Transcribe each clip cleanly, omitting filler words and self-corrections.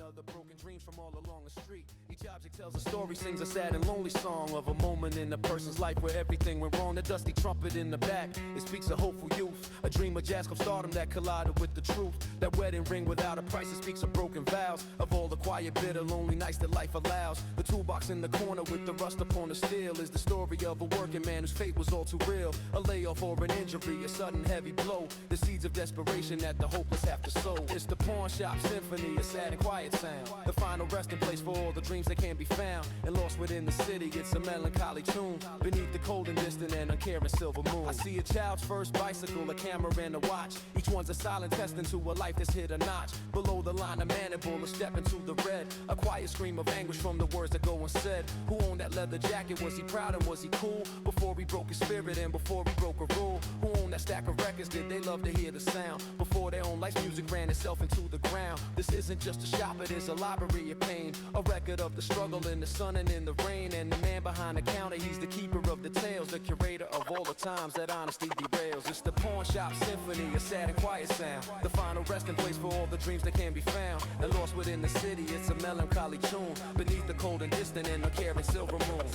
another broken dreams from all along the street. Each object tells a story, sings a sad and lonely song of a moment in a person's life where everything went wrong. The dusty trumpet in the back, it speaks of hopeful youth, a dream of jazz club stardom that collided with the truth. That wedding ring without a price, it speaks of broken vows, of all the quiet, bitter, lonely nights that life allows. The toolbox in the corner with the rust upon the steel is the story of a working man whose fate was all too real. A layoff or an injury, a sudden heavy blow, the seeds of desperation that the hopeless have to sow. It's the pawn shop symphony, a sad and quiet sound, the final resting place for all the dreams that can't be found. And lost within the city, it's a melancholy tune beneath the cold and distant and uncaring silver moon. I see a child's first bicycle, a camera and a watch. Each one's a silent test into a life that's hit a notch. Below the line, a mandible, a step into the red, a quiet scream of anguish from the words that go unsaid. Who owned that leather jacket? Was he proud and was he cool? Before he broke his spirit and before he broke a rule. Who owned that stack of records? Did they love to hear the sound? Before their own life's music ran itself into the ground. This isn't just a shop, it is a library of pain, a record of the struggle in the sun and in the rain. And the man behind the counter, he's the keeper of the tales, the curator of all the times that honesty derails. It's the pawn shop symphony, a sad and quiet sound, the final resting place for all the dreams that can't be found. And lost within the city, it's a melancholy tune beneath the cold and distant and uncaring silver moon.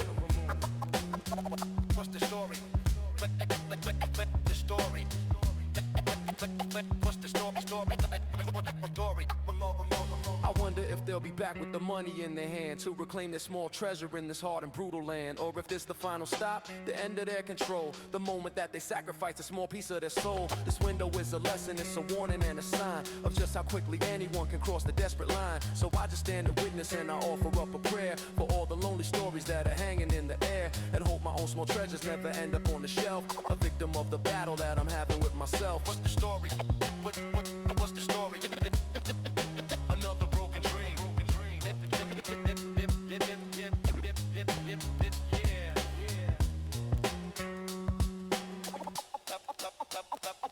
What's the story? The story. What's the story? I wonder if they'll be back with the money in their hand to reclaim their small treasure in this hard and brutal land. Or if this the final stop, the end of their control, the moment that they sacrifice a small piece of their soul. This window is a lesson, it's a warning and a sign of just how quickly anyone can cross the desperate line. So I just stand and witness and I offer up a prayer for all the lonely stories that are hanging in the air, and hope my own small treasures never end up on the shelf, a victim of the battle that I'm having with myself. What's the story? What's the story? Another broken dream.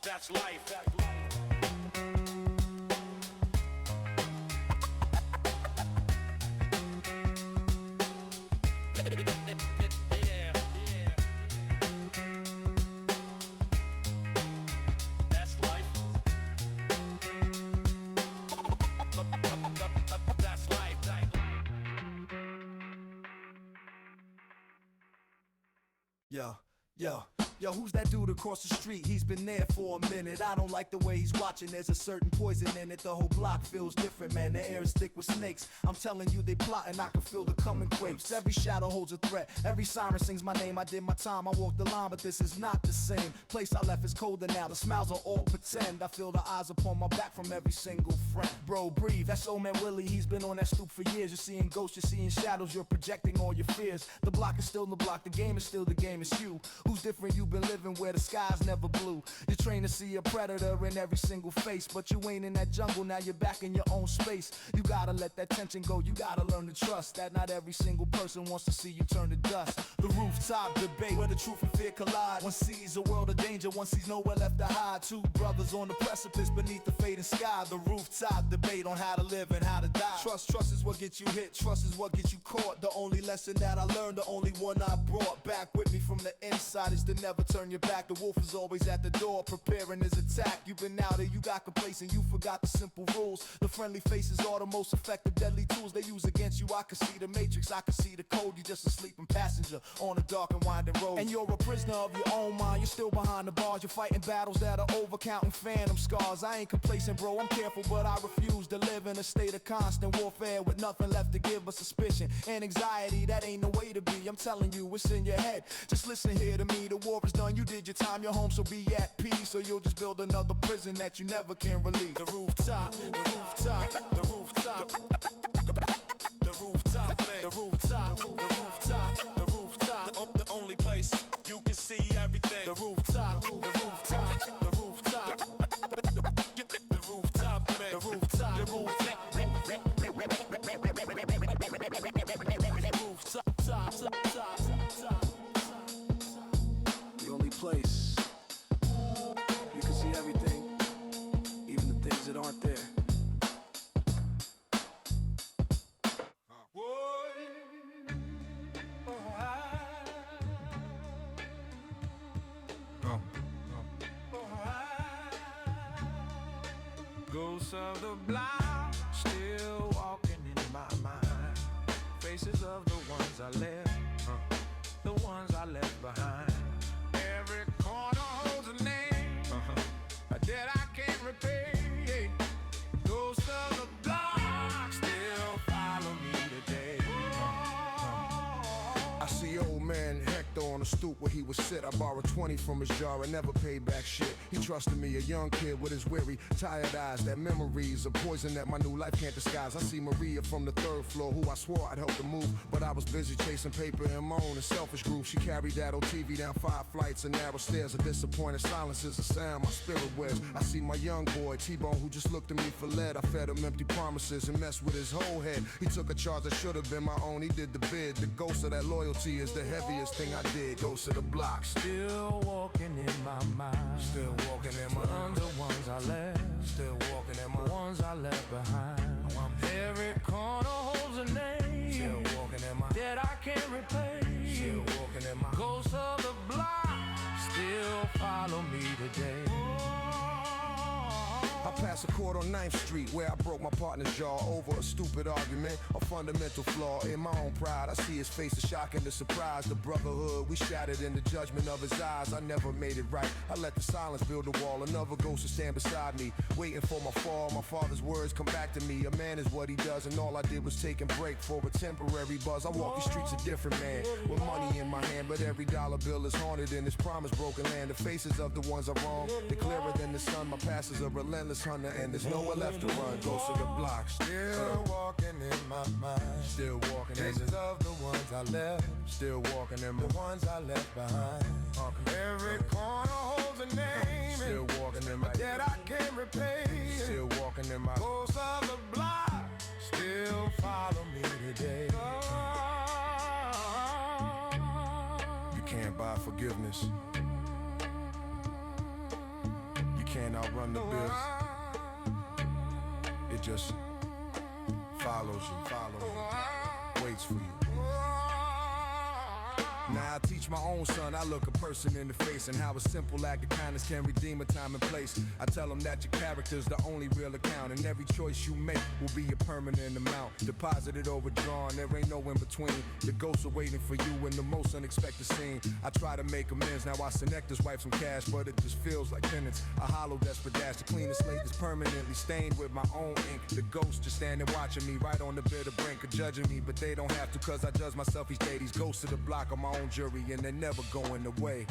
That's life. Yo, who's that dude across the street? He's been there for a minute. I don't like the way he's watching. There's a certain poison in it. The whole block feels different, man. The air is thick with snakes. I'm telling you, they plotting. I can feel the coming quakes. Every shadow holds a threat. Every siren sings my name. I did my time. I walked the line, but this is not the same. Place I left is colder now. The smiles are all pretend. I feel the eyes upon my back from every single friend. Bro, breathe. That's old man Willie. He's been on that stoop for years. You're seeing ghosts. You're seeing shadows. You're projecting all your fears. The block is still the block. The game is still the game. It's you. Who's different? You've been living where the sky's never blue. You're trained to see a predator in every single face, but you ain't in that jungle, now you're back in your own space. You gotta let that tension go, you gotta learn to trust that not every single person wants to see you turn to dust. The rooftop debate, where the truth and fear collide. One sees a world of danger, one sees nowhere left to hide. Two brothers on the precipice beneath the fading sky. The rooftop debate on how to live and how to die. Trust is what gets you hit, trust is what gets you caught. The only lesson that I learned, the only one I brought back with me from the inside is to never turn your back. The wolf is always at the door, preparing his attack. You've been out there, you got complacent, you forgot the simple rules. The friendly faces are the most effective, deadly tools they use against you. I can see the matrix, I can see the code. You're just a sleeping passenger on a dark and winding road. And you're a prisoner of your own mind, you're still behind the bars. You're fighting battles that are over, counting phantom scars. I ain't complacent, bro, I'm careful, but I refuse to live in a state of constant warfare with nothing left to give but suspicion and anxiety. That ain't the way to be, I'm telling you, it's in your head. Just listen here to me, the war is done, you did your time, you're home, so be at peace. Or you'll just build another prison that you never can release. The rooftop, the rooftop, the rooftop, the rooftop, the rooftop, the rooftop, the rooftop, the only place you can see everything. The rooftop, the rooftop, the rooftop, the rooftop, the rooftop, the rooftop, the only place you can see everything, even the things that aren't there. Ghosts of the block still walking the stoop where he would sit. I borrowed 20 from his jar and never paid back shit. He trusted me, a young kid with his weary, tired eyes. That memories of poison that my new life can't disguise. I see Maria from the 3rd floor, who I swore I'd help to move, but I was busy chasing paper in my own and selfish groove. She carried that old TV down 5 flights and narrow stairs. A disappointed silence is a sound my spirit wears. I see my young boy T-Bone, who just looked at me for lead. I fed him empty promises and messed with his whole head. He took a charge that should have been my own. He did the bid. The ghost of that loyalty is the heaviest thing I did. Ghost of the block. Still walking in my mind. Still walking in my mind. The ones I left. Still walking in my The ones I left behind. Every corner holds a name. Still walking in my that I can't replace. Still walking in my Ghosts of the block still follow me today. I passed a court on 9th Street where I broke my partner's jaw over a stupid argument, a fundamental flaw in my own pride. I see his face, the shock and the surprise, the brotherhood we shattered in the judgment of his eyes. I never made it right. I let the silence build a wall. Another ghost to stand beside me, waiting for my fall. My father's words come back to me. A man is what he does, and all I did was take a break for a temporary buzz. I walk the streets a different man with money in my hand, but every dollar bill is haunted in this promised broken land. The faces of the ones I wrong, they're clearer than the sun. My past is a relentless hunter, and there's nowhere left to run. Ghost of the block. Still walking in my mind. Still walking in Faces of the ones I left. Still walking in The ones I left behind. Every corner holds a name. Still walking in my that I can't replace. Still walking in my Ghosts of the block still follow me today. You can't buy forgiveness. You can't outrun the bills. It just follows you, waits for you. Now I teach my own son, I look a person in the face, and how a simple act of kindness can redeem a time and place. I tell him that your character's the only real account, and every choice you make will be a permanent amount. Deposited or withdrawn, there ain't no in between. The ghosts are waiting for you in the most unexpected scene. I try to make amends, now I select his wife some cash, but it just feels like penance. A hollow desperate dash, the cleanest slate is permanently stained with my own ink. The ghosts just standing watching me, right on the bitter brink of judging me, but they don't have to, cause I judge myself each day. These ghosts of the block are my own jury, and they're never going away.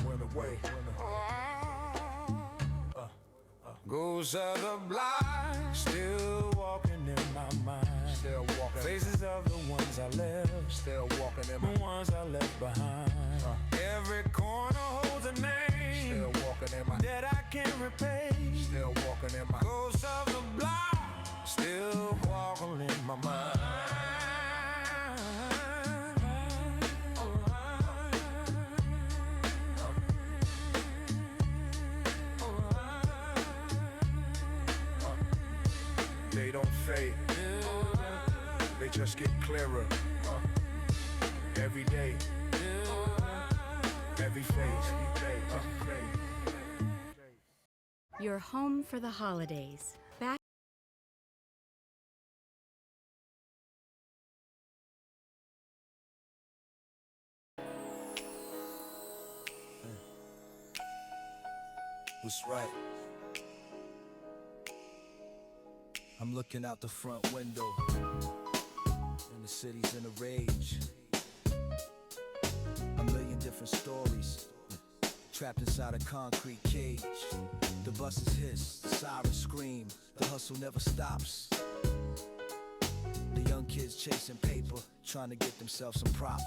Ghosts of the block still walking in my mind. Still walking. Faces of the ones I left. Still walking in my The ones I left behind. Every corner holds a name. Still walking in my that I can't replace. Still walking in my Ghosts of the block still walking in my mind. They don't fade, they just get clearer. Every day, every phase. Your home for the holidays. Back. What's right? I'm looking out the front window, and the city's in a rage. A million different stories, trapped inside a concrete cage. The buses hiss, the sirens scream, the hustle never stops. The young kids chasing paper, trying to get themselves some props.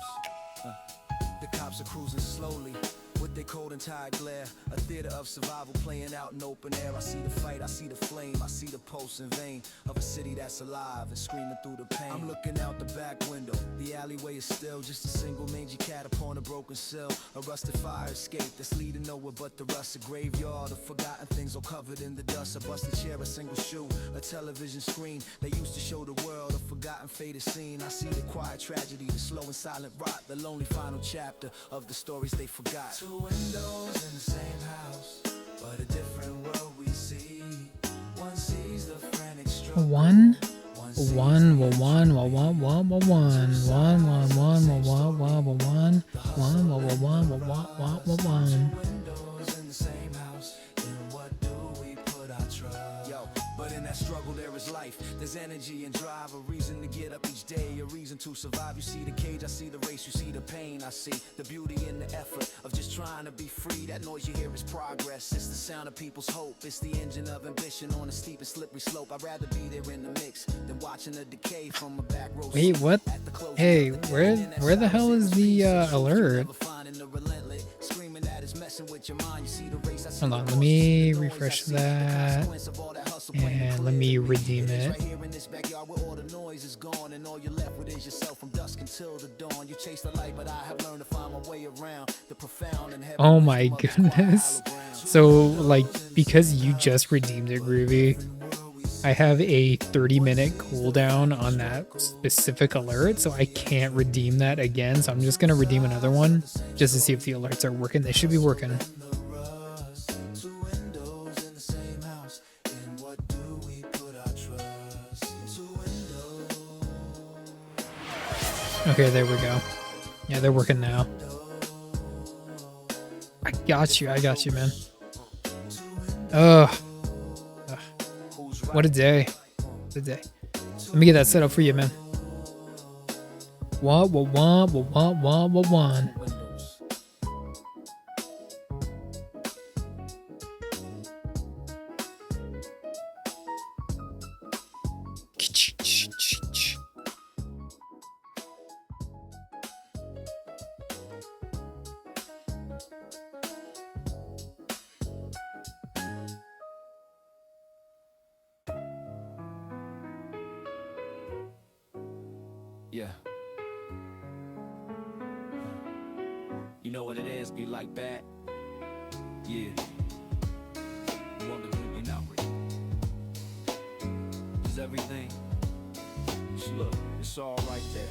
The cops are cruising slowly with their cold and tired glare. A theater of survival playing out in open air. I see the fight, I see the flame, I see the pulse in vain of a city that's alive and screaming through the pain. I'm looking out the back window, the alleyway is still just a single mangy cat upon a broken sill. A rusted fire escape that's leading nowhere but the rust. A graveyard of forgotten things all covered in the dust. A busted chair, a single shoe, a television screen that used to show the world a forgotten faded scene. I see the quiet tragedy, the slow and silent rot, the lonely final chapter of the stories they forgot. Two windows in the same house, but a different world we see. One sees the frantic struggle. One. Windows in the same house, then what do we put our trust? Yo, but in that that struggle, there is life. There's energy and drive, a reason to get up each day, a reason to survive. You see the cage, I see the race, you see the pain, I see the beauty in the effort of just trying to be free. That noise you hear is progress, it's the sound of people's hope. It's the engine of ambition on a steep and slippery slope. I'd rather be there in the mix than watching the decay from a back row. Wait, what? Hey, where the hell is the alert? Hold on, let me refresh that. And let me redeem it. Oh my goodness. So, like, because you just redeemed it, Groovy, I have a 30-minute cooldown on that specific alert, so I can't redeem that again. So I'm just going to redeem another one just to see if the alerts are working. They should be working. Okay, there we go. Yeah, they're working now. I got you, man. Ugh. What a day. What a day. Let me get that set up for you, man. One. Yeah. You know what it is, be like that. Yeah. Wonder who you know. Is everything? Look, it's all right there.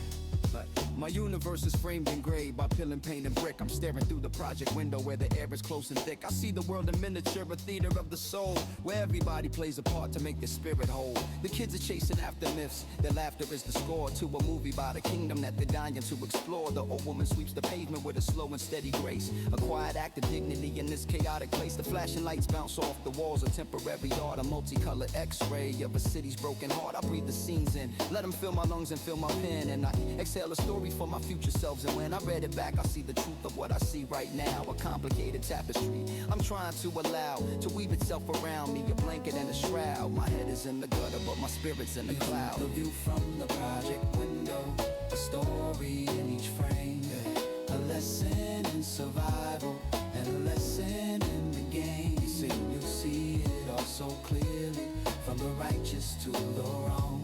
Like, my universe is framed in gray by pill and paint and brick. I'm staring through the project window where the air is close and thick. I see the world in miniature, a theater of the soul, where everybody plays a part to make their spirit whole. The kids are chasing after myths, their laughter is the score to a movie by the kingdom that they're dying to explore. The old woman sweeps the pavement with a slow and steady grace, a quiet act of dignity in this chaotic place. The flashing lights bounce off the walls, a temporary art, a multicolored x-ray of a city's broken heart. I breathe the scenes in, let them fill my lungs and fill my pen, and I exhale a story for my future selves. And when I read it back, I see the truth of what I see right now, a complicated tapestry I'm trying to allow to weave itself around me, a blanket and a shroud. My head is in the gutter, but my spirit's in the cloud. The view from the project window, a story in each frame, a lesson in survival and a lesson in the game. You see it all so clearly, from the righteous to the wrong,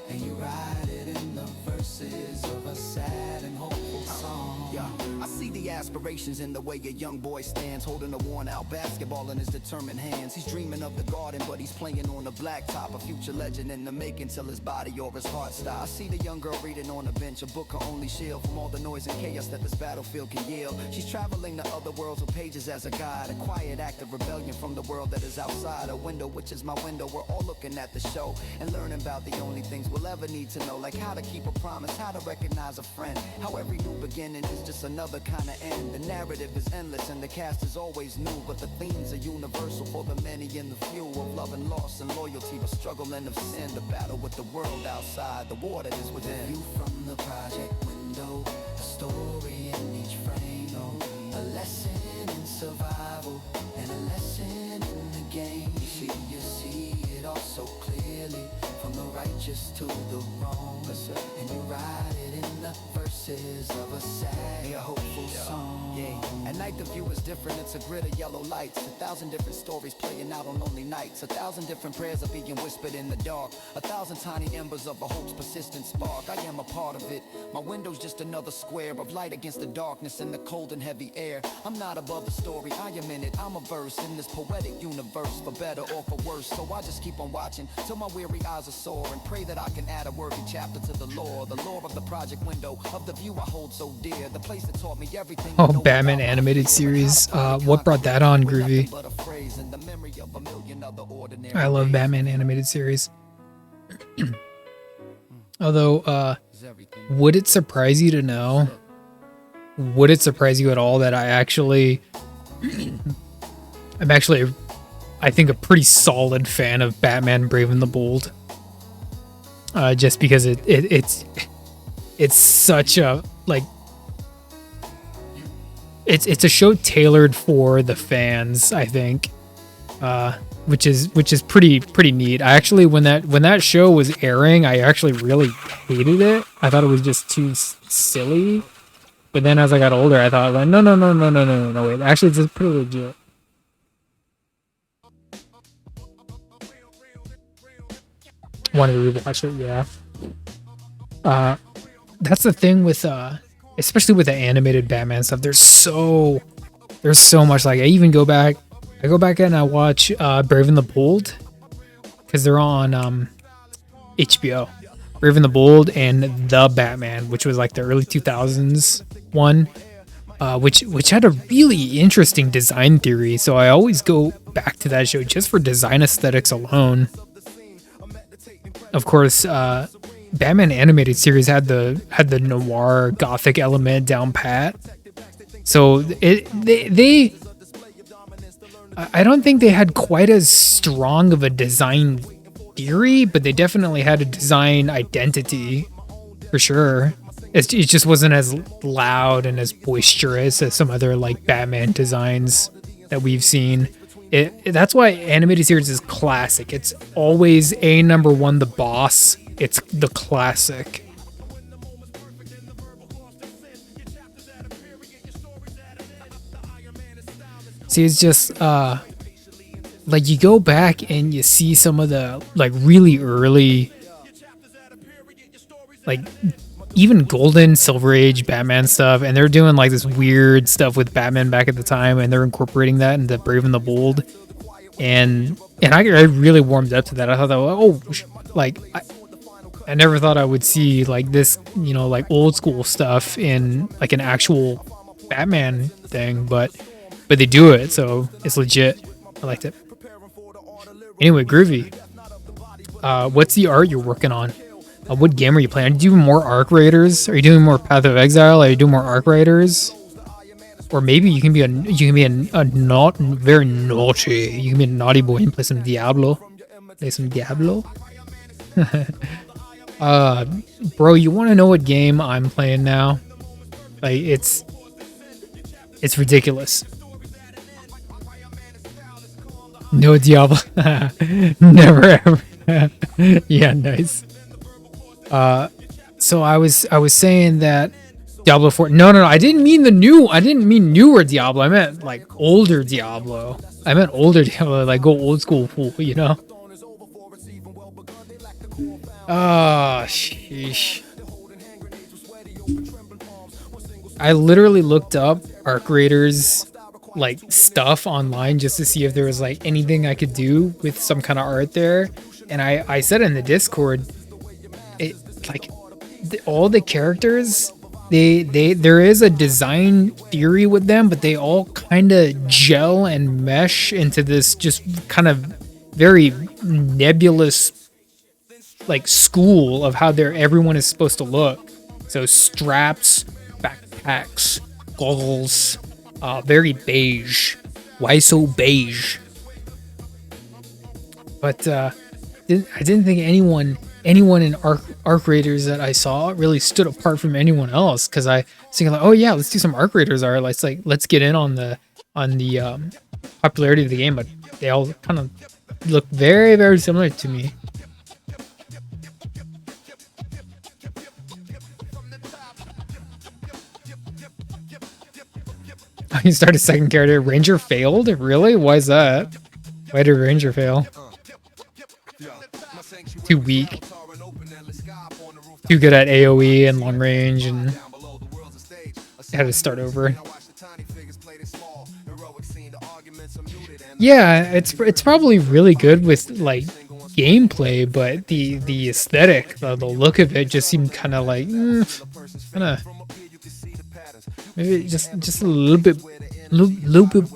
and you ride it in the verses of a sad and hopeful song. Yeah, I see the aspirations in the way a young boy stands, holding a worn-out basketball in his determined hands. He's dreaming of the garden, but he's playing on the blacktop, a future legend in the making till his body or his heart stops. I see the young girl reading on a bench, a book her only shield from all the noise and chaos that this battlefield can yield. She's traveling to other worlds with pages as a guide, a quiet act of rebellion from the world that is outside. A window, which is my window, we're all looking at the show and learning about the only things we'll ever need to know, like how to keep a promise, how to recognize a friend, how every new beginning is just another kind of end. The narrative is endless and the cast is always new, but the themes are universal for the many and the few, of love and loss and loyalty, the struggle and of sin, the battle with the world outside, the war that is within. The view from the project window, a story in each frame, a lesson in survival and a lesson in the game. You see it all so clearly, from the righteous to the wrong, and you ride it in the verses of a sad, a hopeful song. Yeah. At night the view is different, it's a grid of yellow lights, 1,000 different stories playing out on lonely nights, 1,000 different prayers are being whispered in the dark, 1,000 tiny embers of a hope's persistent spark. I am a part of it, my window's just another square of light against the darkness and the cold and heavy air. I'm not above the story, I am in it, I'm a verse in this poetic universe, for better or for worse. So I just keep on watching till my weary eyes are sore, and pray that I can add a worthy chapter to the lore of the project window, of the view I hold so dear, the place that taught me everything. Oh, Batman animated series. What brought that on, Groovy? I love Batman animated series. Although, would it surprise you to know? Would it surprise you at all that I'm actually I think, a pretty solid fan of Batman Brave and the Bold. Just because it's such a like it's a show tailored for the fans, I think, which is pretty neat. I actually, when that show was airing, I actually really hated it. I thought it was just too silly. But then as I got older, I thought, like, no, wait, actually, it's pretty legit. Wanted to rewatch it, yeah. That's the thing with especially with the animated Batman stuff. There's so much. Like, I go back and I watch Brave and the Bold, because they're on HBO. Brave and the Bold and The Batman, which was like the early 2000s one, which had a really interesting design theory. So I always go back to that show just for design aesthetics alone. Of course, Batman animated series had the noir gothic element down pat. So they I don't think they had quite as strong of a design theory, but they definitely had a design identity for sure. It just wasn't as loud and as boisterous as some other like Batman designs that we've seen. That's why animated series is classic. It's always number one, the boss. It's the classic. See, it's just like you go back and you see some of the like really early, like even Golden Silver Age Batman stuff, and they're doing like this weird stuff with Batman back at the time, and they're incorporating that into Brave and the Bold, and I really warmed up to that. I thought that, I never thought I would see like this, like old school stuff in like an actual Batman thing, but they do it, so it's legit. I liked it. Anyway, Groovy, what's the art you're working on? What game are you playing? Are you doing more Arc Raiders? Are you doing more Path of Exile? Are you doing more Arc Raiders? Or maybe you can be a not very naughty. You can be a naughty boy and play some Diablo. Bro, you want to know what game I'm playing now? Like, it's ridiculous. No Diablo. Never ever. Yeah, nice. So I was saying that Diablo 4. No, I didn't mean newer Diablo. I meant like older Diablo. Like go old school fool, Oh, sheesh. I literally looked up Arc Raiders like stuff online just to see if there was like anything I could do with some kind of art there, and I said in the Discord, all the characters, there is a design theory with them, but they all kind of gel and mesh into this just kind of very nebulous like school of how everyone is supposed to look. So straps, backpacks, goggles, very beige. Why so beige? But I didn't think anyone in Arc Raiders that I saw really stood apart from anyone else, because I was thinking like, oh yeah, let's do some Arc Raiders art. Let's get in on the popularity of the game, but they all kind of look very, very similar to me. You start a second character. Ranger failed? Really? Why is that? Why did Ranger fail? Too weak. Too good at AoE and long range, and had to start over. Yeah, it's probably really good with like gameplay, but the aesthetic, the look of it just seemed kind of like maybe just a little bit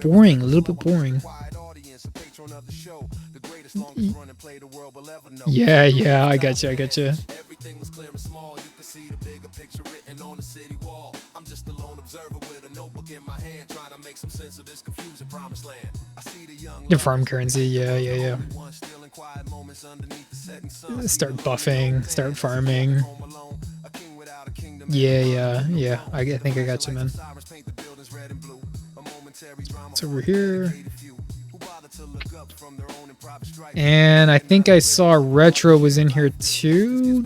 boring. Yeah, I gotcha. picture written on the city wall. I'm just a lone observer with a notebook in my hand, trying to make some sense of this confusing promised land. I see the young The farm currency, yeah. ones still in quiet moments underneath the setting sun. Start buffing, start farming. Home alone, a king without a kingdom. Yeah. I think I got you, man. Sirens paint the buildings red and blue. A momentary drama It's over here. who bother to look up from their own and private strife. And I think I saw Retro was in here too.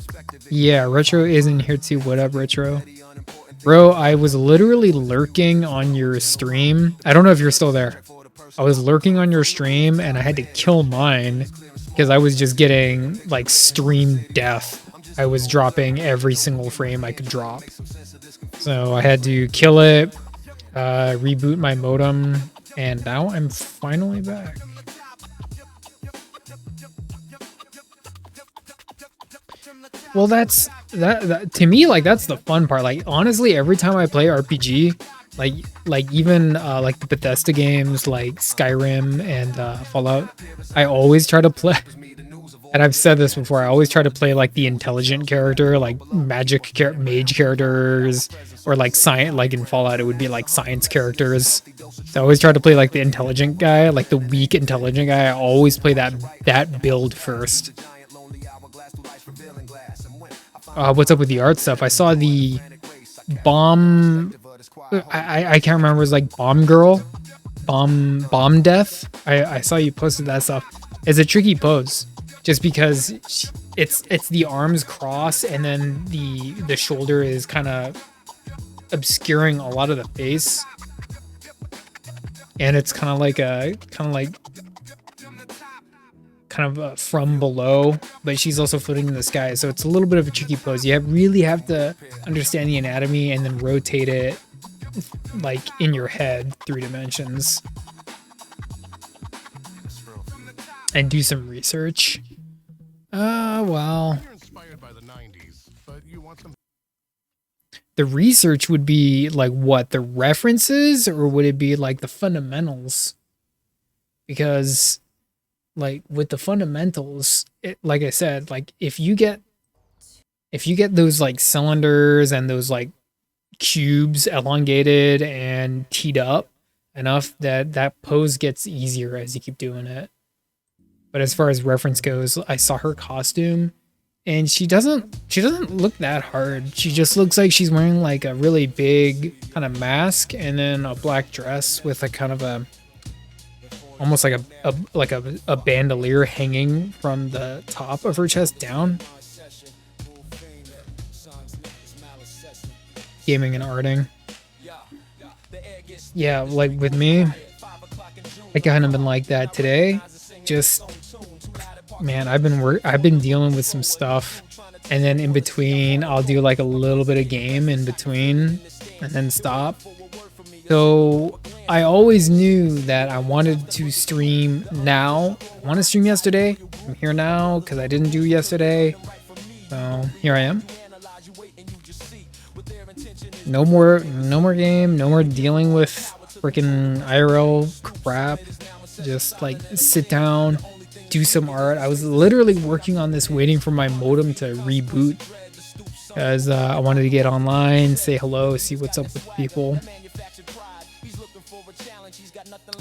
Yeah, Retro is in here too. What up, Retro? Bro, I was literally lurking on your stream. I don't know if you're still there. I was lurking on your stream and I had to kill mine because I was just getting like stream death. I was dropping every single frame I could drop. So I had to kill it, reboot my modem, and now I'm finally back. Well, that's that to me, like that's the fun part. Like honestly, every time I play RPG, like even like the Bethesda games like Skyrim and Fallout, I always try to play, and I've said this before, I always try to play like the intelligent character, like mage characters, or like science, like in Fallout it would be like science characters. So I always try to play like the intelligent guy, like the weak intelligent guy. I always play that build first. What's up with the art stuff? I saw the bomb. I can't remember. It was like bomb girl, bomb death. I saw you posted that stuff. It's a tricky pose, just because it's the arms cross and then the shoulder is kind of obscuring a lot of the face, and it's kind of like from below, but she's also floating in the sky, so it's a little bit of a tricky pose. You really have to understand the anatomy and then rotate it like in your head 3 dimensions and do some research. Well, the research would be like what, the references, or would it be like the fundamentals? Because like with the fundamentals, like I said, like if you get those like cylinders and those like cubes elongated and teed up enough, that pose gets easier as you keep doing it. But as far as reference goes, I saw her costume and she doesn't look that hard. She just looks like she's wearing like a really big kind of mask and then a black dress with a kind of a almost like a bandolier hanging from the top of her chest down. Gaming and arting. Yeah, like with me, I kind of been like that today. Just, man, I've been dealing with some stuff, and then in between I'll do like a little bit of game in between and then stop. So I always knew that I wanted to stream now. I want to stream yesterday. I'm here now because I didn't do yesterday. So here I am. No more game. No more dealing with freaking IRL crap. Just like sit down, do some art. I was literally working on this, waiting for my modem to reboot because I wanted to get online, say hello, see what's up with people.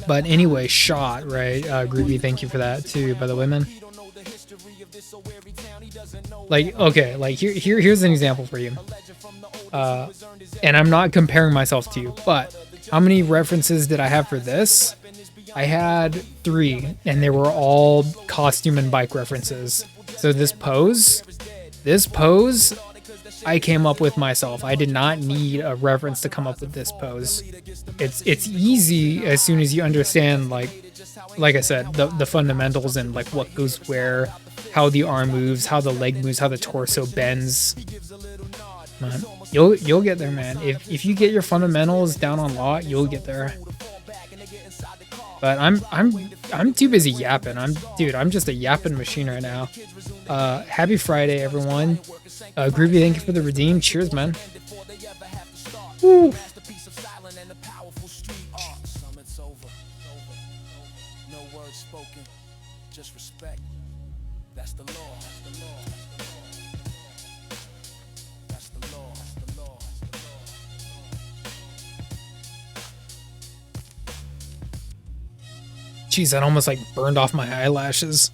But anyway, shot, right? Groovy, thank you for that too, by the way, man. Like, okay, like here's an example for you. And I'm not comparing myself to you, but how many references did I have for this? I had 3, and they were all costume and bike references. So this pose, I came up with myself. I did not need a reference to come up with this pose. It's easy as soon as you understand, like I said, the fundamentals and like what goes where, how the arm moves, how the leg moves, how the torso bends. Man, you'll get there, man. If you get your fundamentals down on lot, you'll get there. But I'm too busy yapping. I'm just a yapping machine right now. Happy Friday, everyone. Groovy, thank you for the redeem. Cheers, man. Woo. That's the law. Jeez, that almost like burned off my eyelashes.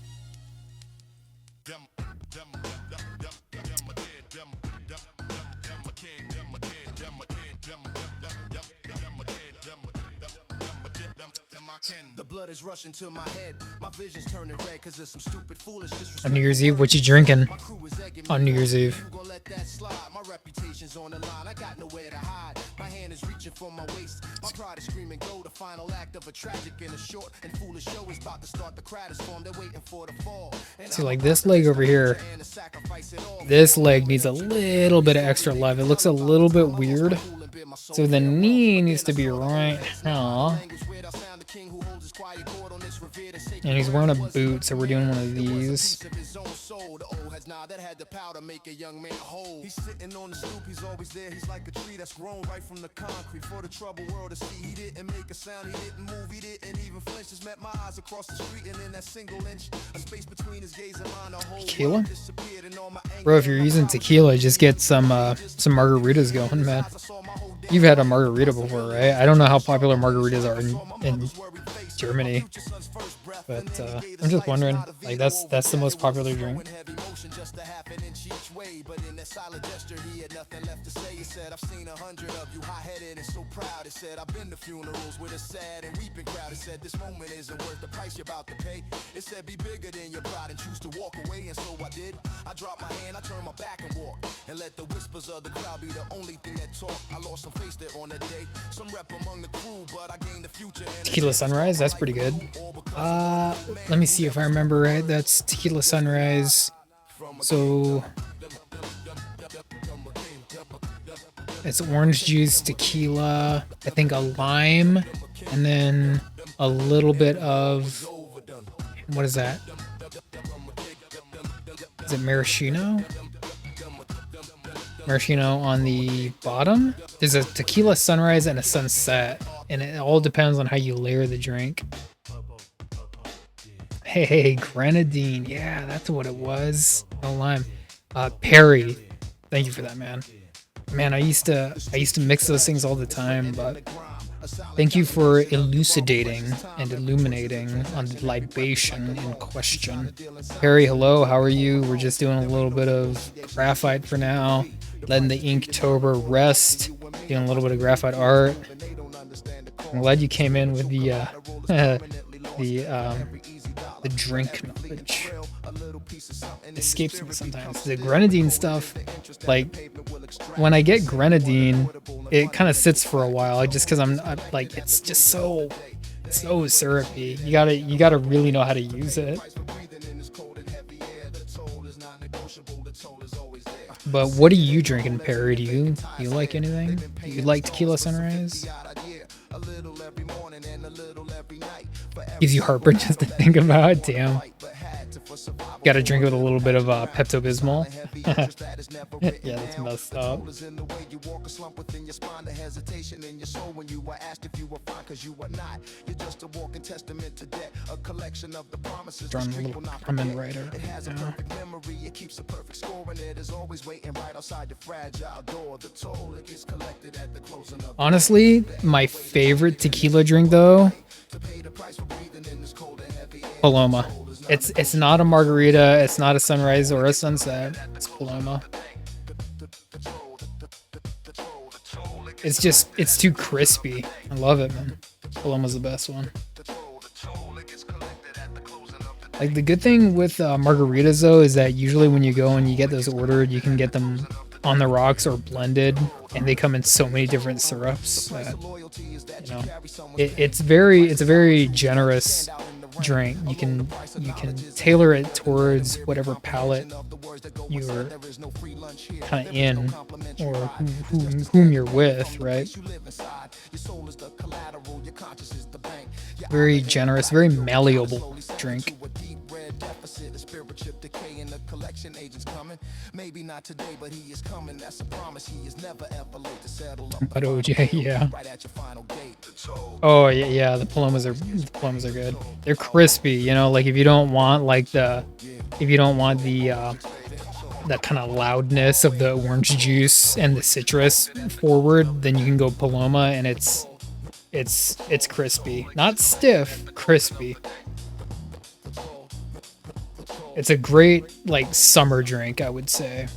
The blood is rushing to my head. My vision's turning red because there's some stupid foolish disrespect. On New Year's Eve, what you drinking? On New Year's Eve. You gon' let that slide. My reputation's on the line. I got nowhere to hide. My hand is reaching for my waist. My pride is screaming go. The final act of a tragic and a short and foolish show is about to start. The crowd is formed. They're waiting for the fall. See, like this leg over here, this leg needs a little bit of extra love. It looks a little bit weird. So the knee needs to be right now. And he's wearing a boot, so we're doing one of these. He's sitting on the stoop, he's always there. He's like a tree that's grown right from the concrete for the troubled world to see. He didn't make a sound, he didn't move, he didn't even flinch. Just met my eyes across the street, and in that single inch, a space between his gaze and mine, a whole Tequila? world disappeared, and all my anger. Bro, if you're using tequila, just get some margaritas going, man. You've had a margarita before, right? I don't know how popular margaritas are in Germany, but I'm just wondering. Like that's the most popular drink. But in that silent gesture, he had nothing left to say. He said, I've seen 100 of you high-headed and so proud. He said, I've been to funerals with a sad and weeping crowd. He said, this moment isn't worth the price you're about to pay. It said, be bigger than your pride and choose to walk away. And so I did. I dropped my hand, I turned my back and walked, and let the whispers of the crowd be the only thing that talk. I lost some face there on that day. Some rep among the crew, but I gained the future. Tequila Sunrise, that's pretty good. Let me see if I remember right. That's Tequila Sunrise. So it's orange juice, tequila, I think a lime, and then a little bit of, what is that? Is it maraschino? Maraschino on the bottom. There's a tequila sunrise and a sunset, and it all depends on how you layer the drink. Hey, grenadine. Yeah, that's what it was. No lime. Perry. Thank you for that, man. Man, I used to mix those things all the time, but thank you for elucidating and illuminating on the libation in question. Perry, hello, how are you? We're just doing a little bit of graphite for now, letting the Inktober rest, doing a little bit of graphite art. I'm glad you came in with the drink knowledge. It escapes me sometimes. The grenadine stuff, like when I get grenadine, it kind of sits for a while just because I'm like, it's just so syrupy. You gotta really know how to use it. But what are you drinking, Perry? Do you like anything? Do you like Tequila Sunrise? Gives you heartburn just to think about it. Damn. Got to drink it with a little bit of Pepto-Bismol. Yeah, that's messed up. Drawing a little Kamen Rider. Honestly, my favorite tequila drink though, Paloma. It's not a margarita, it's not a sunrise or a sunset. It's Paloma. It's too crispy. I love it, man. Paloma's the best one. Like the good thing with margaritas though is that usually when you go and you get those ordered, you can get them on the rocks or blended, and they come in so many different syrups that, you know, it's a very generous drink. You can tailor it towards whatever palate you're kind of in or whom you're with, right? Very generous, very malleable drink. But OJ, yeah. Oh yeah, the Palomas are good. They're crispy, you know, like if you don't want the that kind of loudness of the orange juice and the citrus forward, then you can go Paloma, and it's It's crispy. Not stiff, crispy. It's a great like summer drink, I would say.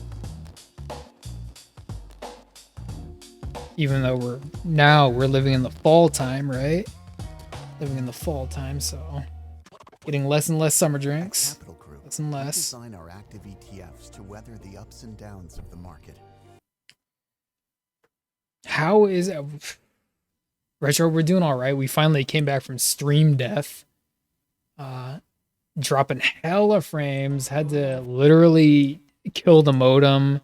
Even though we're living in the fall time, right? Living in the fall time, so getting less and less summer drinks. Capital Group, Less and we less. design our active ETFs to weather the ups and downs of the market. How is it? Retro, we're doing all right. We finally came back from stream death. Dropping hella frames. Had to literally kill the modem,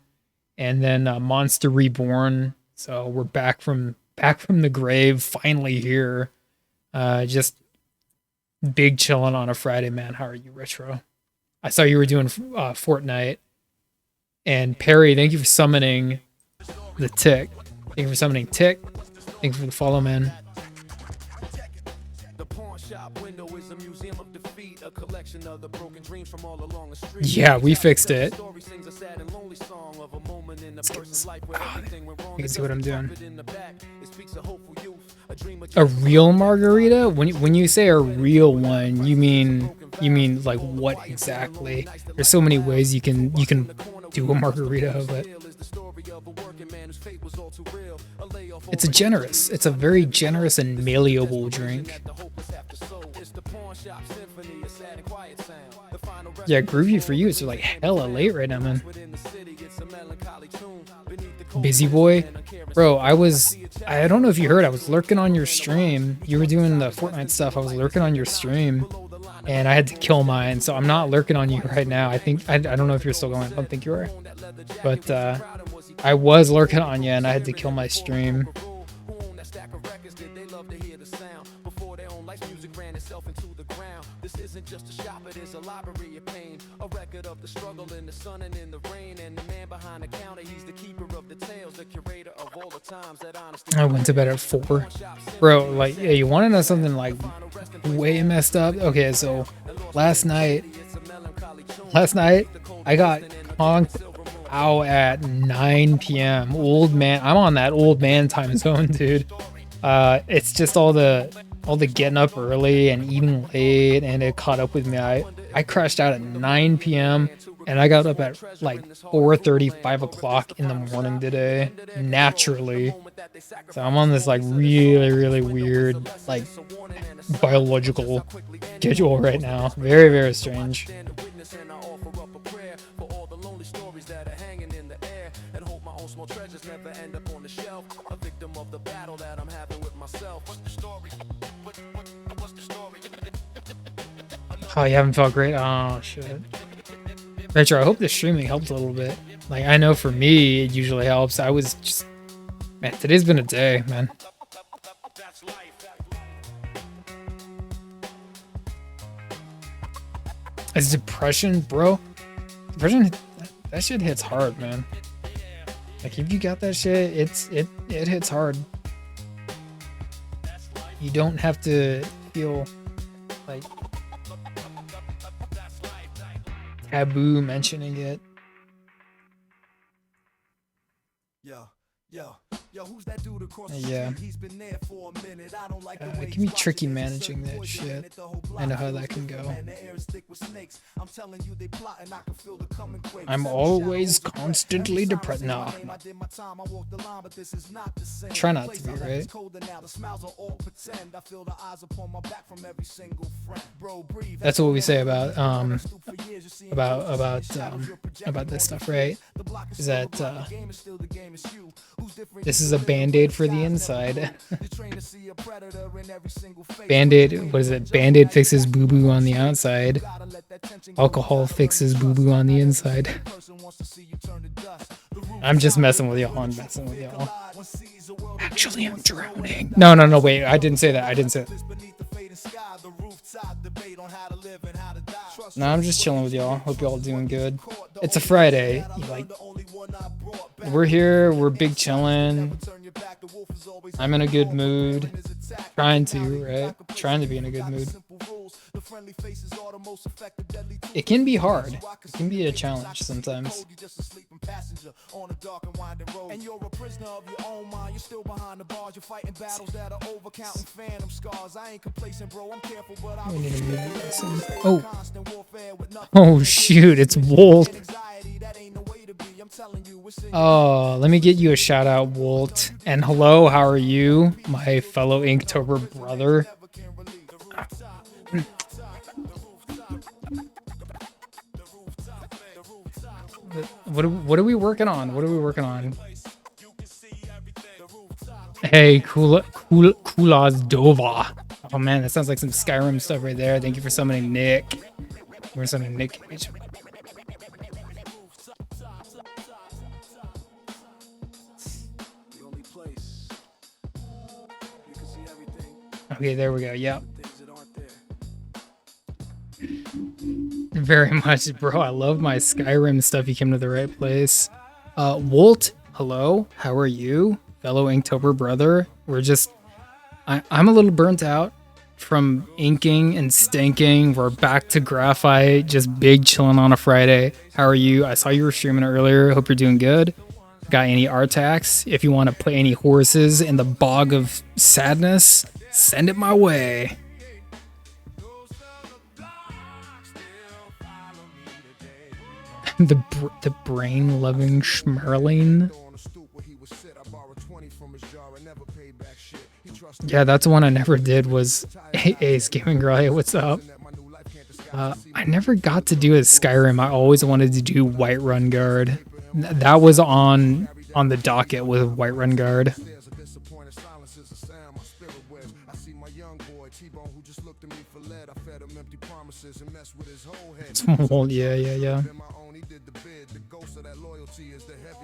and then Monster Reborn. So we're back from the grave. Finally here. Just big chilling on a Friday, man. How are you, Retro? I saw you were doing Fortnite. And Perry, thank you for summoning the Tick. Thank you for summoning Tick. Thank you for the follow, man. Yeah, we fixed it. You can see what I'm doing. A real margarita? When you say a real one, you mean like what exactly? There's so many ways you can do a margarita of it. It's a very generous and malleable drink. Yeah, groovy for you. It's like hella late right now, man. Busy boy, bro. I don't know if you heard. I was lurking on your stream. You were doing the Fortnite stuff. I was lurking on your stream, and I had to kill mine. So I'm not lurking on you right now. I don't know if you're still going. I don't think you are, but I was lurking on you, and I had to kill my stream. This isn't just a shop, it is a library of pain. A record of the struggle in the sun and in the rain. And the man behind the counter, he's the keeper of the tales, the curator of all the times that honesty. I went to bed at 4. Bro, like, yeah, you want to know something like way messed up? Okay, so last night I got conked out at 9 p.m. Old man, I'm on that old man time zone, dude. It's just all the getting up early and eating late, and it caught up with me. I crashed out at 9 p.m. and I got up at like 4:30, 5 o'clock in the morning today, naturally. So I'm on this like really, really weird like biological schedule right now. Very, very strange. Oh, you haven't felt great? Oh, shit. Retro, I hope the streaming helped a little bit. Like, I know for me, it usually helps. I was just... Man, today's been a day, man. Is depression, bro? Depression, that shit hits hard, man. Like, if you got that shit, it hits hard. You don't have to feel like taboo mentioning it. Yo, who's that dude across the street? He's been there for a minute. I don't like the way it can be tricky managing that shit. I know how that can go. I'm always constantly depressed. No. Try not to be, right? That's what we say about this stuff, right? Is that this is a band-aid for the inside. Band-aid, what is it? Band-aid fixes boo-boo on the outside. Alcohol fixes boo-boo on the inside. I'm just messing with y'all. I'm messing with y'all. Actually, I'm drowning. No, wait. I didn't say that. No, I'm just chilling with y'all. Hope y'all doing good. It's a Friday. Like, we're here. We're big chilling. I'm in a good mood. Trying to be in a good mood. It can be hard. It can be a challenge sometimes. And you're a prisoner of your own mind. You're still behind the bars. You're fighting battles that are overcounting phantom scars. I ain't complacent, bro. I'm careful, but I We need to move this in. Oh shoot, it's Wolt. Oh, let me get you a shout out, Wolt. And hello, how are you, my fellow Inktober brother? What are we working on? What are we working on? Hey, Kulas Dova. Oh man, that sounds like some Skyrim stuff right there. Thank you for summoning Nick. We're summoning Nick Cage. Okay, there we go. Yep. Very much, bro. I love my Skyrim stuff. You came to the right place. Wolt, hello. How are you, fellow Inktober brother? I'm a little burnt out from inking and stinking. We're back to graphite, just big chilling on a Friday. How are you? I saw you were streaming earlier. Hope you're doing good. Got any Artax? If you want to play any horses in the bog of sadness, send it my way. the brain-loving Schmerling. Yeah, that's one I never did was Ace Gaming Girl. Hey, what's up? I never got to do a Skyrim. I always wanted to do Whiterun Guard. That was on the docket with Whiterun Guard. Well, yeah.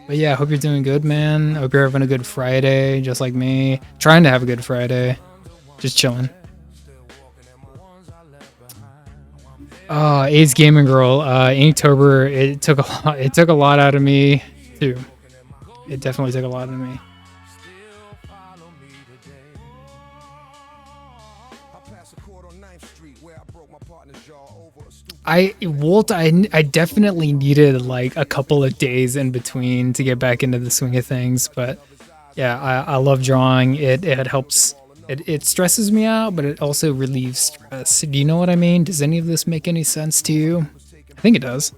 But yeah, I hope you're doing good, man. I hope you're having a good Friday, just like me. Trying to have a good Friday. Just chilling. Ace Gaming Girl, Inktober, it took a lot out of me too. It definitely took a lot out of me. Wolt, I definitely needed like a couple of days in between to get back into the swing of things, but yeah, I love drawing. It helps. It stresses me out, but it also relieves stress. Do you know what I mean? Does any of this make any sense to you? I think it does.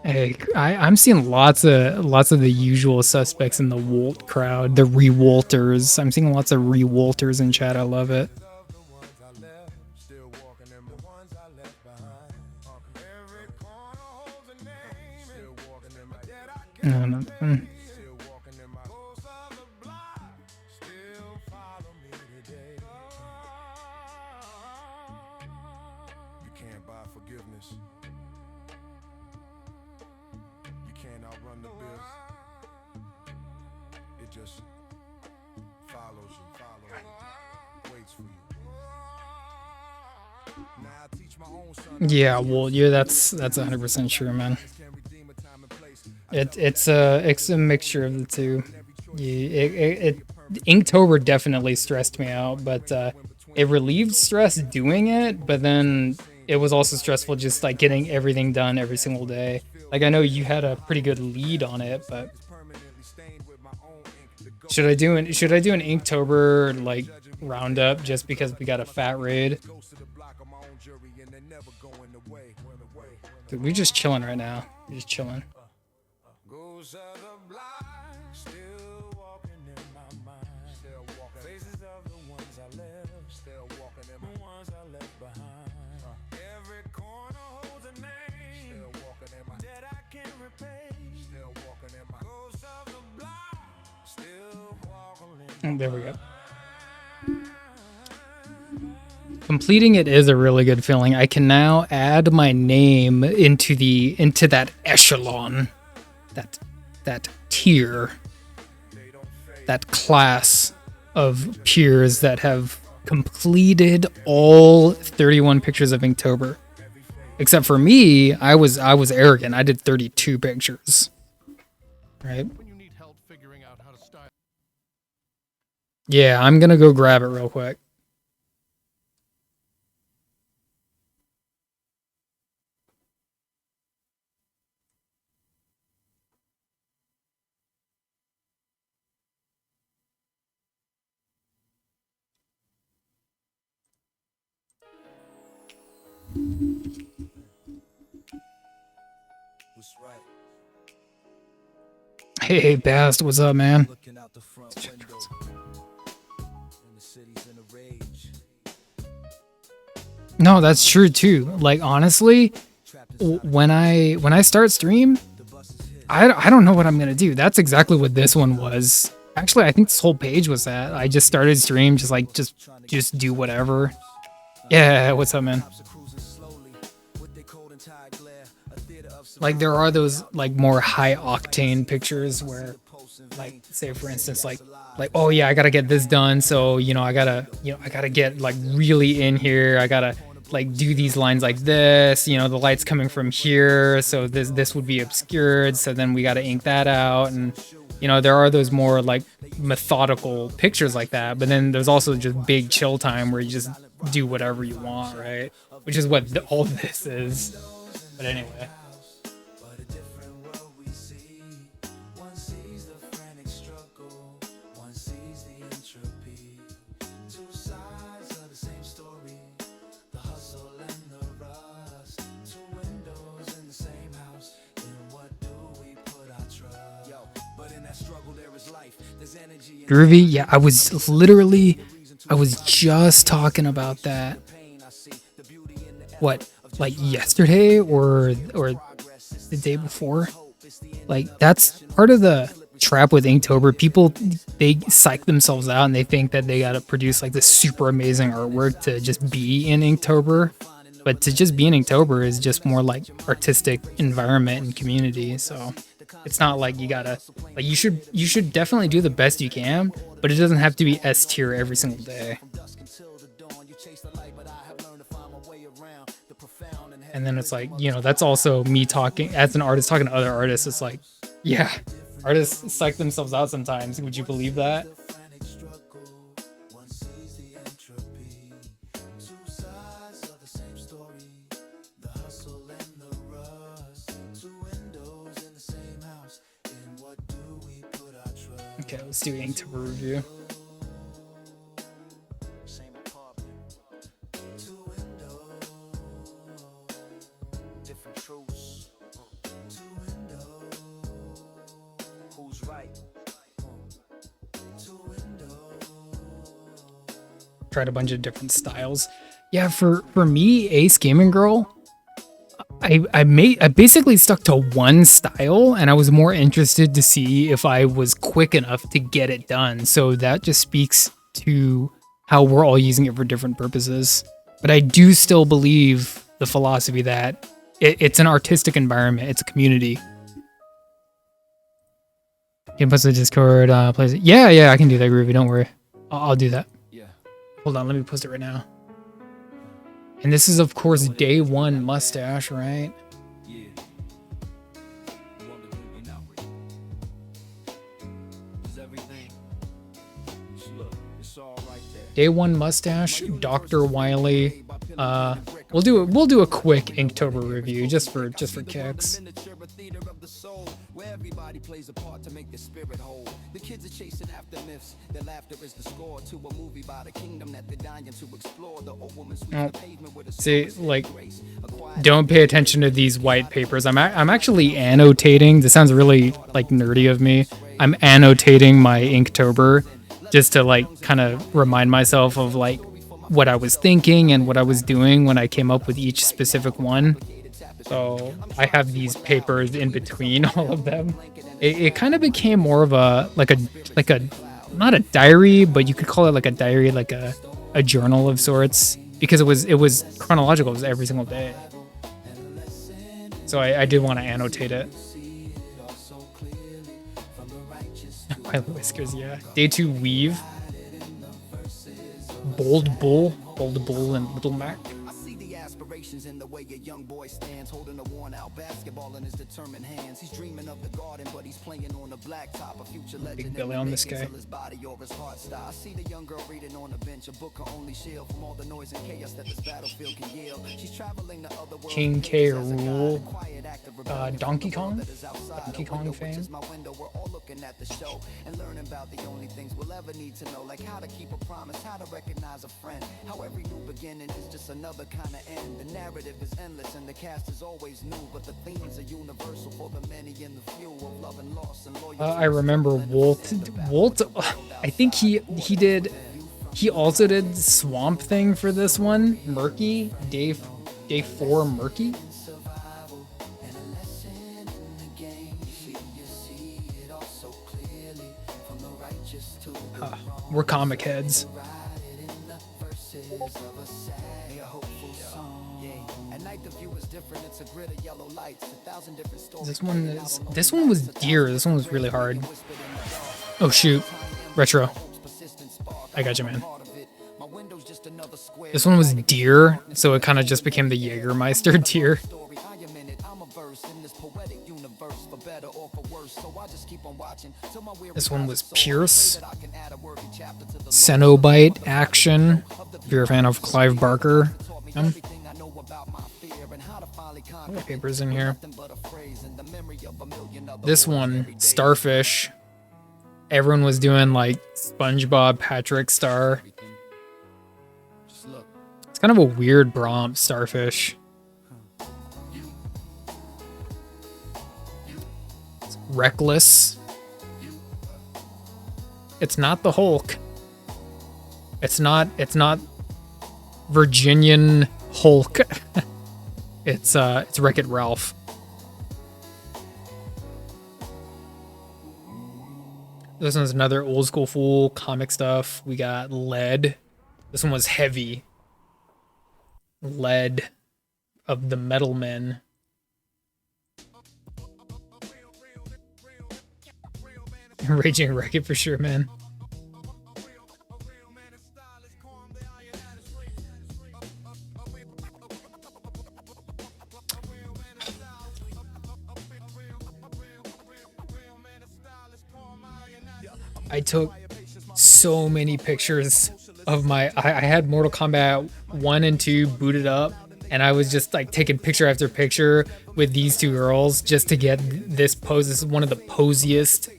Hey, I'm seeing lots of the usual suspects in the Wolt crowd, the Rewolters. I'm seeing lots of Rewolters in chat. I love it. Yeah, well, yeah, that's 100% true, man. It's a mixture of the two. Inktober definitely stressed me out, but it relieved stress doing it. But then it was also stressful just like getting everything done every single day. Like I know you had a pretty good lead on it, but should I do an Inktober like roundup just because we got a fat raid? Dude, we're just chilling right now. We're just chilling. There we go. Completing it is a really good feeling. I can now add my name into that echelon, that tier, that class of peers that have completed all 31 pictures of Inktober. Except for me, I was arrogant. I did 32 pictures. Right? Yeah, I'm gonna go grab it real quick. Who's right? Hey, Bast, what's up, man? Looking out the front window, and the city's in a rage. No, that's true too. Like honestly, when I start stream, I don't know what I'm gonna do. That's exactly what this one was. Actually, I think this whole page was that. I just started stream, just do whatever. Yeah, what's up, man? Like there are those like more high octane pictures where, like, say for instance, like oh yeah, I gotta get this done. So I gotta get like really in here. I gotta like do these lines like this. The light's coming from here, so this would be obscured. So then we gotta ink that out, and there are those more like methodical pictures like that. But then there's also just big chill time where you just do whatever you want, right? Which is what all this is. But anyway. Groovy, yeah, I was just talking about that. What, like yesterday or the day before? Like that's part of the trap with Inktober. People, they psych themselves out and they think that they gotta produce like this super amazing artwork to just be in Inktober. But to just be in Inktober is just more like artistic environment and community. So it's not like you gotta, like, you should definitely do the best you can, but it doesn't have to be S tier every single day. And then it's like, that's also me talking as an artist, talking to other artists. It's like, yeah, artists psych themselves out sometimes. Would you believe that? Okay, let's do Inktober review. Tried a bunch of different styles. Yeah, for me, Ace Gaming Girl, I basically stuck to one style, and I was more interested to see if I was quick enough to get it done. So that just speaks to how we're all using it for different purposes. But I do still believe the philosophy that it's an artistic environment, it's a community. You can post the Discord, plays it. Yeah, I can do that, Groovy. Don't worry, I'll do that. Yeah. Hold on, let me post it right now. And this is, of course, day one mustache, right? Yeah. Day one mustache, Dr. Wiley. We'll do a quick Inktober review just for kicks. Where everybody plays a part to make the spirit whole. The kids are chasing after myths. Their laughter is the score to a movie by the kingdom that they're dying to explore. The old woman sweeps the pavement with a see, like, don't pay attention to these white papers. I'm actually annotating. This sounds really like nerdy of me. I'm annotating my Inktober just to like kind of remind myself of like what I was thinking and what I was doing when I came up with each specific one. So I have these papers in between all of them. It kind of became more of a not a diary, but you could call it like a diary, like a journal of sorts, because it was chronological. It was every single day. So I did want to annotate it. Pilot whiskers, yeah. Day 2 weave. Bold Bull and Little Mac. Inspirations in the way a young boy stands, holding a worn-out basketball in his determined hands. He's dreaming of the garden, but he's playing on the blacktop. A future legend. Big Billy on this guy. His body or his heart stop. I see the young girl reading on a bench, a book her only shield from all the noise and chaos that this battlefield can yield. She's traveling to other worlds. King K. Rool, Donkey Kong fame. My window, we're all looking at the show and learning about the only things we'll ever need to know, like how to keep a promise, how to recognize a friend, how every new beginning is just another kind of end. The narrative is endless and the cast is always new, but the themes are universal for the many and the few of love and loss and loyalty. I remember Wolt. I think he also did Swamp Thing for this one. Murky, day 4 Murky. We're comic heads. This one was Deer. This one was really hard. Oh shoot, Retro. I got you, man. This one was Deer, so it kind of just became the Jägermeister Deer. This one was Pierce. Cenobite Action. If you're a fan of Clive Barker. Papers in here. This one, Starfish. Everyone was doing like SpongeBob Patrick Star. It's kind of a weird Bromp, Starfish. It's Reckless. It's not the Hulk. It's not Virginian Hulk. It's Wreck-It Ralph. This one's another old school Fool comic stuff. We got Lead. This one was heavy. Lead of the Metal Men. Raging Wreck-It for sure, man. I took so many pictures of my... I had Mortal Kombat 1 and 2 booted up, and I was just like taking picture after picture with these two girls just to get this pose. This is one of the posiest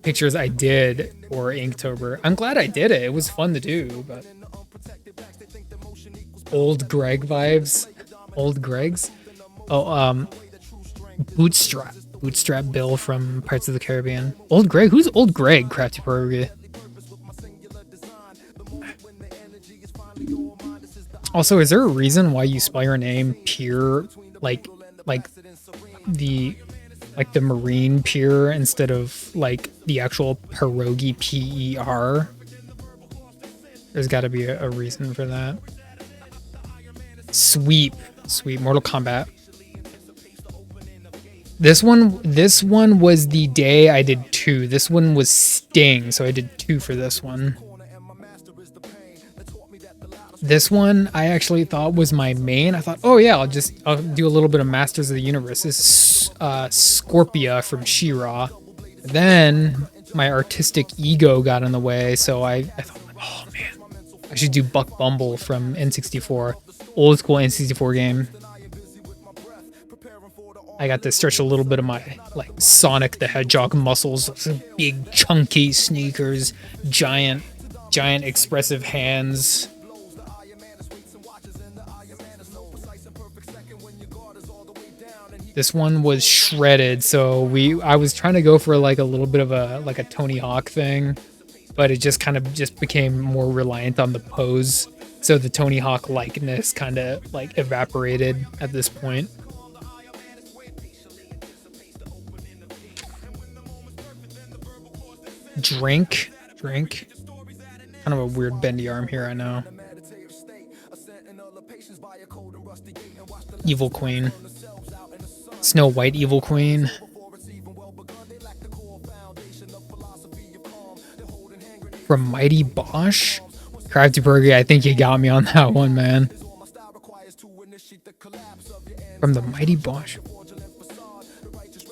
pictures I did for Inktober. I'm glad I did it. It was fun to do, but... Old Greg vibes. Old Greg's? Oh, Bootstrap Bill from Pirates of the Caribbean. Old Greg? Who's Old Greg, Crafty Progress? Also, is there a reason why you spell your name Pier, like the Marine Pier instead of like the actual pierogi P-E-R? There's got to be a reason for that. Sweep, Mortal Kombat. This one was the day I did 2. This one was Sting, so I did 2 for this one. This one I actually thought was my main. I thought, oh yeah, I'll do a little bit of Masters of the Universe. This is Scorpia from She-Ra. Then my artistic ego got in the way, so I thought, oh man, I should do Buck Bumble from N64, old school N64 game. I got to stretch a little bit of my like Sonic the Hedgehog muscles, big chunky sneakers, giant expressive hands. This one was shredded, so I was trying to go for like a little bit of a Tony Hawk thing, but it just kind of became more reliant on the pose. So the Tony Hawk likeness kind of like evaporated at this point. Drink. Kind of a weird bendy arm here, I know. Evil Queen. Snow White Evil Queen. From Mighty Bosch? Crafty Burger, I think you got me on that one, man. From the Mighty Bosch.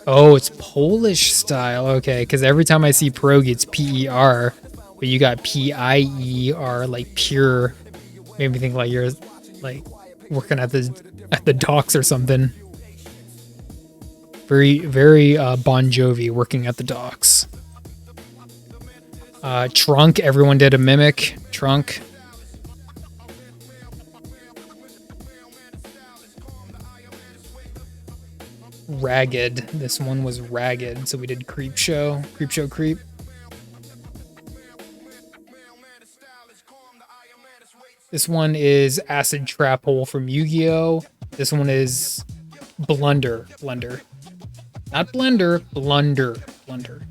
Oh, it's Polish style. Okay, because every time I see pierogi, it's P-E-R. But you got P-I-E-R, like pure. Made me think like you're like working at the docks or something. Very, very Bon Jovi, working at the docks. Trunk, everyone did a mimic. Trunk. Ragged. This one was Ragged, so we did Creep Show. Creep Show Creep. This one is Acid Trap Hole from Yu-Gi-Oh! This one is Blunder. Blunder. Not Blender, Blunder. Blunder.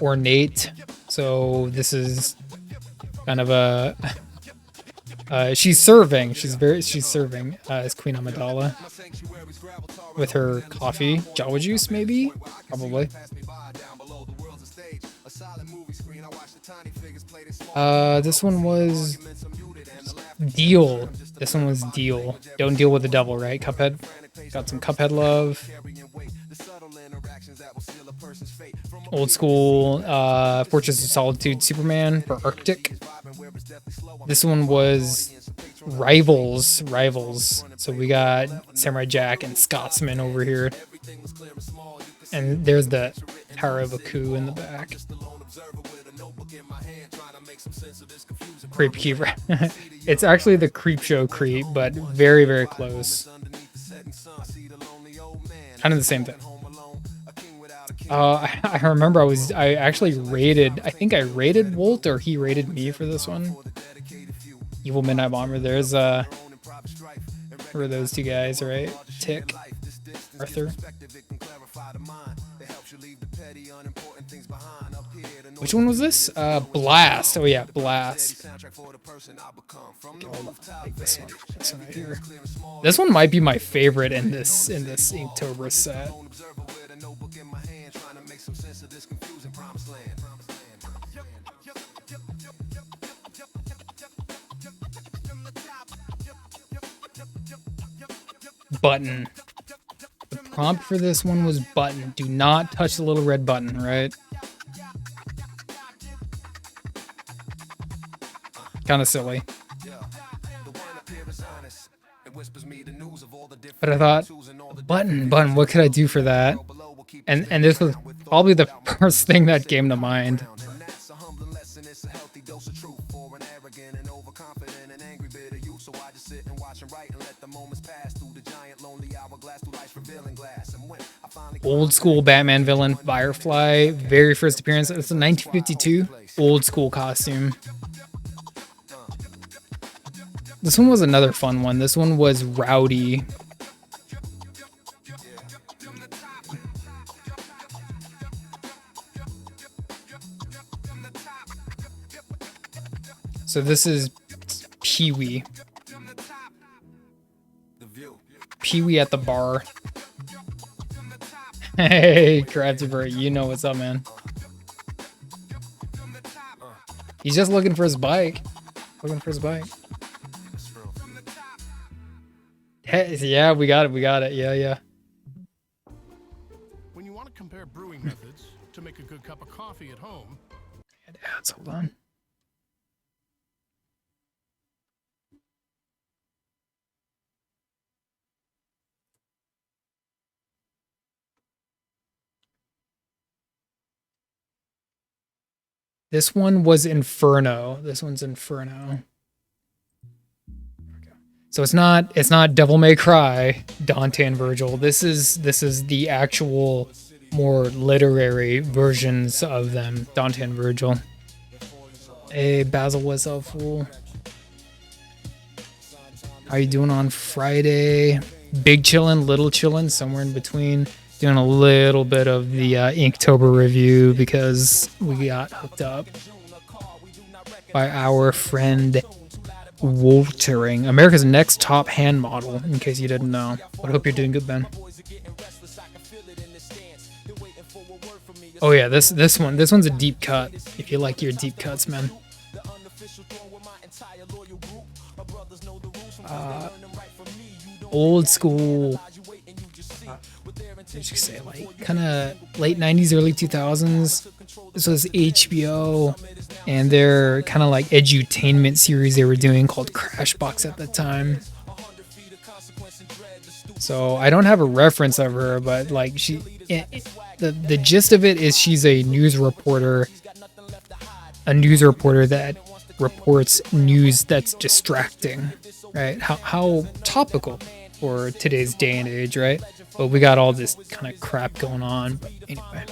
Ornate. So this is kind of a she's serving. She's serving as Queen Amidala with her coffee, Jawa juice maybe, probably. This one was Deal. This one was Deal. Don't deal with the devil, right? Cuphead. Got some Cuphead love. Old school Fortress of Solitude Superman for Arctic. This one was Rivals. So we got Samurai Jack and Scotsman over here. And there's the Tower of Aku in the back. Creep Keeper. It's actually the Creep Show Creep, but very, very close. Kind of the same thing. I remember I actually rated, I think I rated Wolt or he rated me for this one. Evil Midnight Bomber. There's who are those two guys, right? Tick, Arthur. Which one was this? Blast. Oh yeah, Blast. Like this one. This one right here. This one might be my favorite in this Inktober set. Button. The prompt for this one was button. Do not touch the little red button, right? Kind of silly. But I thought, button, what could I do for that? And this was probably the first thing that came to mind. Old school Batman villain, Firefly, very first appearance. It's a 1952 old school costume. This one was another fun one. This one was Rowdy. So this is Pee-wee. Pee-wee at the bar. Hey, Crafty, you know what's up, man. He's just looking for his bike. Yeah, we got it. Yeah. When you want to compare brewing methods to make a good cup of coffee at home. Ads, hold on. This one was Inferno. This one's Inferno. So it's not Devil May Cry, Dante and Virgil. This is the actual more literary versions of them, Dante and Virgil. Hey, Basil, what's up, fool? How you doing on Friday? Big chillin', little chillin', somewhere in between. Doing a little bit of the Inktober review because we got hooked up by our friend Woltering, America's next top hand model, in case you didn't know. But I hope you're doing good, Ben. Oh yeah, this one's a deep cut. If you like your deep cuts, man. Old school. What you say, like kind of late 90s, early 2000s. This was HBO, and their kind of like edutainment series they were doing called Crashbox at the time. So I don't have a reference of her, but like the gist of it is she's a news reporter that reports news that's distracting, right? How topical for today's day and age, right? But we got all this kind of crap going on. But anyway,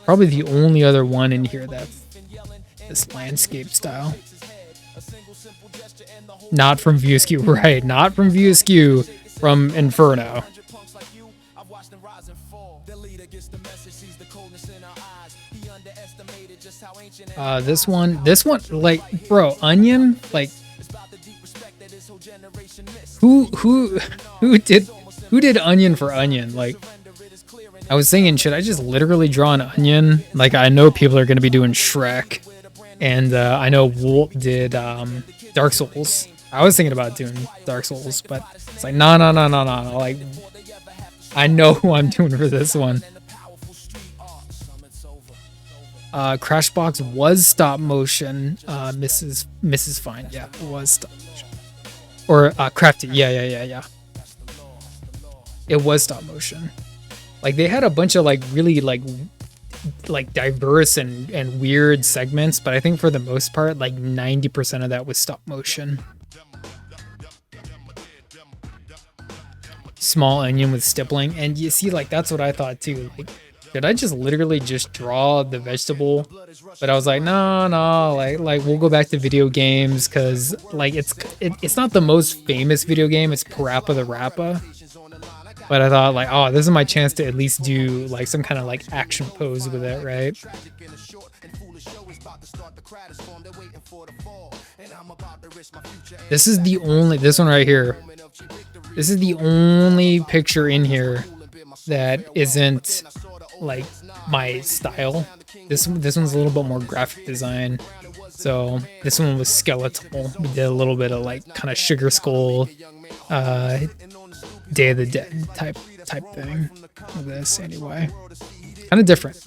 probably the only other one in here that's this landscape style. Not from View Askew, right? Not from View Askew, from Inferno. This one, like, bro, Onion, like, who did Onion for Onion? Like, I was thinking, should I just literally draw an onion? Like, I know people are gonna be doing Shrek, and I know Walt did Dark Souls. I was thinking about doing Dark Souls, but it's like, no. Like, I know who I'm doing for this one. Crashbox was stop motion. Mrs. Fine, yeah, it was stop motion. Or Crafty, yeah. It was stop motion. Like, they had a bunch of like really like diverse and weird segments, but I think for the most part, like 90% of that was stop motion. Small onion with stippling, and you see, like, that's what I thought too. Like, did I just literally just draw the vegetable? But I was like, no, like we'll go back to video games, because like it's not the most famous video game. It's Parappa the Rappa. But I thought, like, oh, this is my chance to at least do like some kind of like action pose with it, right? This one right here. This is the only picture in here that isn't like my style. This one's a little bit more graphic design. So this one was skeletal. We did a little bit of like kind of Sugar Skull, Day of the Dead type thing with this anyway. Kind of different.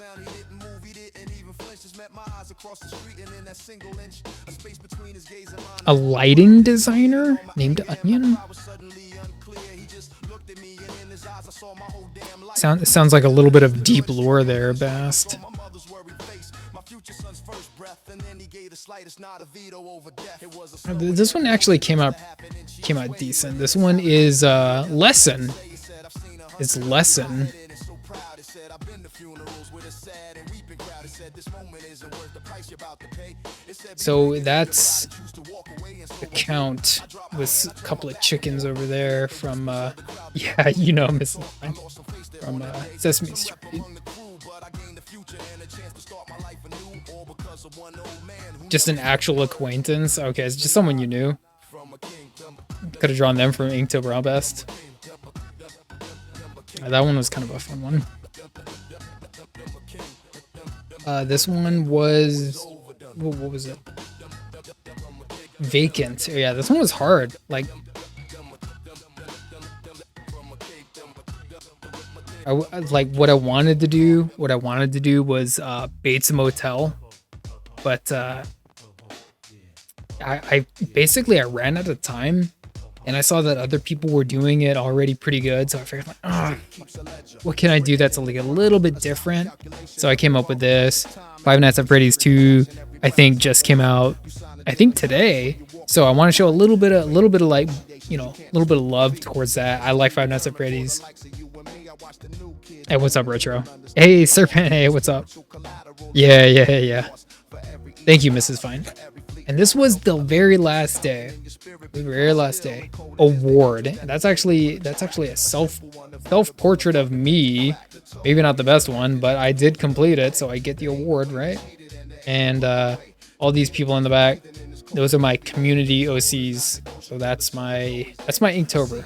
A lighting designer named Onion? Sounds like a little bit of deep lore there, Bast. This one actually came out decent. This one is Lesson. It's Lesson. So that's the count with a couple of chickens over there from yeah, you know, Mrs. Fine, from Sesame Street. Just an actual acquaintance. Okay, it's just someone you knew. Could have drawn them from Inktober Best. That one was kind of a fun one. This one was, what was it? Vacant. Yeah, this one was hard. Like, what I wanted to do was Bates Motel, but I basically ran out of time, and I saw that other people were doing it already pretty good, so I figured, like, what can I do that's like a little bit different? So I came up with this. Five Nights at Freddy's 2, I think, just came out, I think, today. So I want to show a little bit of like, you know, a little bit of love towards that. I like Five Nights at Freddy's. Hey, what's up, Retro? Hey, Serpent. Hey, what's up? Yeah. Thank you, Mrs. Fine. And this was the very last day. Award. That's actually a self-portrait of me. Maybe not the best one, but I did complete it, so I get the award, right? And all these people in the back, those are my community OCs. So that's my Inktober.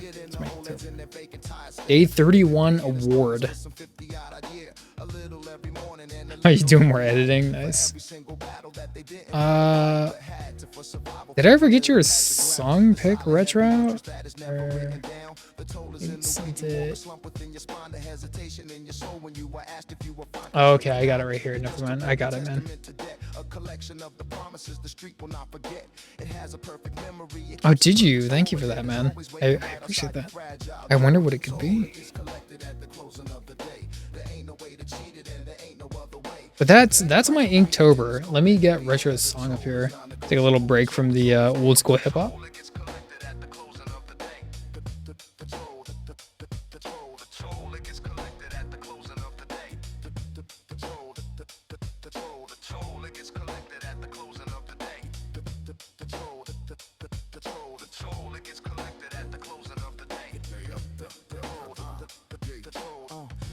Day 31 award. Are you doing more editing? Nice. Did I ever get your song pick retro? Or sent it. Oh, okay, I got it right here. Never mind. I got it, man. Oh, did you? Thank you for that, man. I appreciate that. I wonder what it could be. But that's my Inktober. Let me get Retro's song up here. Take a little break from the old school hip hop.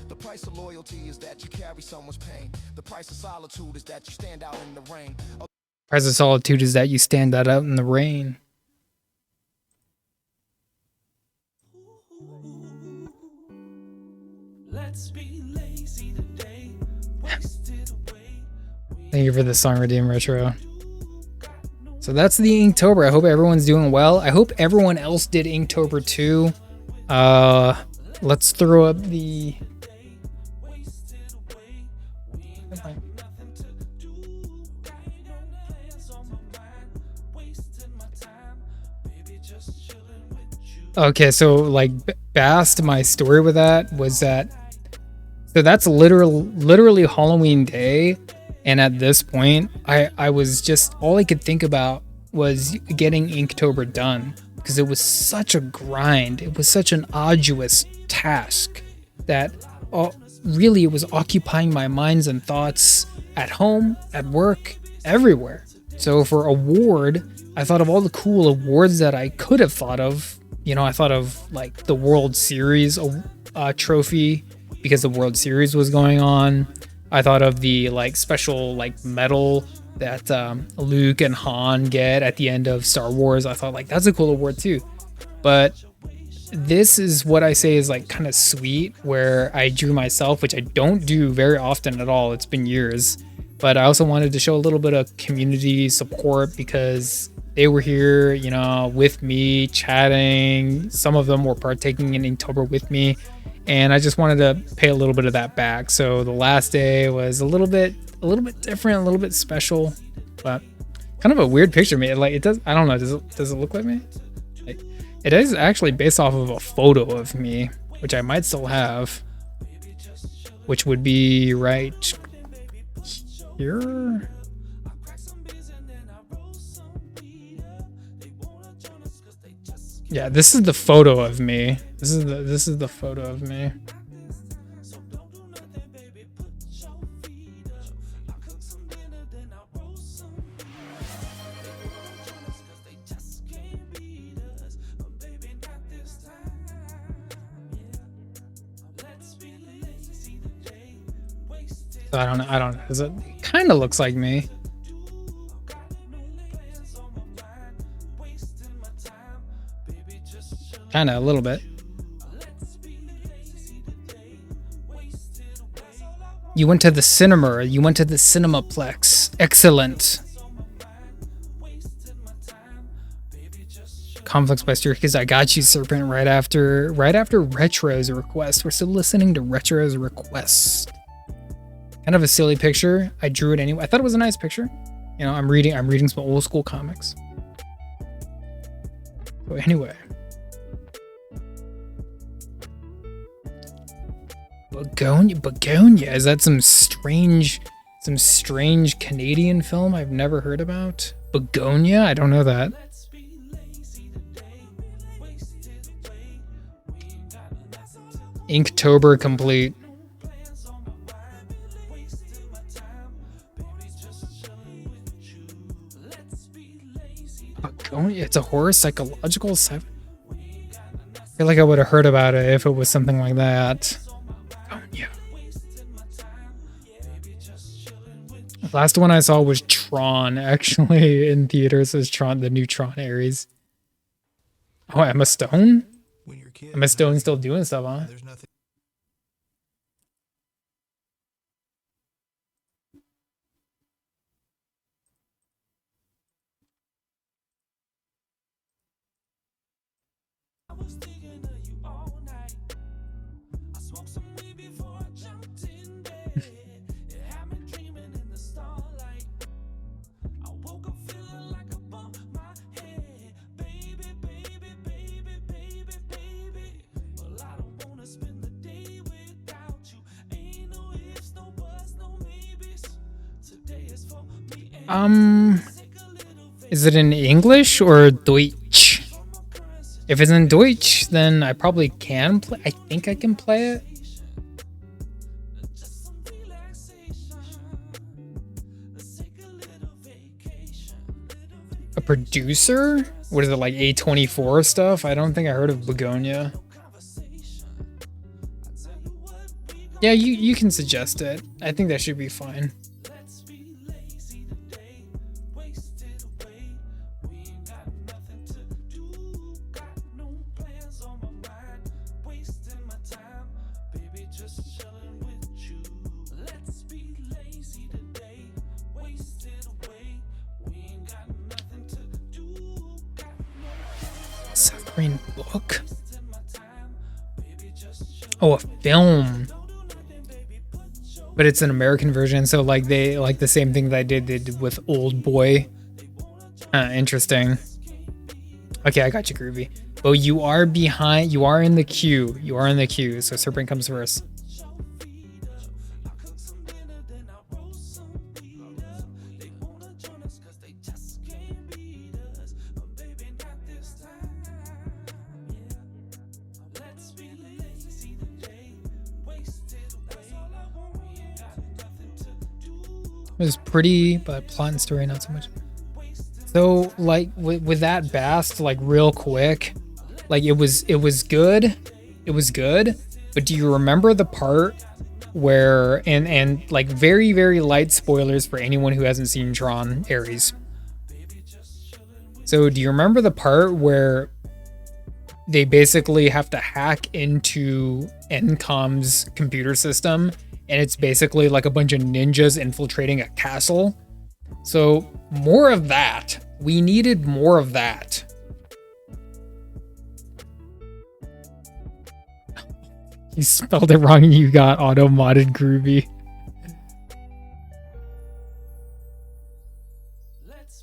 The price of loyalty is that you carry someone's pain. The price of solitude is that you stand out in the rain. Price of solitude is that you stand that out in the rain. Thank you for the song, Redeem Retro. So that's the Inktober. I hope everyone's doing well. I hope everyone else did Inktober too. Let's throw up the... Okay, so like Bast, my story with that was that, so that's literally Halloween day, and at this point I was just, all I could think about was getting Inktober done, because it was such a grind, it was such an arduous task that really it was occupying my minds and thoughts at home, at work, everywhere. So for award, I thought of all the cool awards that I could have thought of. You know, I thought of like the World Series trophy, because the World Series was going on. I thought of the like special like medal that Luke and Han get at the end of Star Wars. I thought like that's a cool award too. But this is what I say is like kind of sweet, where I drew myself, which I don't do very often at all. It's been years. But I also wanted to show a little bit of community support, because they were here, you know, with me, chatting. Some of them were partaking in Inktober with me, and I just wanted to pay a little bit of that back. So the last day was a little bit different, a little bit special, but kind of a weird picture. Me, like it does. I don't know. Does it look like me? Like, it is actually based off of a photo of me, which I might still have, which would be right here. Yeah, this is the photo of me. This is the photo of me. So I don't know. It kind of looks like me. Kind of, a little bit. You went to the cinema. You went to the Cinemaplex. Excellent. Conflicts by Sturkis. I got you, Serpent. Right after Retro's request. We're still listening to Retro's request. Kind of a silly picture. I drew it anyway. I thought it was a nice picture. You know, I'm reading some old school comics. So anyway. Begonia. Is that some strange Canadian film I've never heard about? Begonia? I don't know that. Inktober complete. Begonia. It's a horror psychological. I feel like I would have heard about it if it was something like that. The last one I saw was Tron, actually, in theaters. Is Tron, the new Tron Ares. Oh, Emma Stone? Emma Stone's still doing stuff, huh? Is it in English or Deutsch? If it's in Deutsch, then I probably can play. I think I can play it. A producer? What is it, like A24 stuff? I don't think I heard of Begonia. Yeah, you can suggest it. I think that should be fine. Suffering book? Oh, a film. But it's an American version, so like they like the same thing that I did with Old Boy. Interesting. Okay, I got you, Groovy. Well, you are behind. You are in the queue. You are in the queue. So Serpent comes first. It was pretty, but plot and story not so much. So like with that Bast, like real quick, like it was good, but do you remember the part where and like very, very light spoilers for anyone who hasn't seen Tron Ares. So do you remember the part where they basically have to hack into NCOM's computer system, and it's basically like a bunch of ninjas infiltrating a castle? So more of that. We needed more of that. You spelled it wrong and you got auto modded Groovy.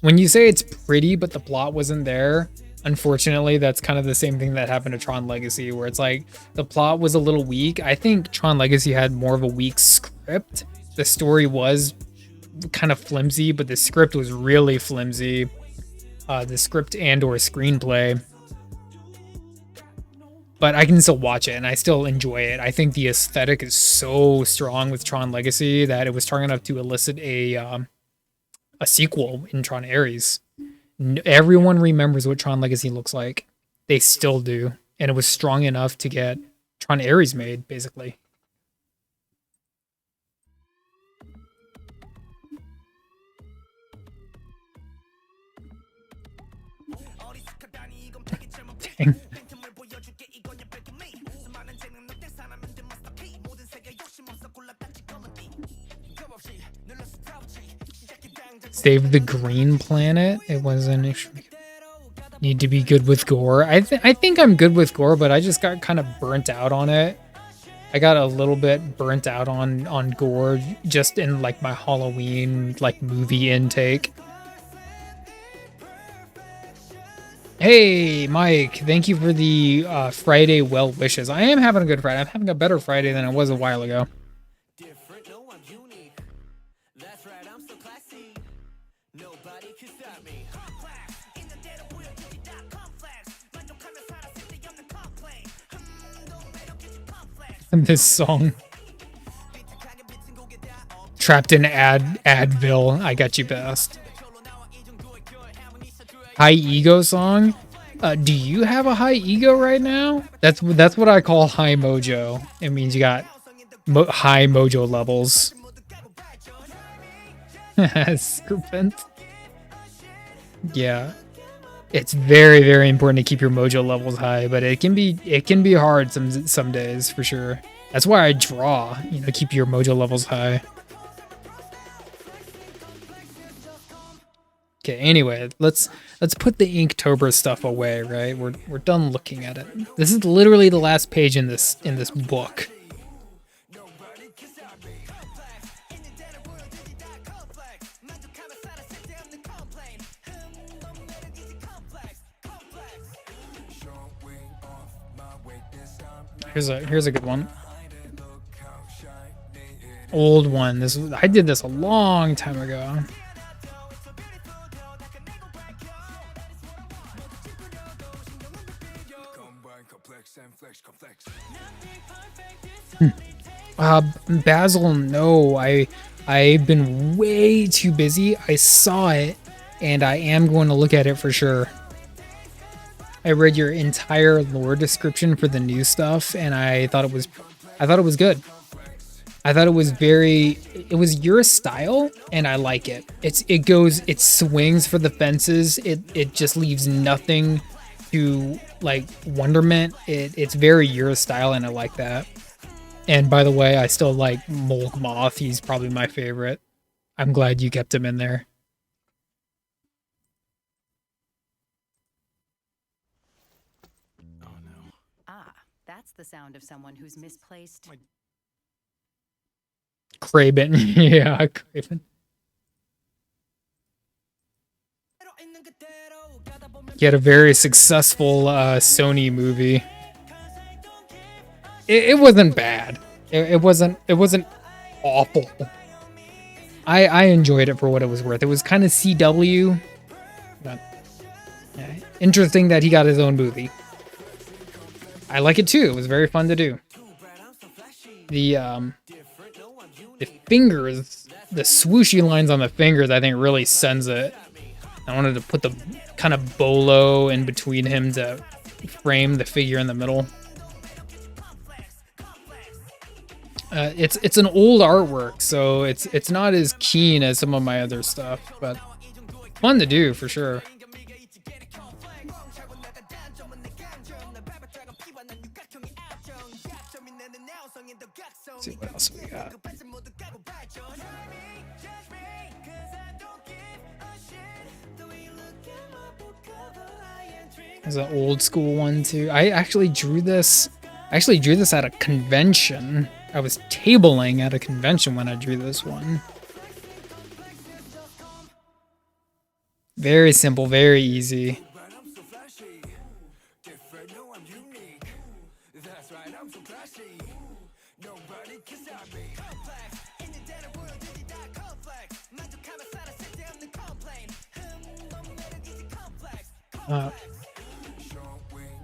When you say it's pretty but the plot wasn't there, unfortunately that's kind of the same thing that happened to Tron Legacy, where it's like the plot was a little weak. I think Tron Legacy had more of a weak script. The story was kind of flimsy, but the script was really flimsy. The script and or screenplay. But I can still watch it and I still enjoy it. I think the aesthetic is so strong with Tron Legacy that it was strong enough to elicit a sequel in Tron Ares. Everyone remembers what Tron Legacy looks like. They still do. And it was strong enough to get Tron Ares made, basically. Dang. Save the Green Planet. It wasn't. Need to be good with gore. I think I'm good with gore, but I just got kind of burnt out on it. I got a little bit burnt out on gore just in like my Halloween like movie intake. Hey, Mike, thank you for the Friday well wishes. I am having a good Friday. I'm having a better Friday than I was a while ago. This song. Trapped in Advil. I got you best. High ego song? Do you have a high ego right now? That's what I call high mojo. It means you got high mojo levels. Serpent. Yeah. It's very, very important to keep your mojo levels high, but it can be hard some days for sure. That's why I draw, you know, keep your mojo levels high. Okay, anyway, let's put the Inktober stuff away, right? We're done looking at it. This is literally the last page in this book. Here's a good one. Old one. I did this a long time ago. Basil, no, I've been way too busy. I saw it, and I am going to look at it for sure. I read your entire lore description for the new stuff, and I thought it was good. I thought it was your style, and I like it. It swings for the fences. It just leaves nothing to like wonderment. It's very your style, and I like that. And by the way, I still like Molg Moth. He's probably my favorite. I'm glad you kept him in there. Ah, that's the sound of someone who's misplaced. Craven. Yeah, Craven. He had a very successful Sony movie. It wasn't bad. It wasn't awful. I enjoyed it for what it was worth. It was kind of CW. But, yeah, interesting that he got his own movie. I like it too. It was very fun to do. The fingers, the swooshy lines on the fingers, I think really sends it. I wanted to put the kind of bolo in between him to frame the figure in the middle. It's an old artwork, so it's not as keen as some of my other stuff, but fun to do for sure. Let's see what else we got. There's an old school one too. I actually drew this at a convention. I was tabling at a convention when I drew this one. Very simple, very easy.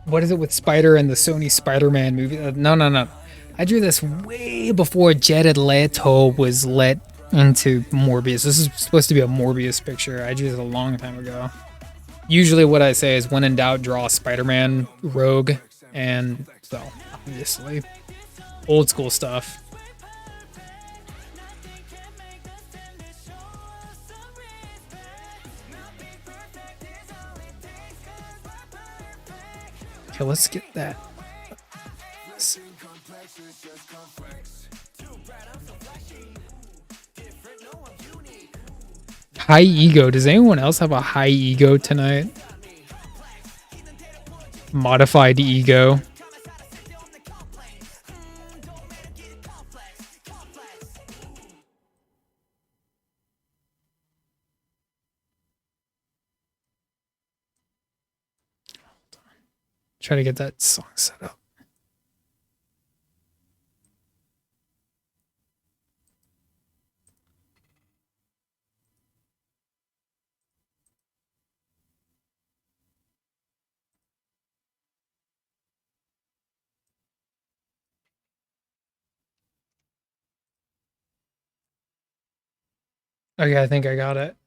What is it with Spider and the Sony Spider-Man movie? No. I drew this way before Jared Leto was let into Morbius. This is supposed to be a Morbius picture. I drew this a long time ago. Usually what I say is when in doubt, draw Spider-Man Rogue. And so, obviously, old school stuff. Okay, let's get that. High ego. Does anyone else have a high ego tonight? Modified ego. Try to get that song set up. Okay, I think I got it.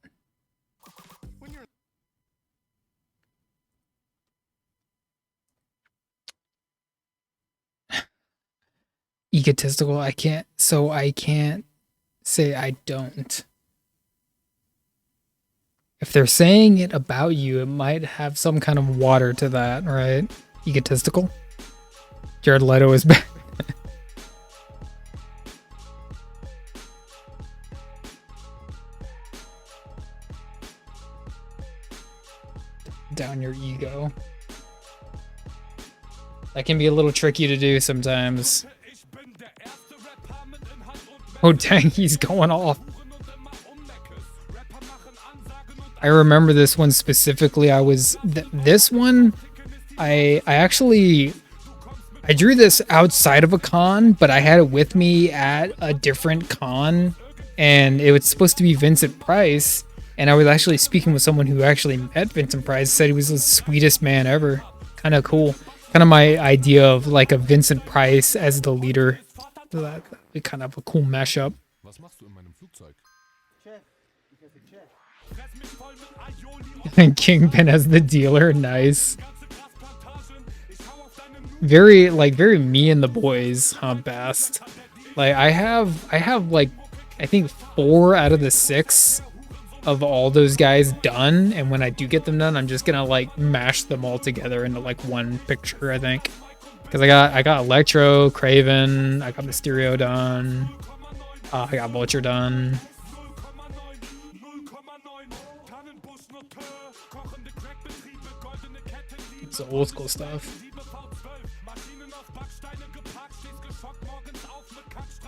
Egotistical. I can't say I don't. If they're saying it about you, it might have some kind of water to that, right? Egotistical. Jared Leto is back. Down your ego. That can be a little tricky to do sometimes. Oh dang, he's going off. I remember this one specifically. This one, I drew this outside of a con, but I had it with me at a different con, and it was supposed to be Vincent Price. And I was actually speaking with someone who actually met Vincent Price, said he was the sweetest man ever. Kind of cool. Kind of my idea of like a Vincent Price as the leader. So that'd be kind of a cool mashup. Kingpin as the dealer, nice. Very me and the boys, huh, best. Like I have like I think 4 out of the 6 of all those guys done, and when I do get them done, I'm just gonna like mash them all together into like one picture, I think. Because I got Electro, Craven, I got Mysterio done, I got Vulture done. It's the old school stuff.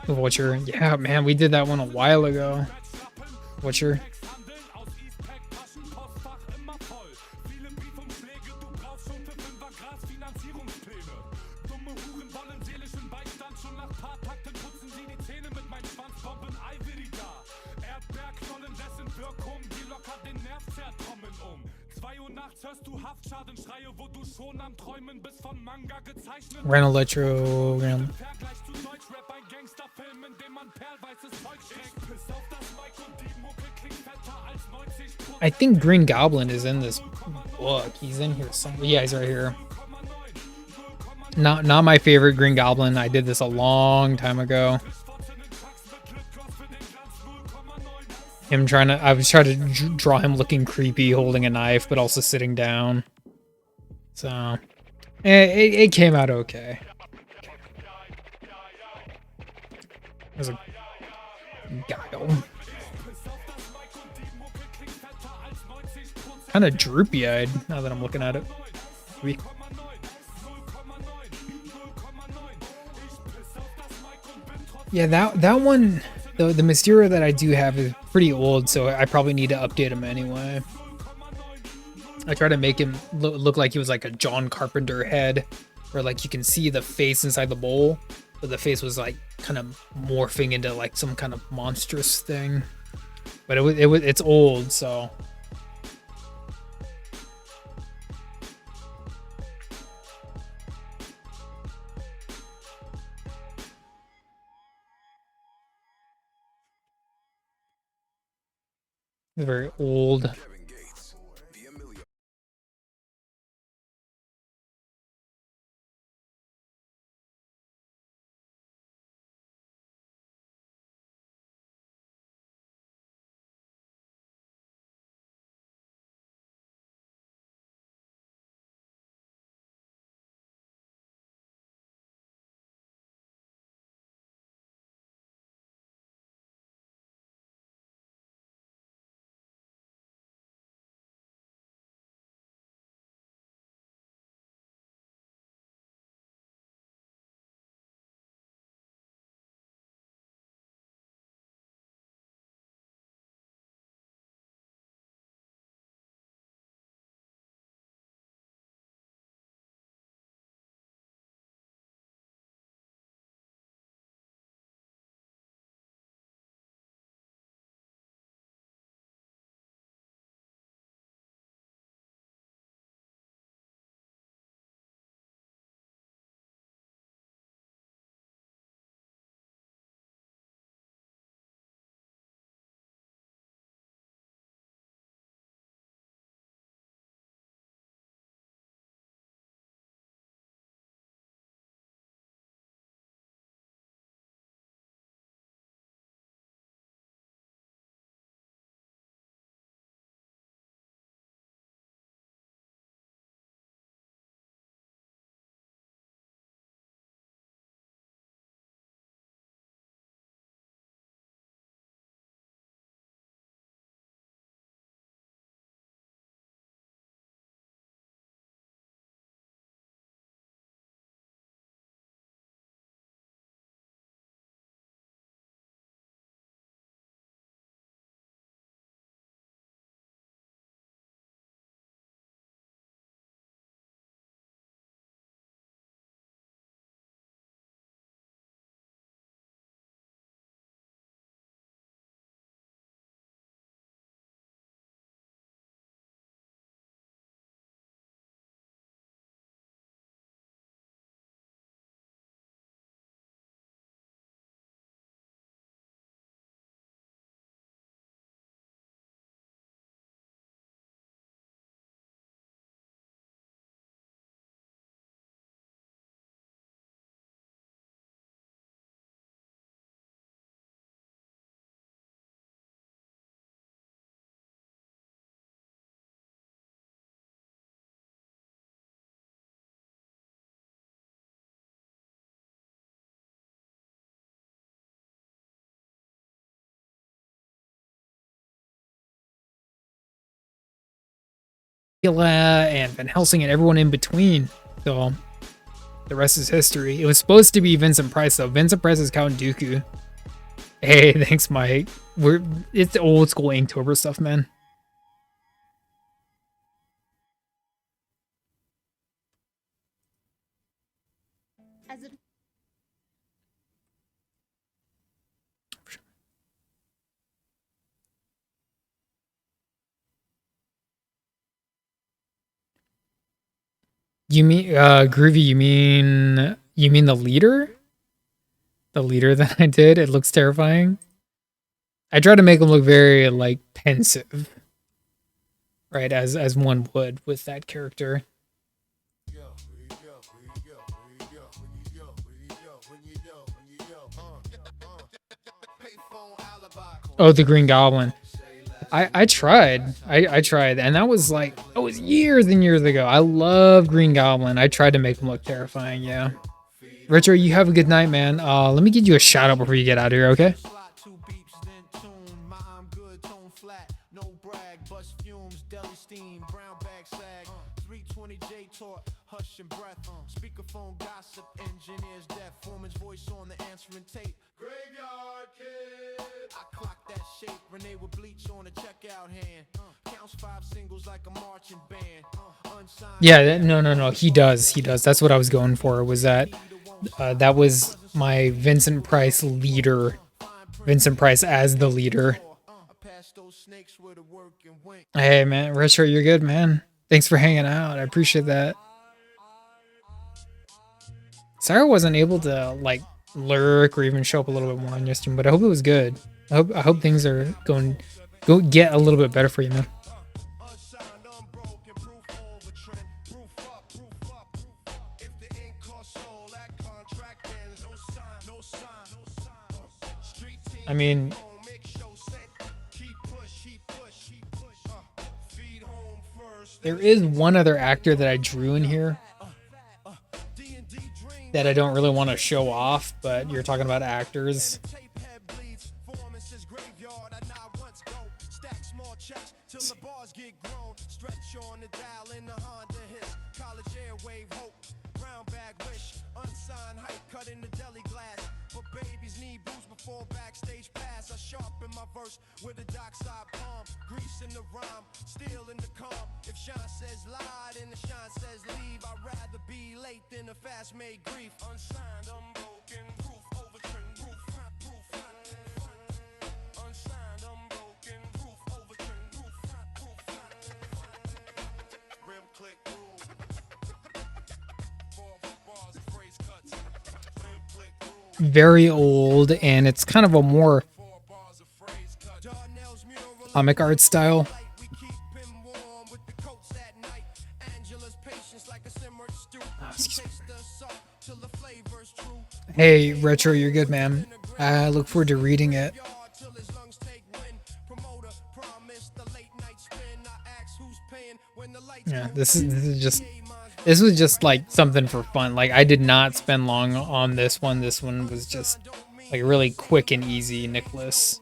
Vulture, yeah, man, we did that one a while ago. Vulture. Ran Electro, ran. I think Green Goblin is in this book. He's in here somewhere. Yeah, he's right here. Not my favorite Green Goblin. I did this a long time ago. I was trying to draw him looking creepy, holding a knife, but also sitting down. So, it came out okay. There's a Guile. Kind of droopy-eyed now that I'm looking at it. Yeah, that one, the Mysterio that I do have is pretty old, so I probably need to update him anyway. I try to make him look like he was like a John Carpenter head, where like you can see the face inside the bowl, but the face was like kind of morphing into like some kind of monstrous thing. But it's old, so. Very old. and Van Helsing and everyone in between. So the rest is history. It was supposed to be Vincent Price though. Vincent Price is Count Dooku. Hey, thanks, Mike. It's old school Inktober stuff, man. You mean Groovy, you mean the leader? The leader that I did? It looks terrifying. I try to make him look very like pensive. Right, as one would with that character. Oh, the Green Goblin. I tried. I tried, and that was years and years ago. I love Green Goblin. I tried to make him look terrifying, yeah. Retro, you have a good night, man. Let me give you a shout out before you get out of here, okay? Speakerphone gossip, engineers deaf, foreman's voice on the answering tape. Graveyard Kid. I clocked that shape, Renee with bleach on a checkout hand. Counts 5 singles like a marching band. Yeah, no. He does. That's what I was going for. Was that that was my Vincent Price leader. Vincent Price as the leader. Hey, man, Retro, you're good, man. Thanks for hanging out. I appreciate that. Sorry I wasn't able to like lurk or even show up a little bit more on your stream, but I hope it was good. I hope things are go get a little bit better for you, man. I mean, there is one other actor that I drew in here that I don't really want to show off, but you're talking about actors. With a dockside palm, grease in the rhyme, steel in the calm. If Sean says lie, then the Sean says leave. I'd rather be late than a fast-made grief. Unsigned, unbroken, proof, overturned, proof, unsigned, unbroken, proof, overturned, proof, rim click rule. 4 bars, phrase cuts. Rim click rule. Very old, and it's kind of a more comic art style. Hey, Retro, you're good, man. I look forward to reading it. Yeah, this was just like something for fun. Like I did not spend long on this one. This one was just like really quick and easy. Nicolas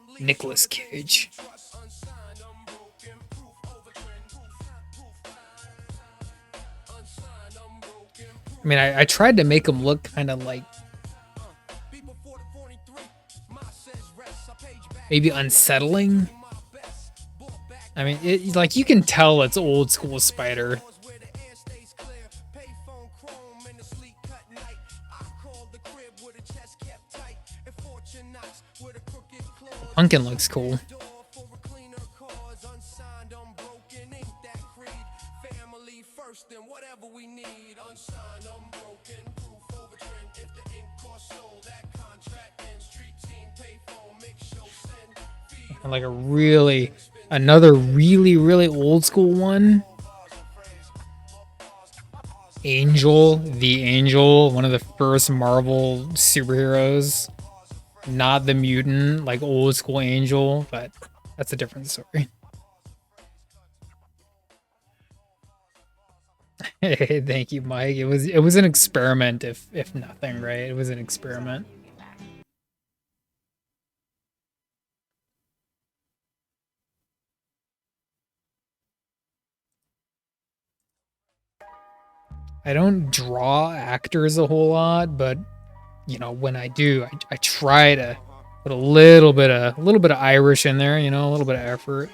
Cage. I mean, I tried to make him look kind of like maybe unsettling. I mean, it, like you can tell it's old school Spider. Pumpkin looks cool. And like another really old school one. Angel, the Angel, one of the first Marvel superheroes. Not the mutant, like old school Angel, but that's a different story. Hey, thank you, Mike. It was an experiment, if nothing, right? It was an experiment. I don't draw actors a whole lot, but you know, when I do, I try to put a little bit of Irish in there, you know, a little bit of effort.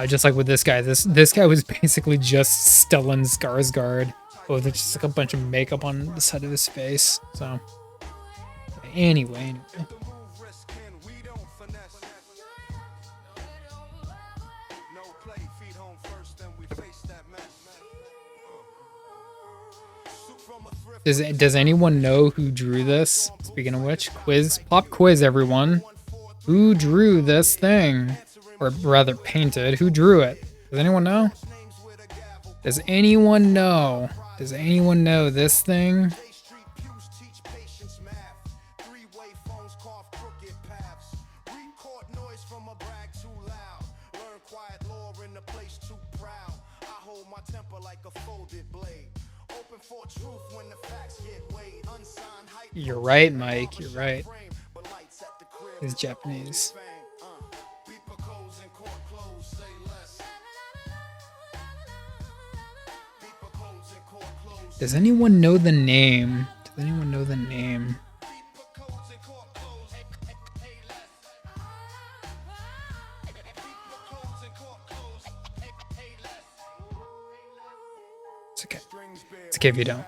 Just like with this guy. This guy was basically just Stellan Skarsgård with just like a bunch of makeup on the side of his face. So anyway. Does anyone know who drew this? Speaking of which, pop quiz, everyone. Who drew this thing? Or rather painted. Who drew it? Does anyone know? Does anyone know? Does anyone know this thing? You're right, Mike. You're right. He's Japanese. Does anyone know the name? Does anyone know the name? It's okay. It's okay if you don't.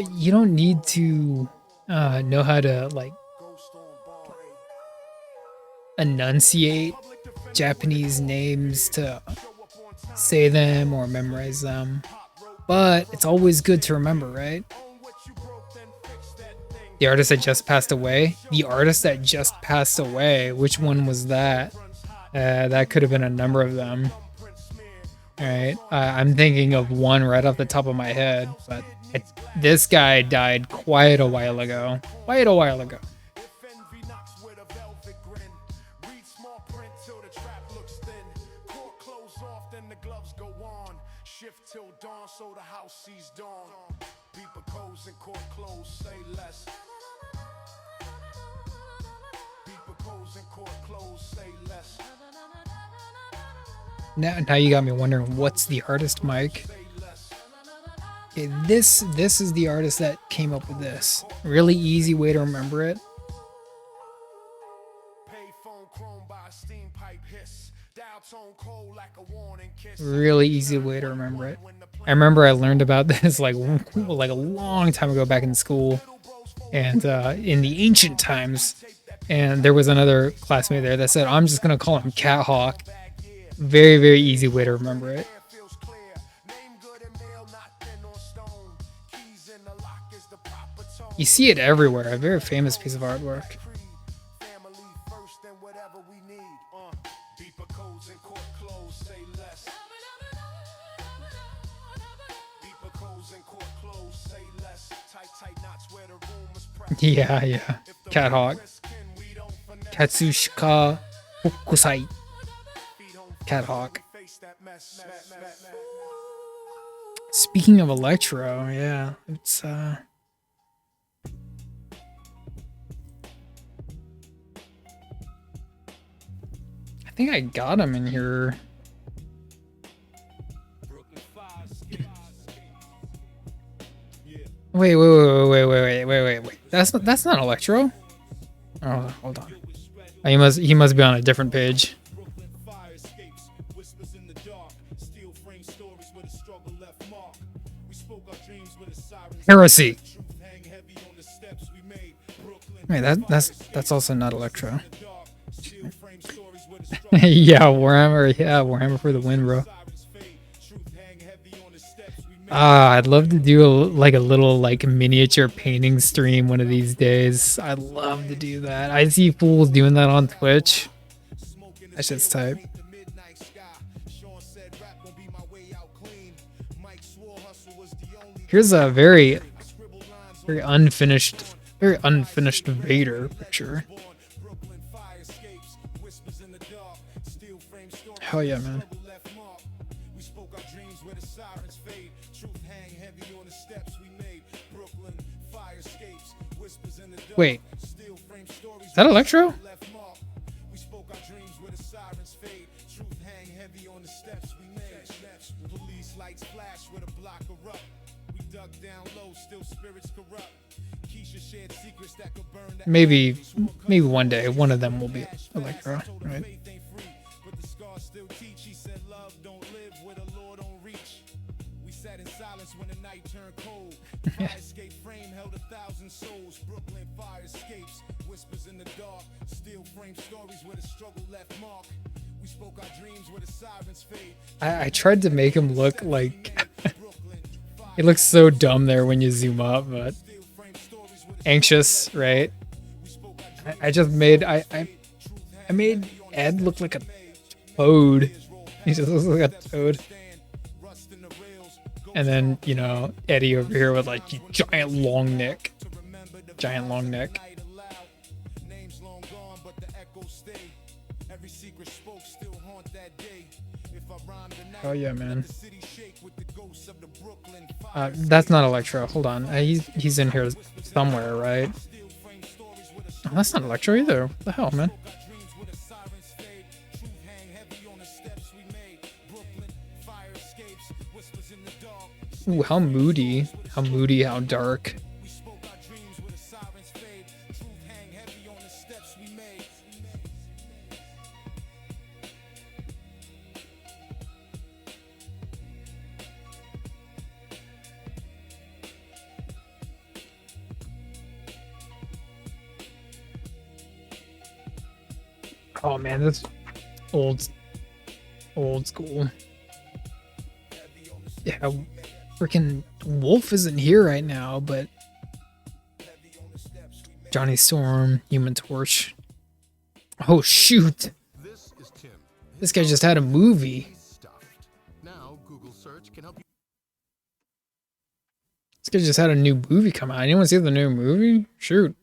You don't need to know how to like enunciate Japanese names to say them or memorize them, but it's always good to remember, right? The artist that just passed away. The artist that just passed away. Which one was that? That could have been a number of them. All right, I'm thinking of one right off the top of my head, but this guy died quite a while ago. Now you got me wondering, what's the artist, Mike? Okay, this is the artist that came up with this. Really easy way to remember it. Really easy way to remember it. I remember I learned about this like a long time ago back in school, and in the ancient times. And there was another classmate there that said, "I'm just gonna call him Cat Hawk." Very, very easy way to remember it. You see it everywhere. A very famous piece of artwork. Yeah. Cat Hawk. Katsushika Hokusai. Cat Hawk. Speaking of Electro, yeah, it's I think I got him in here. Wait. That's not Electro. Oh, hold on. He must be on a different page. Heresy. Wait, that's also not Electro. Yeah, Warhammer. Yeah, Warhammer for the win, bro. I'd love to do a little miniature painting stream one of these days. I'd love to do that. I see fools doing that on Twitch. That shit's type. Here's a very unfinished Vader picture. Hell yeah, man. Wait, is that Electro? lights flash with a block erupt. We dug down low, still spirits corrupt. Keisha shared secrets that could burn the Maybe one day one of them will be Electra, right? faith ain't free, but the scars still teach. He said love don't live where the Lord don't reach. We sat in silence when the night turned cold. Fire escape frame held 1,000 souls. Brooklyn fire escapes, whispers in the dark. Steel frame stories where the struggle left mark. We spoke our dreams where the sirens fade. I tried to make him look like he looks so dumb there when you zoom up, but anxious, right? I just made I made Ed look like a toad. He just looks like a toad. And then, you know, Eddie over here with like giant long neck. Giant long neck. Names long gone, but the echoes stay. Every secret spoke still haunt that day. If I rhymed tonight, Oh yeah, man. the city shake with the ghosts of the Brooklyn That's not Electro. Hold on. He's in here somewhere, right? Oh, that's not Electro either. What the hell, man? dreams where the sirens fade. Truth hang heavy on the steps we made. Brooklyn fire escapes, whispers in the dark. Ooh, how moody. How moody, how dark. We spoke our dreams where the sirens fade. Truth hang heavy on the steps we made. Oh man, that's old school. Yeah, freaking Wolf isn't here right now, but Johnny Storm, Human Torch. Oh shoot! This is Tim. This guy just had a movie. Stuffed. Now Google search can help you. This guy just had a new movie come out. Anyone see the new movie? Shoot.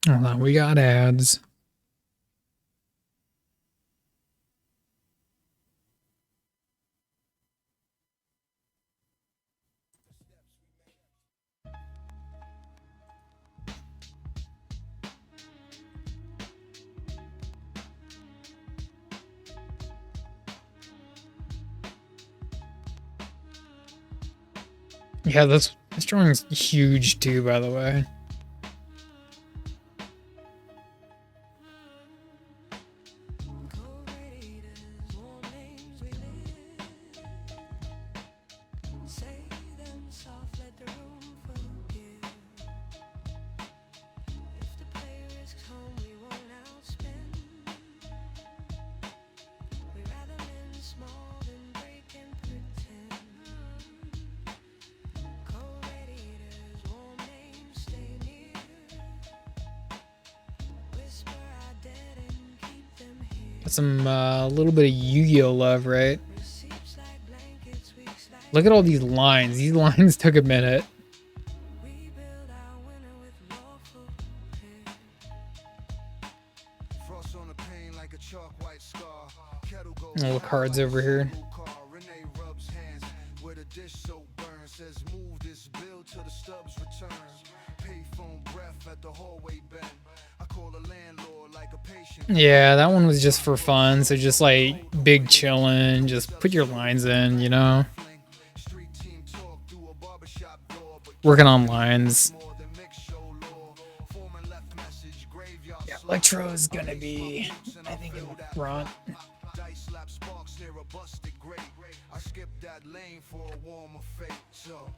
Hold on, we got ads. Yeah, this drawing's huge too, by the way. Got some little bit of Yu-Gi-Oh love, right? Look at all these lines. These lines took a minute. Little cards over here. Yeah, that one was just for fun. So just like big chillin', just put your lines in, you know. Working on lines. Yeah, Electro is gonna be, I think, in the front. I skipped that lane for a warmer fate, so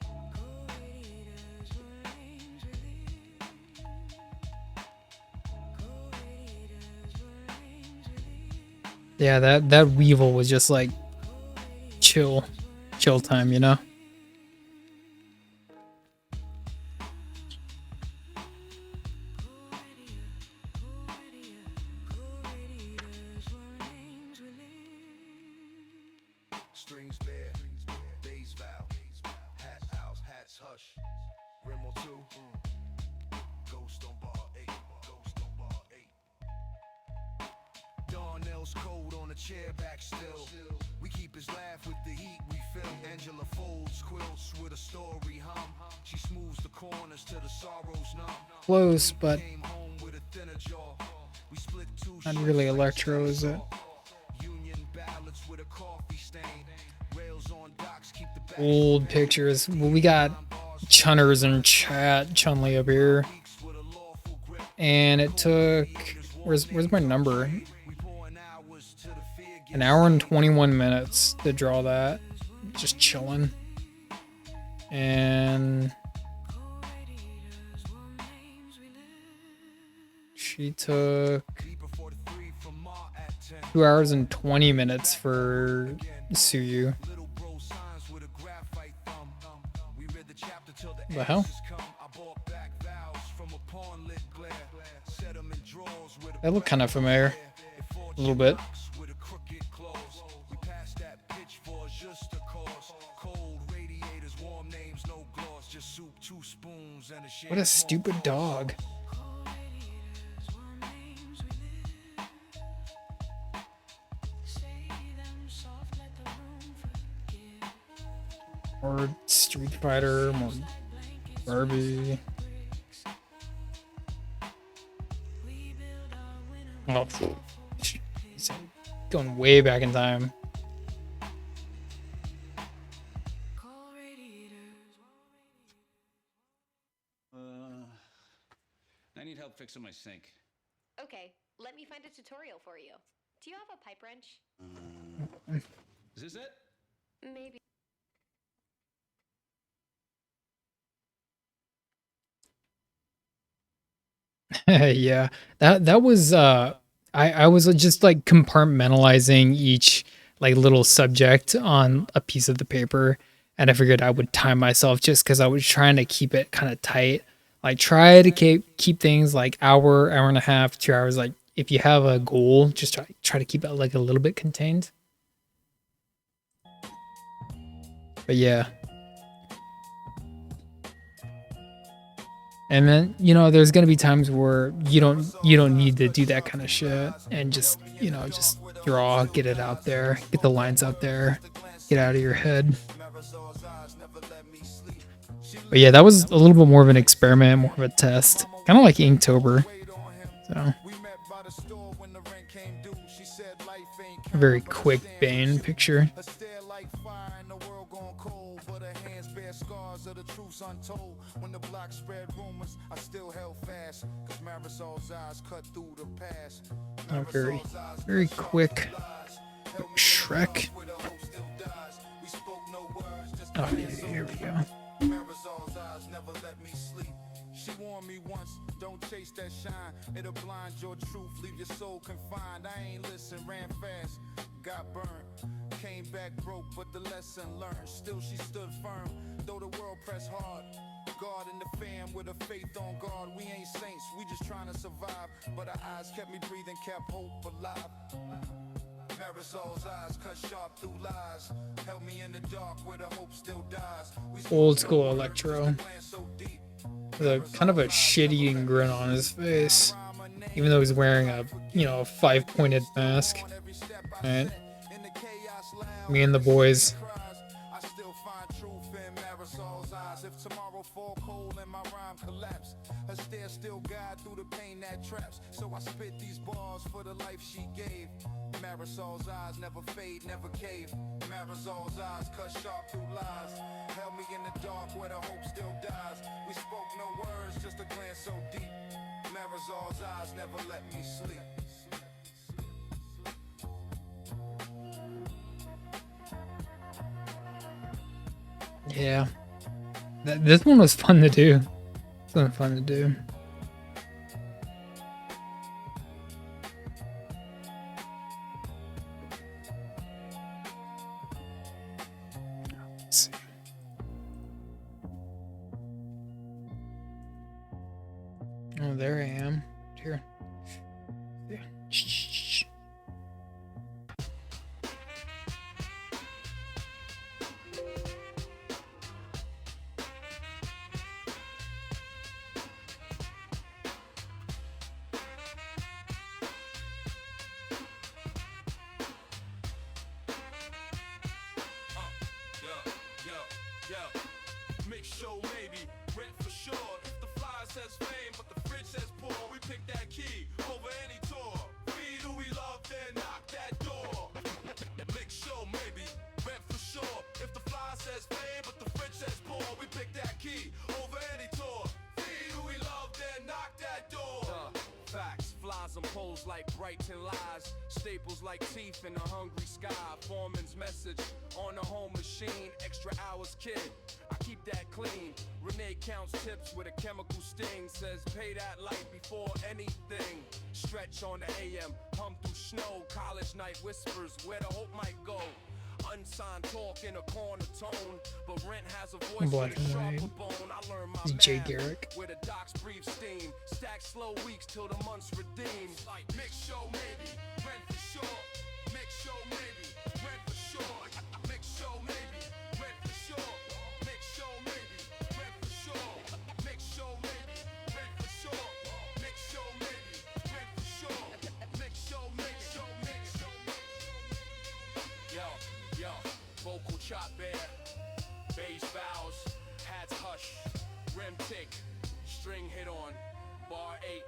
yeah, that Weevil was just like chill time, you know. Strings bare, days vow, hat house, hats hush, Rimmel 2, Ghost on bar 8, Ghost on bar 8. Darnell's code on a chair back still. We keep his laugh with the heat we feel. Angela folds quilts with a story hum. She smooths the corners to the sorrows numb. Close, but Came home with a thinner jaw. We split two not shifts really like electro, is it? Union ballads with a coffee stain. Rails on docks keep the back Old pictures. Well, we got Chunners in chat, Chun-Li up here. And it took, where's my number? An hour and 21 minutes to draw that. Just chilling. And she took 2 hours and 20 minutes for Suyu. The hell? That looked kind of familiar. A little bit. What a stupid dog. More Street Fighter, more Barbie. Oh, he's going way back in time. I need help fixing my sink. Okay, let me find a tutorial for you. Do you have a pipe wrench? Is this it? Maybe. Yeah, that was I was just like compartmentalizing each like little subject on a piece of the paper, and I figured I would time myself just because I was trying to keep it kind of tight. Like try to keep things like hour and a half, 2 hours. Like if you have a goal, just try to keep it like a little bit contained. But yeah. And then, you know, there's gonna be times where you don't need to do that kind of shit, and just, you know, just draw, get it out there, get the lines out there, get out of your head. But yeah, that was a little bit more of an experiment, more of a test, kind of like Inktober. So a very quick Bane picture. When the block spread rumors, I still held fast. Cause Marisol's eyes cut through the past. A very quick Shrek. Oh, here we go. Marisol's eyes never let me sleep. She warned me once, don't chase that shine. It'll blind your truth, leave your soul confined. I ain't listen, ran fast, got burned. Came back broke, but the lesson learned. Still she stood firm, though the world pressed hard. God in the fam with a faith on God. We ain't saints, we just trying to survive. But our eyes kept me breathing, kept hope alive. Marisol's eyes cut sharp through lies. Held me in the dark where the hope still dies. Old school Electro. With a kind of a shit-eating grin on his face. Even though he's wearing a, you know, 5-pointed mask. Right? Me and the boys. If tomorrow fall cold and my rhyme collapse, her stare still guide through the pain that traps. So I spit these bars for the life she gave. Marisol's eyes never fade, never cave. Marisol's eyes cut sharp through lies. Held me in the dark where the hope still dies. We spoke no words, just a glance so deep. Marisol's eyes never let me sleep. Yeah. This one was fun to do. This one was fun to do. Let's see. Oh, there I am. Here. Yeah. Shh. show maybe, rent for sure. If the flyer says fame, but the fridge says poor, we pick that key over any tour. Feed who we love, then knock that door. Mix show maybe, rent for sure. If the flyer says fame, but the fridge says poor, we pick that key over any tour. Feed who we love, then knock that door. Facts, flies on poles like Brighton lies. Staples like teeth in a hungry sky. Foreman's message on a home machine. Extra hours, kid. I keep that clean. Renee counts tips with a chemical sting. Says pay that light before anything. Stretch on the AM, hum through snow. College night whispers where the hope might go. Unsigned talk in a corner tone, but rent has a voice Black with a and sharper white. bone. I learned my It's Jay math, Garrick. where the docs breathe steam. Stack slow weeks till the months redeem. Like mix show maybe, rent for sure. Mix show maybe, rent for sure. Mix show maybe, rent for sure. Mix show maybe, rent for sure. Mix show maybe, rent for sure. Mix show maybe, rent for sure. Mix show maybe, mix show. Yo, vocal chop bear, bass vowels, hats hush, rim tick, string hit on, bar 8.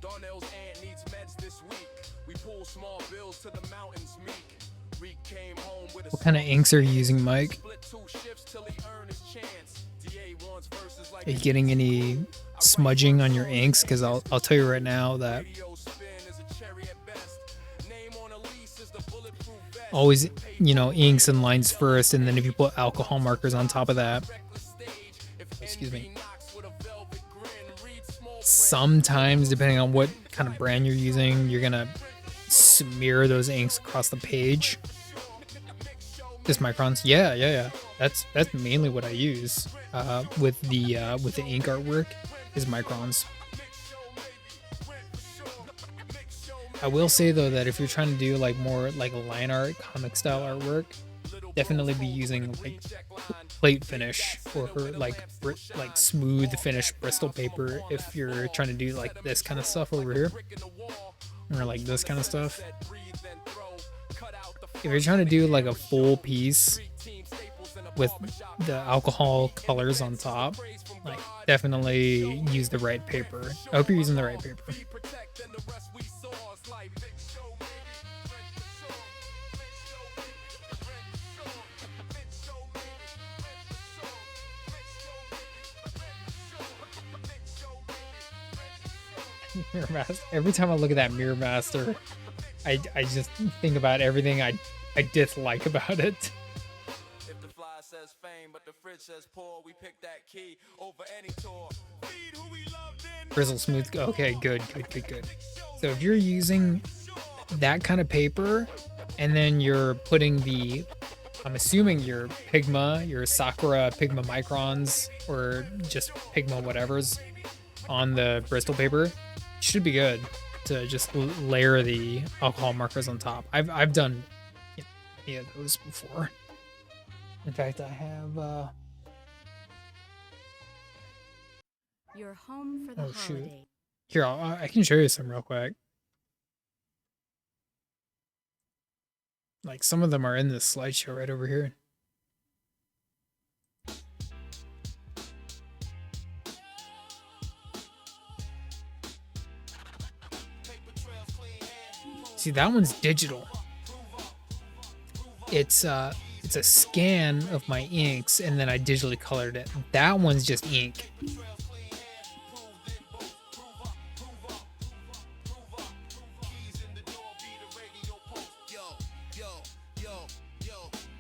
Darnell's aunt needs meds this week. We pull small bills to the mountains meek. Reek came home with a What kind of inks are you using, Mike? split 2 shifts till he earned his chance. DA wants verses like Are you getting any smudging on your inks? Because I'll tell you right now that radio spin is a cherry at best. Name on a lease is the bulletproof vest. always, inks and lines first, and then if you put alcohol markers on top of that, excuse me, sometimes depending on what kind of brand you're using, you're gonna smear those inks across the page. This microns, yeah. That's mainly what I use with the ink artwork is microns. I will say though that if you're trying to do like more like line art, comic style artwork, definitely be using like plate finish or like smooth finish Bristol paper if you're trying to do like this kind of stuff over here, or like this kind of stuff. If you're trying to do like a full piece with the alcohol colors on top, like definitely use the right paper. I hope you're using the right paper. Mirror Master. Every time I look at that Mirror Master, I just think about everything I dislike about it. If the fly says fame, but the fridge says poor, we pick that key over any tour. Feed who we love, then Bristle smooth. Okay, good. So if you're using that kind of paper, and then you're putting I'm assuming your Pigma, your Sakura Pigma microns, or just Pigma whatever's on the Bristol paper, should be good to just layer the alcohol markers on top. I've done any of those before. In fact, I have. Your home for the Oh, shoot. holiday. Here, I can show you some real quick. Like some of them are in this slideshow right over here. See, that one's digital. It's a scan of my inks, and then I digitally colored it. That one's just ink.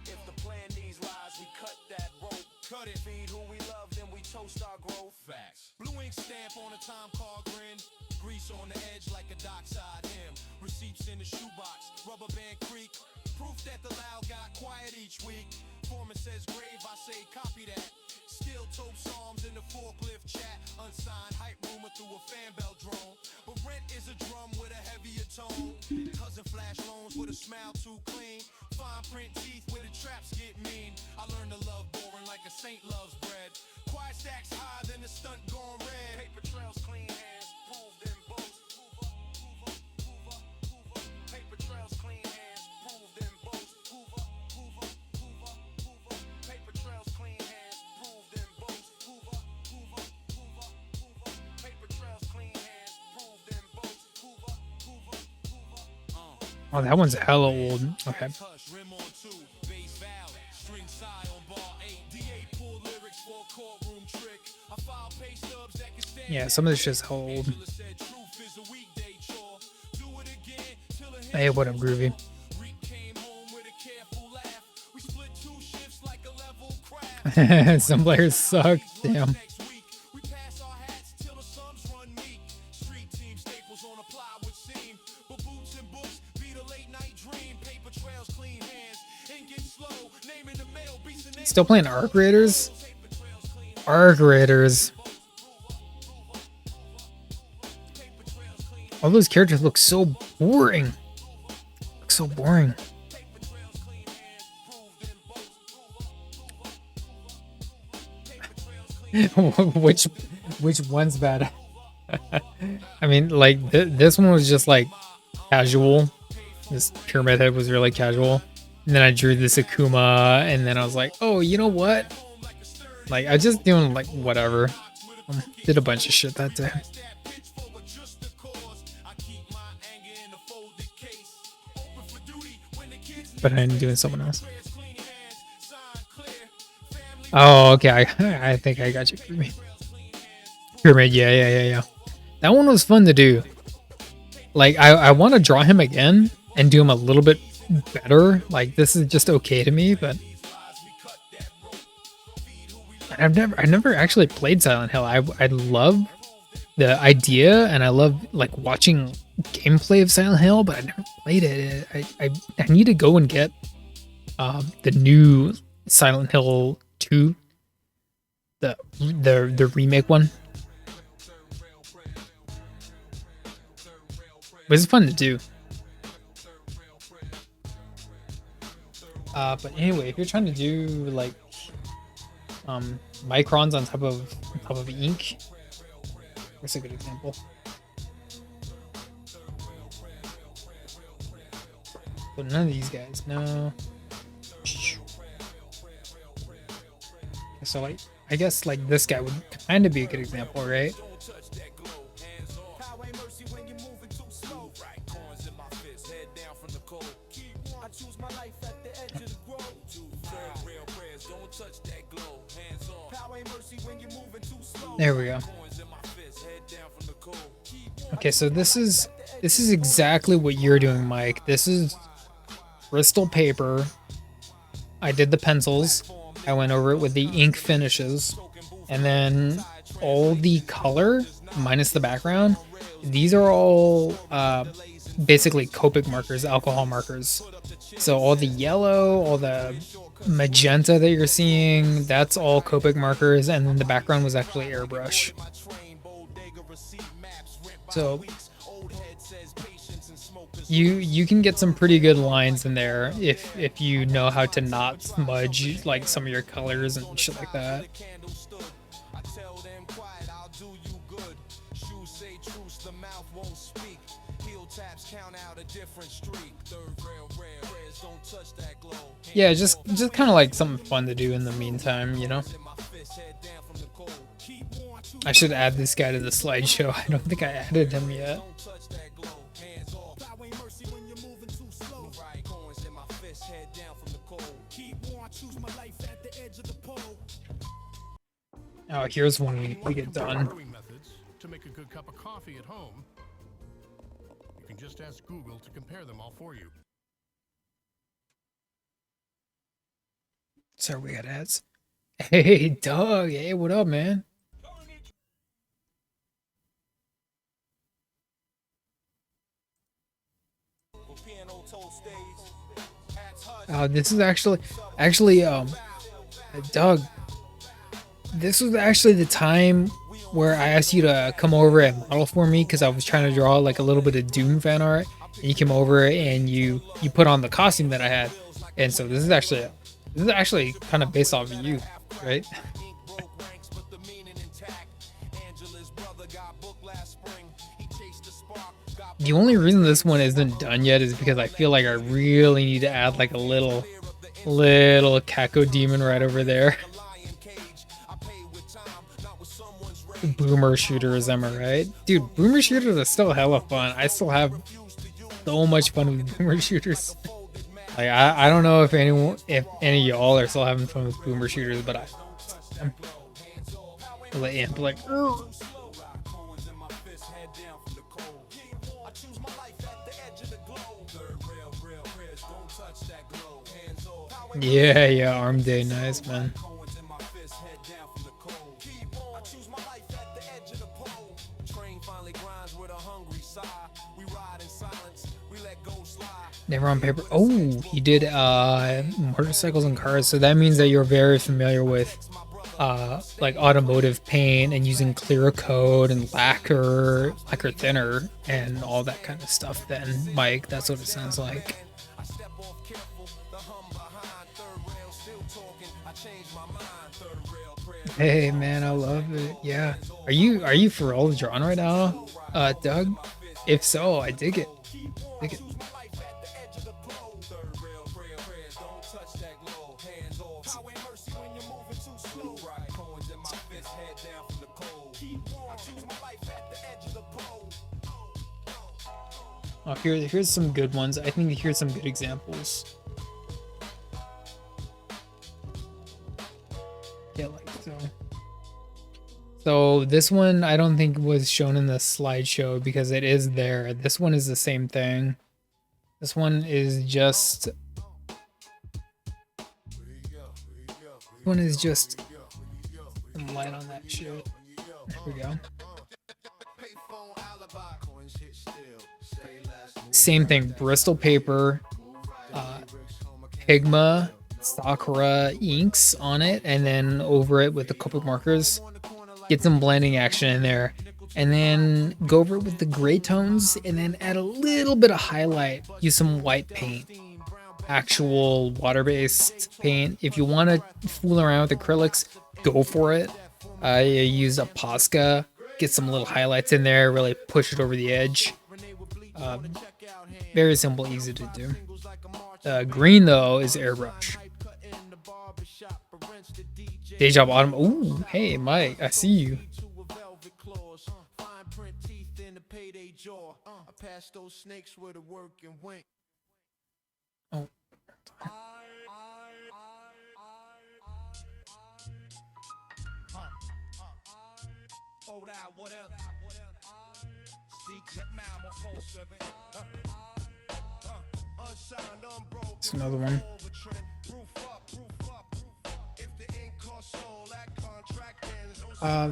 if the plan needs lies, we cut that rope. Cut it. Feed who we love, then we toast our growth. Facts. Blue ink stamp on a time card grin. Grease on the edge like a dockside hymn. Receipts in the shoebox. Rubber band creek. Proof that the loud got quiet each week. Foreman says grave, I say copy that. Steel tope psalms in the forklift chat. Unsigned hype rumor through a fan belt drone. But rent is a drum with a heavier tone. Cousin flash loans with a smile too clean. Fine print teeth where the traps get mean. I learned to love boring like a saint loves bread. Quiet stacks higher than the stunt gone red. Paper trails, clean hands, prove them both. Paper trails, clean hands, prove them both. Paper Oh, that one's hella old. Okay. Yeah, some of this shit's hella old. Hey, what up, Groovy? Some players suck. Damn. Still playing Arc Raiders? Arc Raiders. All those characters look so boring. Look so boring. which one's bad? I mean, like this one was just like casual. This pyramid head was really casual. And then I drew this Akuma, and then I was like, oh, you know what? Like, I just doing like whatever. Did a bunch of shit that day. But I'm doing someone else. Oh, okay. I think I got you, Pyramid. Pyramid, yeah. That one was fun to do. Like, I want to draw him again and do him a little bit better. Like, this is just okay to me, but I never actually played Silent Hill. I love the idea, and I love like watching gameplay of Silent Hill, but I never played it. I need to go and get the new Silent Hill 2, the remake one. But it's fun to do. But anyway, if you're trying to do like microns on top of ink, that's a good example. But none of these guys, no. So like, I guess like this guy would kind of be a good example, right? There we go. Okay, so this is exactly what you're doing, Mike. This is Bristol paper. I did the pencils. I went over it with the ink finishes, and then all the color minus the background. These are all basically Copic markers, alcohol markers. So all the yellow, all the magenta that you're seeing, that's all Copic markers, and then the background was actually airbrush. So you can get some pretty good lines in there if you know how to not smudge like some of your colors and shit like that. Yeah, just kind of like something fun to do in the meantime, you know? I should add this guy to the slideshow. I don't think I added him yet. Oh, here's one we get done. To make a good cup of coffee at home, you can just ask Google to compare them all for you. So we got ads. Hey, Doug. Hey, what up, man? This is actually, Doug. This was actually the time where I asked you to come over and model for me because I was trying to draw like a little bit of Doom fan art, and you came over and you put on the costume that I had, and so this is actually kind of based off of you, right? The only reason this one isn't done yet is because I feel like I really need to add like a little Kako demon right over there. Boomer shooters, am I right? Dude, boomer shooters are still hella fun. I still have so much fun with boomer shooters. Like I don't know if any of y'all are still having fun with boomer shooters, but I'm really amped, like, "Ugh." Yeah, arm day, nice, man. Never on paper. Oh, he did motorcycles and cars, so that means that you're very familiar with like automotive paint and using clear coat and lacquer thinner and all that kind of stuff. Then, Mike, that's what it sounds like. Hey man, I love it. Yeah, are you for real drawn right now, Doug? If so, I dig it. Dig it. Oh, here's some good ones. I think here's some good examples. Yeah, like so. So this one I don't think was shown in the slideshow because it is there. This one is the same thing. This one is just light on that shit. There we go. Same thing, Bristol paper, Pigma, Sakura inks on it, and then over it with the Copic markers. Get some blending action in there, and then go over it with the gray tones, and then add a little bit of highlight. Use some white paint, actual water-based paint. If you want to fool around with acrylics, go for it. I use a Posca, get some little highlights in there, really push it over the edge. Very simple, easy to do. Green though is airbrush. Deja Autumn. Ooh, hey Mike, I see you. Oh. It's another one.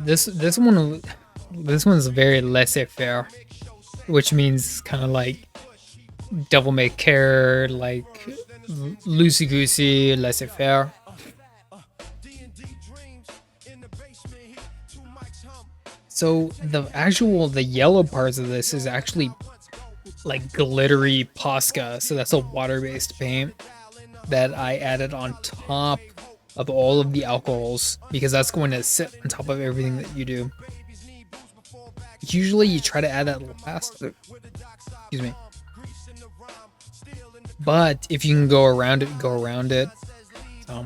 This one's very laissez-faire, which means kind of like devil may care, like loosey goosey, laissez-faire. So the yellow parts of this is actually like glittery Posca, so that's a water-based paint that I added on top of all of the alcohols because that's going to sit on top of everything that you do. Usually you try to add that last, excuse me, but if you can go around it, go around it. So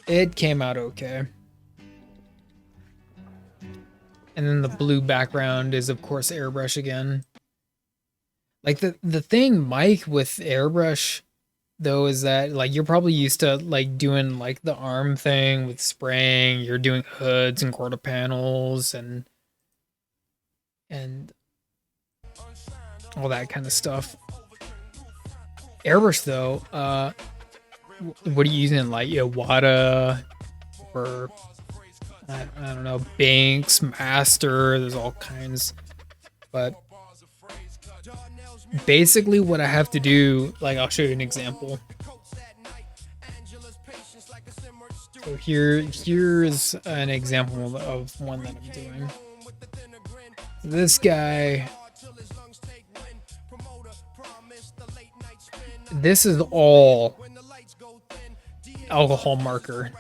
it came out okay. And then the blue background is of course airbrush again. Like the thing, Mike, with airbrush though is that like you're probably used to like doing like the arm thing with spraying. You're doing hoods and quarter panels and all that kind of stuff. Airbrush though, what are you using? Like Iwata or I don't know, Banks, Master, there's all kinds. But basically what I have to do, like I'll show you an example. So here's an example of one that I'm doing. This guy, this is all alcohol marker.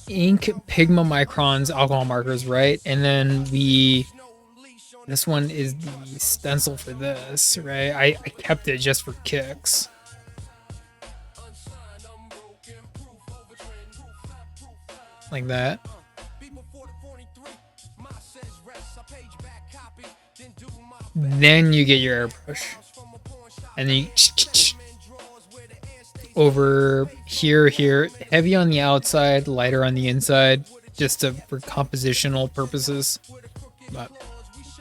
Ink, Pigma Microns, alcohol markers, right? And then this one is the stencil for this, right? I kept it just for kicks. Like that. Then you get your airbrush, and then you over here, heavy on the outside, lighter on the inside, just for compositional purposes. But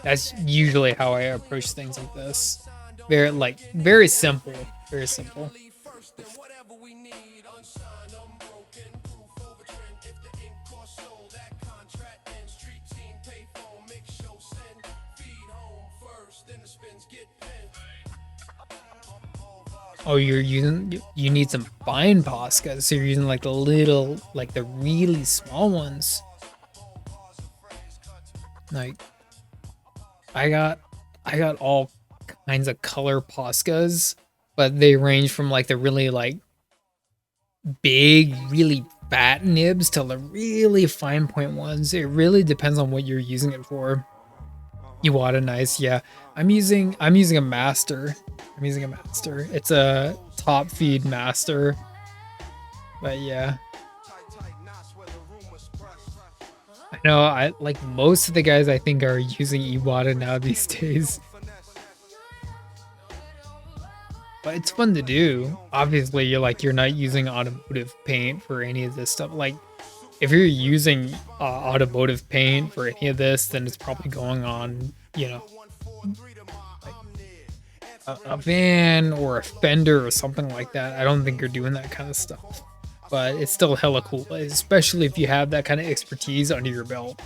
that's usually how I approach things like this. Very simple, very simple. Oh, you need some fine Poscas, so you're using like the little, like the really small ones. Like, I got all kinds of color Poscas, but they range from like the really like big, really fat nibs to the really fine point ones. It really depends on what you're using it for. Iwata Nice, yeah. I'm using a master. It's a top feed master. But yeah. I know I like most of the guys I think are using Iwata now these days. But it's fun to do. Obviously you're not using automotive paint for any of this stuff. Like if you're using automotive paint for any of this, then it's probably going on, you know, like a van or a fender or something like that. I don't think you're doing that kind of stuff, but it's still hella cool, especially if you have that kind of expertise under your belt.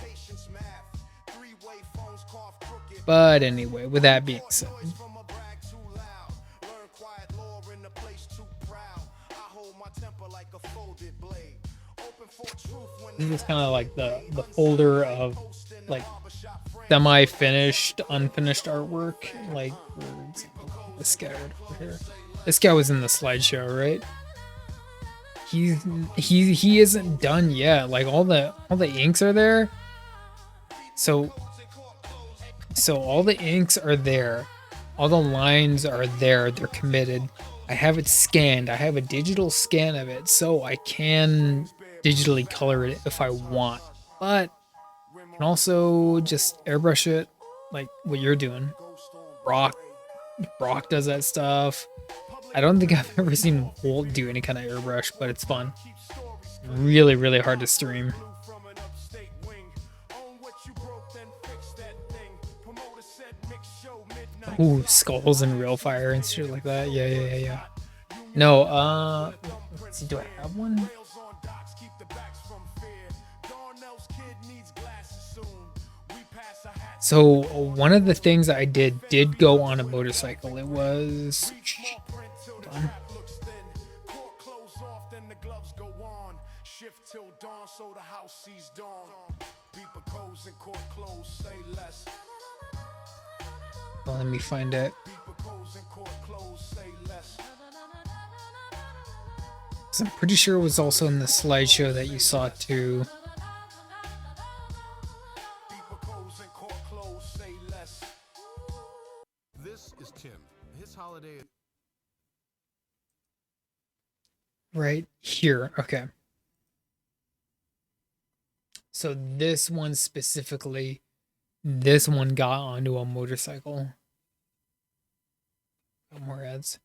But anyway, with that being said, this is kind of like the folder of like semi-finished, unfinished artwork. Like this guy right over here. This guy was in the slideshow, right? He isn't done yet. Like all the inks are there. So all the inks are there. All the lines are there. They're committed. I have it scanned. I have a digital scan of it, so I can digitally color it if I want, but I can also just airbrush it like what you're doing. Brock does that stuff. I don't think I've ever seen Walt do any kind of airbrush, but it's fun. Really, really hard to stream. Ooh, skulls and real fire and shit like that. Yeah. No, let's see, do I have one? So one of the things I did go on a motorcycle. It was done. Well, let me find it. So I'm pretty sure it was also in the slideshow that you saw too. This is Tim. His holiday. Right here. Okay. So this one specifically, this one got onto a motorcycle. Got more ads.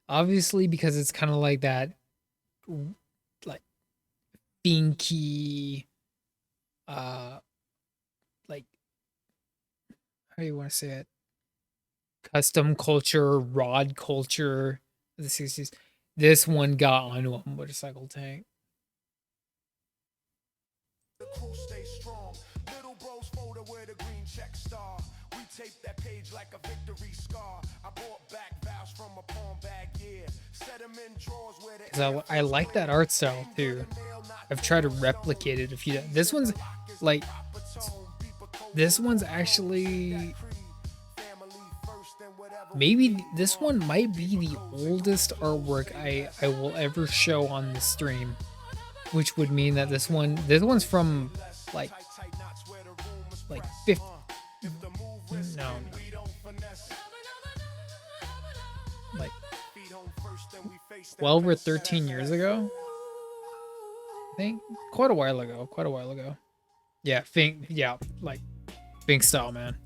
Obviously, because it's kind of like that, like, finky, like, how do you want to say it? Custom culture, rod culture of the 60s. This one got onto a motorcycle tank. The crew stay strong. Little bro's folder where the green check star. We tape that page like a victory scar. I brought back vows from a palm bag, yeah. Set them in drawers where the 'Cause I like that art style too. I've tried to replicate it a few times. This one's like, this one's actually, maybe this one might be the oldest artwork I will ever show on the stream, which would mean that this one's from like 50, no, like 12 or 13 years ago. I think quite a while ago. Yeah, Fink. Yeah, like Fink style, man.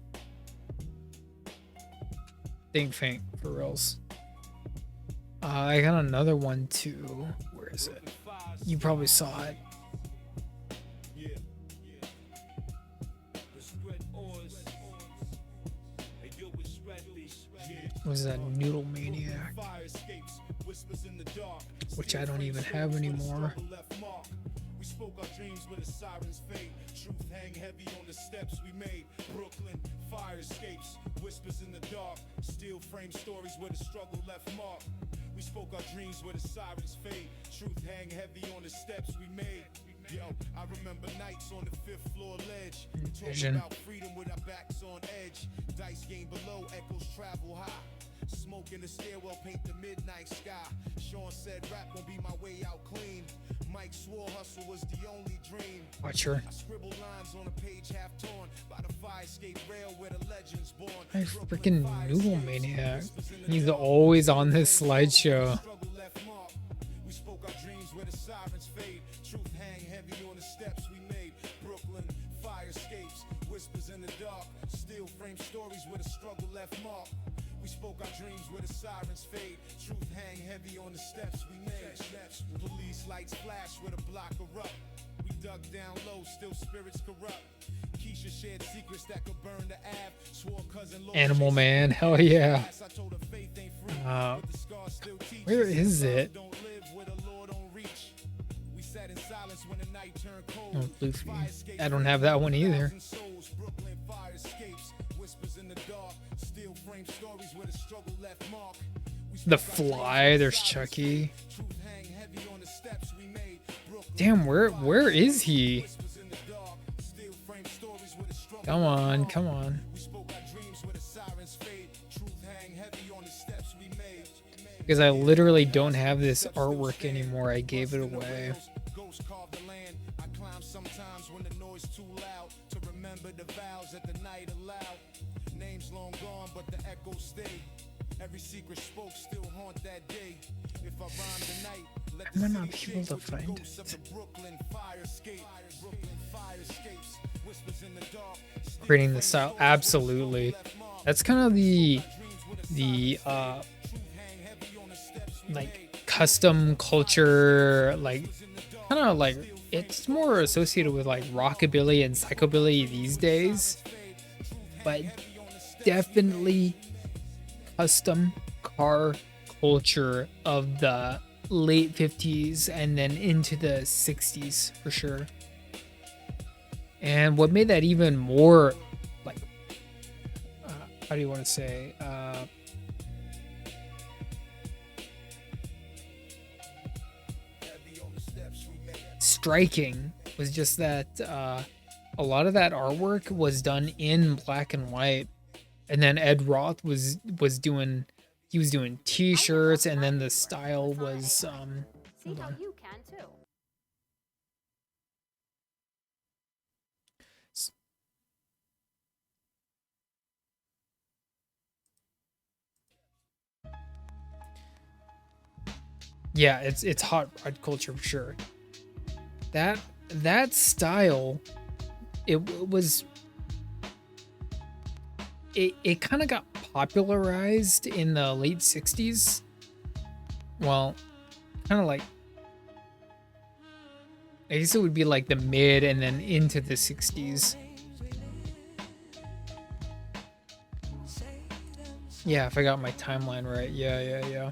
Fink for reals. I got another one too. Where is it? You probably saw it. Was that Noodle Maniac? Which I don't even have anymore. We spoke our dreams with a siren's fade. Truth hang heavy on the steps we made. Brooklyn, fire escapes, whispers in the dark. Steel frame stories where the struggle left mark. We spoke our dreams with a siren's fade. Truth hang heavy on the steps we made. Yo, I remember nights on the 5th floor ledge. We talking about freedom with our backs on edge. Dice game below, echoes travel high. Smoke in the stairwell, paint the midnight sky. Sean said rap won't be my way out clean. Mike swore hustle was the only dream. Watch her. I scribble lines on a page half torn by the fire escape rail where the legends born. I freaking Noodle Maniac. He's always on this slideshow. We spoke our dreams where the sirens fade. Truth hang heavy on the steps we made. Brooklyn, fire escapes, whispers in the dark. Steel frame stories where the struggle left mark. We spoke our dreams where the sirens fade. Truth hang heavy on the steps we made. Police lights flash where the block erupt. We dug down low, still spirits corrupt. Keisha shared secrets that could burn the Ave. Swore cousin Animal Man, hell yeah. Where is it? Oh, Luffy. I don't have that one either. The Fly, there's Chucky. Damn, where is he? Come on, come on. Because I literally don't have this artwork anymore. I gave it away. Sometimes when the noise too loud to remember the vows at the night aloud. Names long gone, but the echoes stay. Every secret spoke still haunt that day. If I rhyme tonight, let I'm not able to find it. Creating the style, absolutely. That's kind of the like custom culture, like kind of like it's more associated with like rockabilly and psychobilly these days, but definitely custom car culture of the late 50s and then into the 60s for sure. And what made that even more like how do you want to say striking was just that a lot of that artwork was done in black and white, and then Ed Roth was doing t-shirts, and then the style was See how you can too. yeah, it's hot rod culture for sure. That style, it kind of got popularized in the late 60s. Well, kind of like, I guess it would be like the mid and then into the 60s. Yeah, if I got my timeline right. Yeah.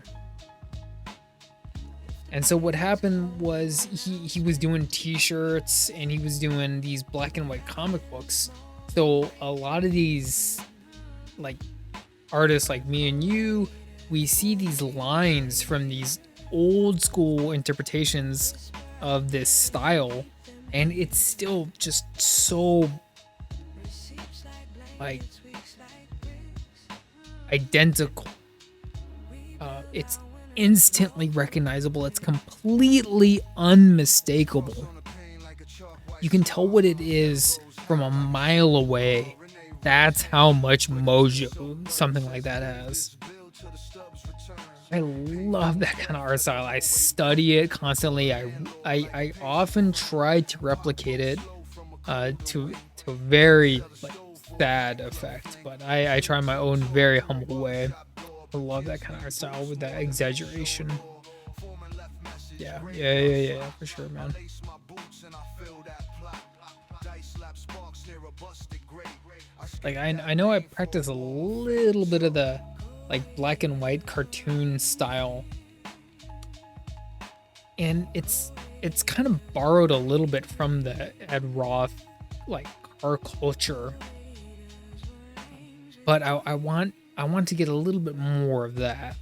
And so what happened was he was doing t-shirts and he was doing these black and white comic books. So a lot of these like artists like me and you, we see these lines from these old school interpretations of this style, and it's still just so like identical. It's instantly recognizable. It's completely unmistakable. You can tell what it is from a mile away. That's how much mojo something like that has. I love that kind of art style. I study it constantly. I often try to replicate it to a very like sad effect. But I try my own very humble way. I love that kind of art style with that exaggeration. Yeah, for sure, man. Like I know I practice a little bit of the like black and white cartoon style, and it's kind of borrowed a little bit from the Ed Roth like car culture, but I want to get a little bit more of that.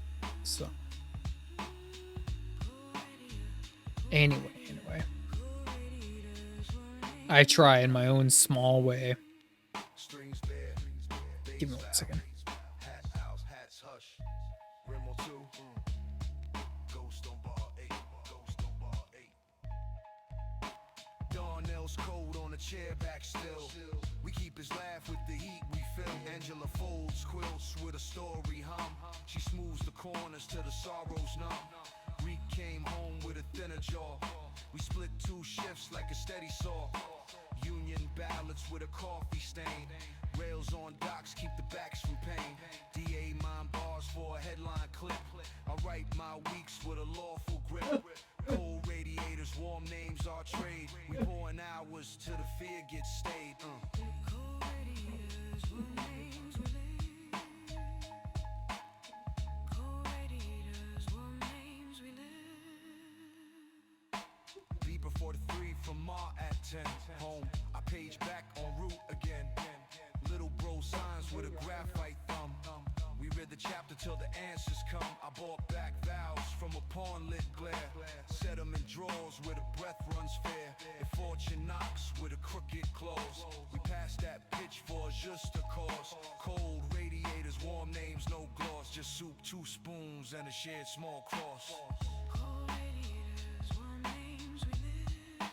So anyway, I try in my own small way. Give me 1 second. Darnell's cold on the chair back still. We keep his laugh with the heat we feel. Angela folds quilts with a story hum. She smooths the corners till the sorrows numb. Reek came home with a thinner jaw. We split 2 shifts like a steady saw. Union ballots with a coffee stain. Rails on docks keep the backs from pain. DA mind bars for a headline clip. I write my weeks with a lawful grip. Cold radiators, warm names, our trade. We pouring hours till the fear gets stayed. Beeper 43 from Mar at 10. Home, I page back en route again. Little bro signs with a graphite thumb. We read the chapter till the answers come. I bought back vows from a pawn-lit glare. Set them in drawers where the breath runs fair. If fortune knocks with a crooked close, we pass that pitch for just a cause. Cold radiators, warm names, no gloss. Just soup, 2 spoons, and a shared small cross. Cold radiators, warm names we live.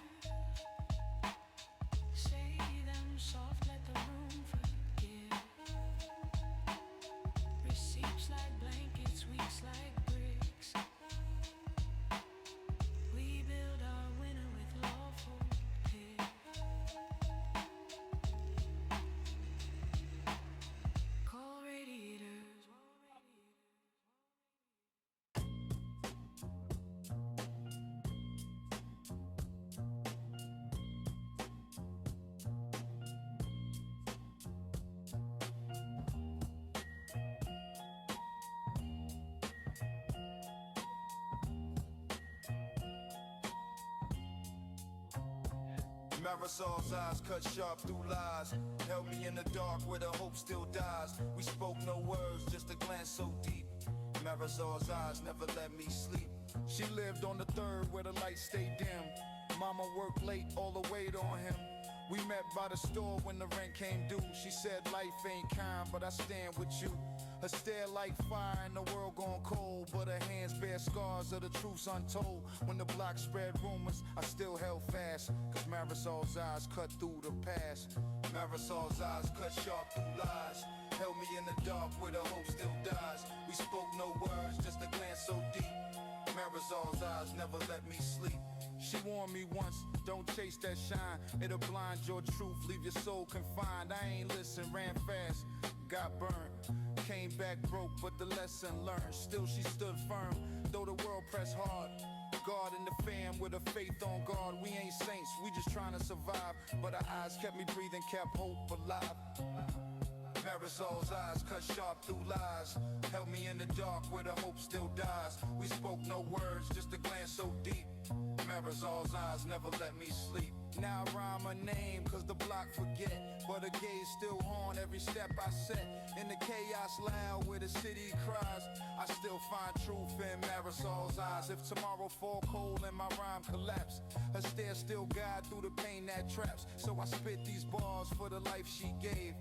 Say them soft, let the room forgive. Receipts like blankets, weeks like bricks. We build our winter with lawful pick. Cold radiators. Marisol's eyes cut sharp through lies. Held me in the dark where the hope still dies. We spoke no words, just a glance so deep. Marisol's eyes never let me sleep. She lived on the 3rd where the lights stayed dim. Mama worked late, all the weight on him. We met by the store when the rent came due. She said life ain't kind, but I stand with you. Her stare like fire and the world gone cold, but her hands bear scars of the truths untold. When the block spread rumors, I still held fast, cause Marisol's eyes cut through the past. Marisol's eyes cut sharp through lies. Held me in the dark where the hope still dies. We spoke no words, just a glance so deep. Marisol's eyes never let me sleep. She warned me once, don't chase that shine. It'll blind your truth, leave your soul confined. I ain't listened, ran fast, got burned. Came back broke, but the lesson learned. Still she stood firm, though the world pressed hard. God in the fam with a faith on God. We ain't saints, we just trying to survive. But our eyes kept me breathing, kept hope alive. Marisol's eyes cut sharp through lies. Held me in the dark where the hope still dies. We spoke no words, just a glance so deep. Marisol's eyes never let me sleep. Now I rhyme her name cause the block forget, but her gaze still haunt every step I set. In the chaos loud where the city cries, I still find truth in Marisol's eyes. If tomorrow fall cold and my rhyme collapse, her stare still guide through the pain that traps. So I spit these bars for the life she gave.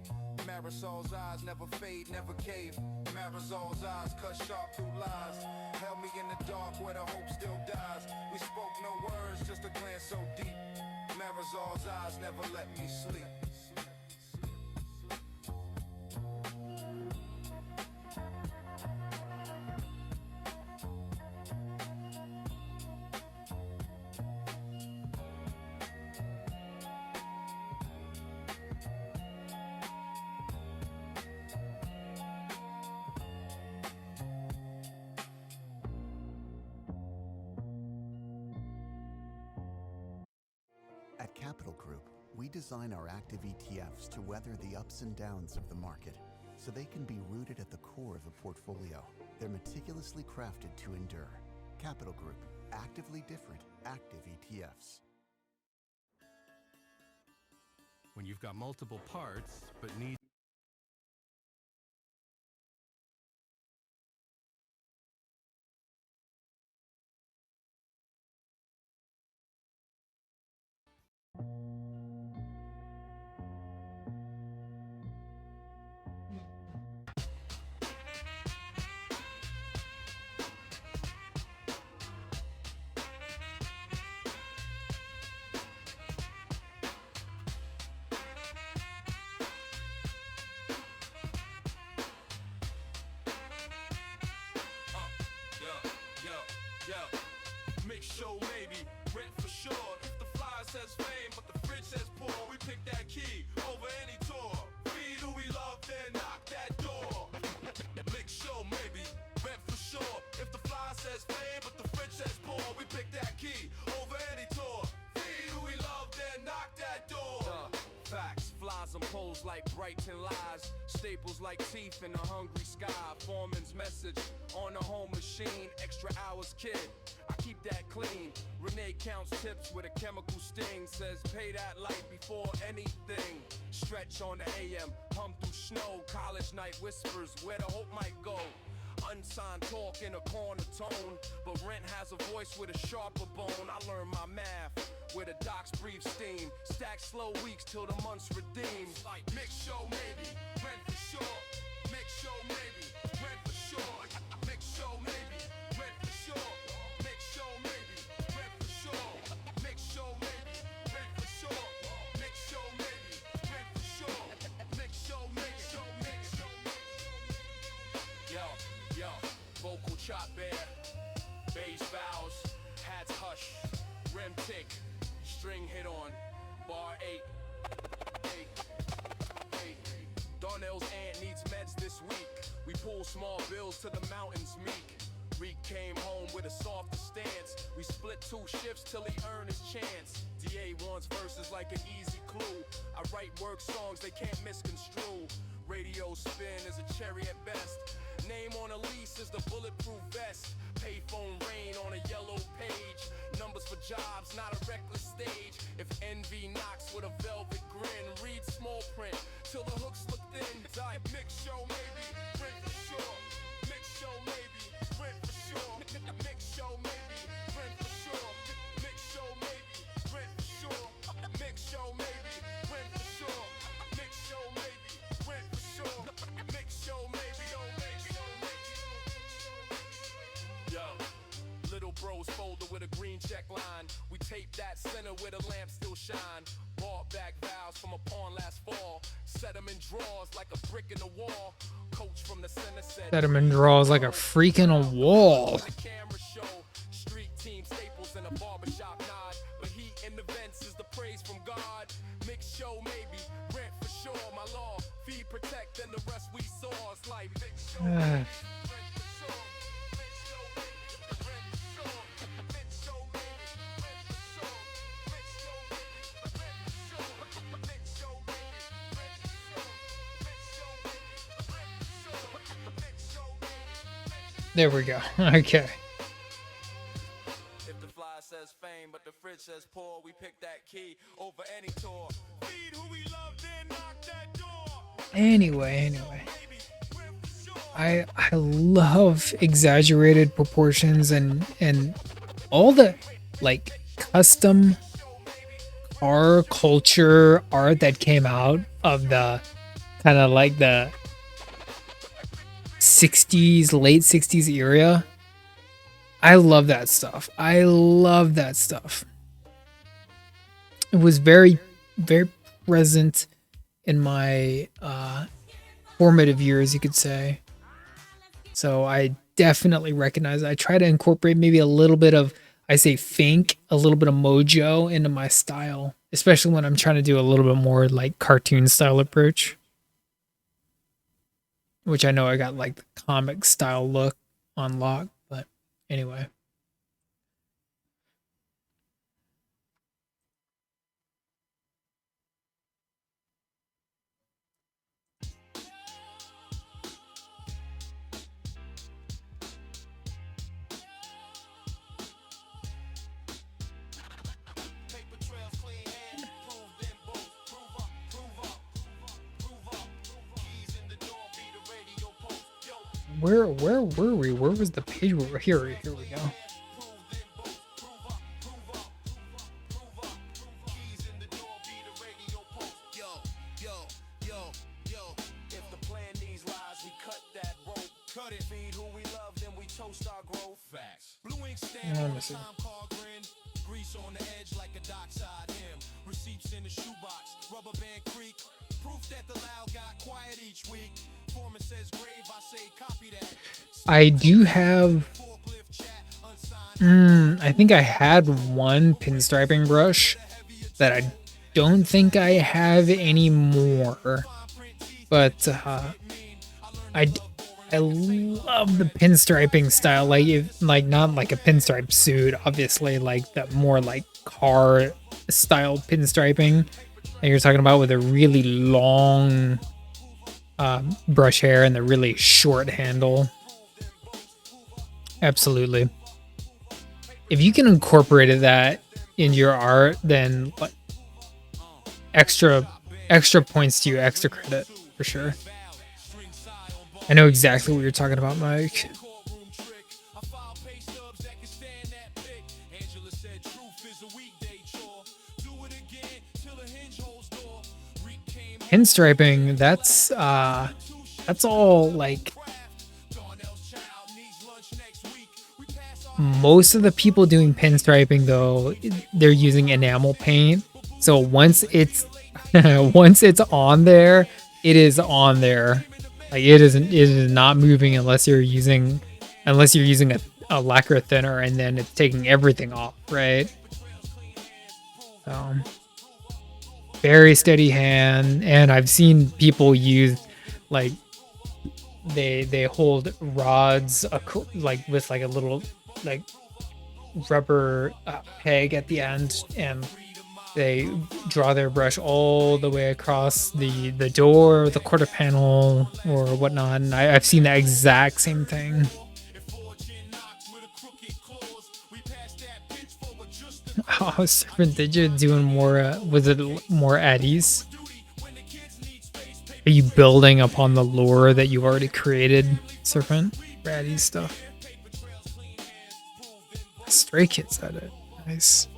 Marisol's eyes never fade, never cave. Marisol's eyes cut sharp through lies. Held me in the dark where the hope still dies. We spoke no words, just a glance so deep. Marisol's eyes never let me sleep. At Capital Group, we design our active ETFs to weather the ups and downs of the market, so they can be rooted at the core of the portfolio. They're meticulously crafted to endure. Capital Group, actively different, active ETFs. When you've got multiple parts, but need Mix show maybe, rent for sure. If the flyer says fame, but the fridge says poor, we pick that key over any tour. Feed who we love, then knock that door. Mix show maybe, rent for sure. If the flyer says fame, but the fridge says poor, we pick that key over any tour. Feed who we love, then knock that door. Facts, flies on poles like Brighton lies. Staples like teeth in a hungry sky. Foreman's message on a home machine. Extra hours, kid. I keep that clean. Renee counts tips with a chemical sting. Says pay that light before anything. Stretch on the AM, hum through snow. College night whispers where the hope might go. Unsigned talk in a corner tone, but rent has a voice with a sharper bone. I learned my math where the docs breathe steam. Stack slow weeks till the months redeem. Like mix show maybe, rent for sure. Mix show maybe, rent for sure. Mix show maybe, rent for sure. Mix show maybe, rent for sure. Mix show maybe, rent for sure. Mix show maybe, rent for sure. Mix show, mix show, mix show. Yo, vocal chop bear, bass vowels, hats hush, rim tick, string hit on, bar 8. Darnell's aunt needs meds this week. We pull small bills to the mountains meek. Reek came home with a softer stance. We split 2 shifts till he earned his chance. DA wants verses like an easy clue. I write work songs they can't misconstrue. Radio spin is a cherry at best. Name on a lease is the bulletproof vest. Payphone rain on a yellow page. Numbers for jobs, not a reckless stage. If envy knocks with a velvet grin, read small print till the hooks look thin. I mix show maybe, print for sure. Mix show maybe, print for sure. Mix show maybe, print for sure. Mix show maybe, print for sure. Mix show maybe, print for sure. Mix show maybe, print for sure. Mix show maybe, yo, little bros folder with a green check line. We tape that center where the lamp still shine. Bought back vows from a pawn last fall. Set them in drawers like a brick in the wall. Coach from the center said Set him in draws like a freak in a wall. the camera show. Street team staples in a barbershop nod. But heat in the vents is the praise from God. Mix show maybe, rent for sure. My law, feed, protect, and the rest we saw. It's like mix show maybe, rent for sure. Mix show maybe, rent for sure. Mix show maybe, rent for sure. Mix show maybe, rent for sure. Mix show maybe, rent for sure. Mix show maybe, rent for sure. Mix show maybe. There we go. Okay. If the fly says fame, but the fridge says poor, we pick that key over any tour. Feed who we love, then knock that door. Anyway. I love exaggerated proportions and all the like custom car culture art that came out of the kind of like the 60s, late 60s era. I love that stuff. It was very, very present in my formative years, you could say. So I definitely recognize it. I try to incorporate maybe a little bit of, I say fink, a little bit of mojo into my style, especially when I'm trying to do a little bit more like cartoon style approach. Which I know I got like the comic style look on lock, but anyway. Where were we? Where was the page? Here we go. What am I missing? Grease on the edge like a dockside him. Receipts in the shoebox, Rubber Band Creek. Proof that the loud got quiet each week. Foreman says grave, I say copy that. I do have. I think I had one pinstriping brush that I don't think I have anymore. But I love the pinstriping style, like not like a pinstripe suit, obviously, like the more like car style pinstriping that you're talking about with a really long brush hair and the really short handle. Absolutely. If you can incorporate that in your art, then like, extra points to you, extra credit for sure. I know exactly what you're talking about, Mike. Pinstriping, that's all like most of the people doing pinstriping though, they're using enamel paint. So once it's once it's on there, it is on there. Like it is not moving unless you're using a lacquer thinner, and then it's taking everything off, right? So very steady hand, and I've seen people use like they hold rods like with like a little like rubber peg at the end, and they draw their brush all the way across the door, the quarter panel, or whatnot. And I've seen that exact same thing. Oh, Serpent, did you doing more? Was it more at ease? Are you building upon the lore that you've already created, Serpent? For at ease stuff. Stray Kids had it. Nice.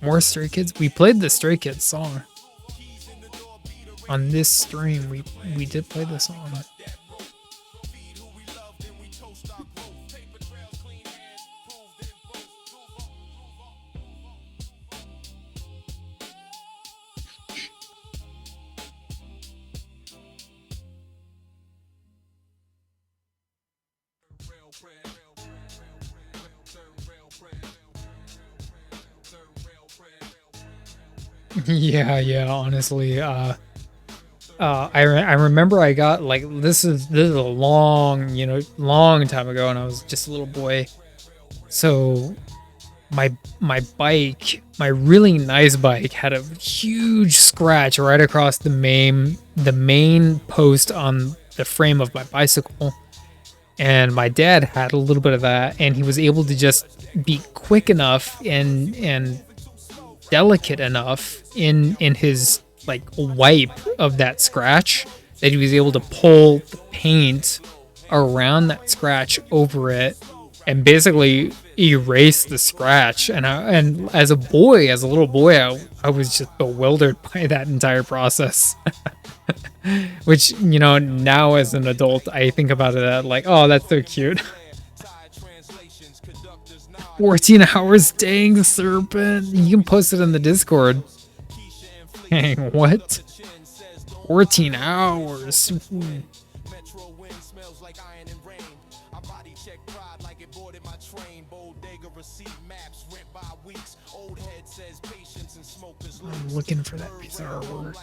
More Stray Kids. We played the Stray Kids song on this stream. We did play the song. Yeah, honestly, I remember I got like this is a long time ago, and I was just a little boy. So my bike, my really nice bike, had a huge scratch right across the main post on the frame of my bicycle. And my dad had a little bit of that, and he was able to just be quick enough and delicate enough in his like wipe of that scratch that he was able to pull the paint around that scratch over it and basically erase the scratch. And as a little boy, I was just bewildered by that entire process. Which, now as an adult, I think about it like, oh, that's so cute. 14 hours, dang, Serpent. You can post it in the Discord. Dang, what? 14 hours. I'm looking for that piece of artwork.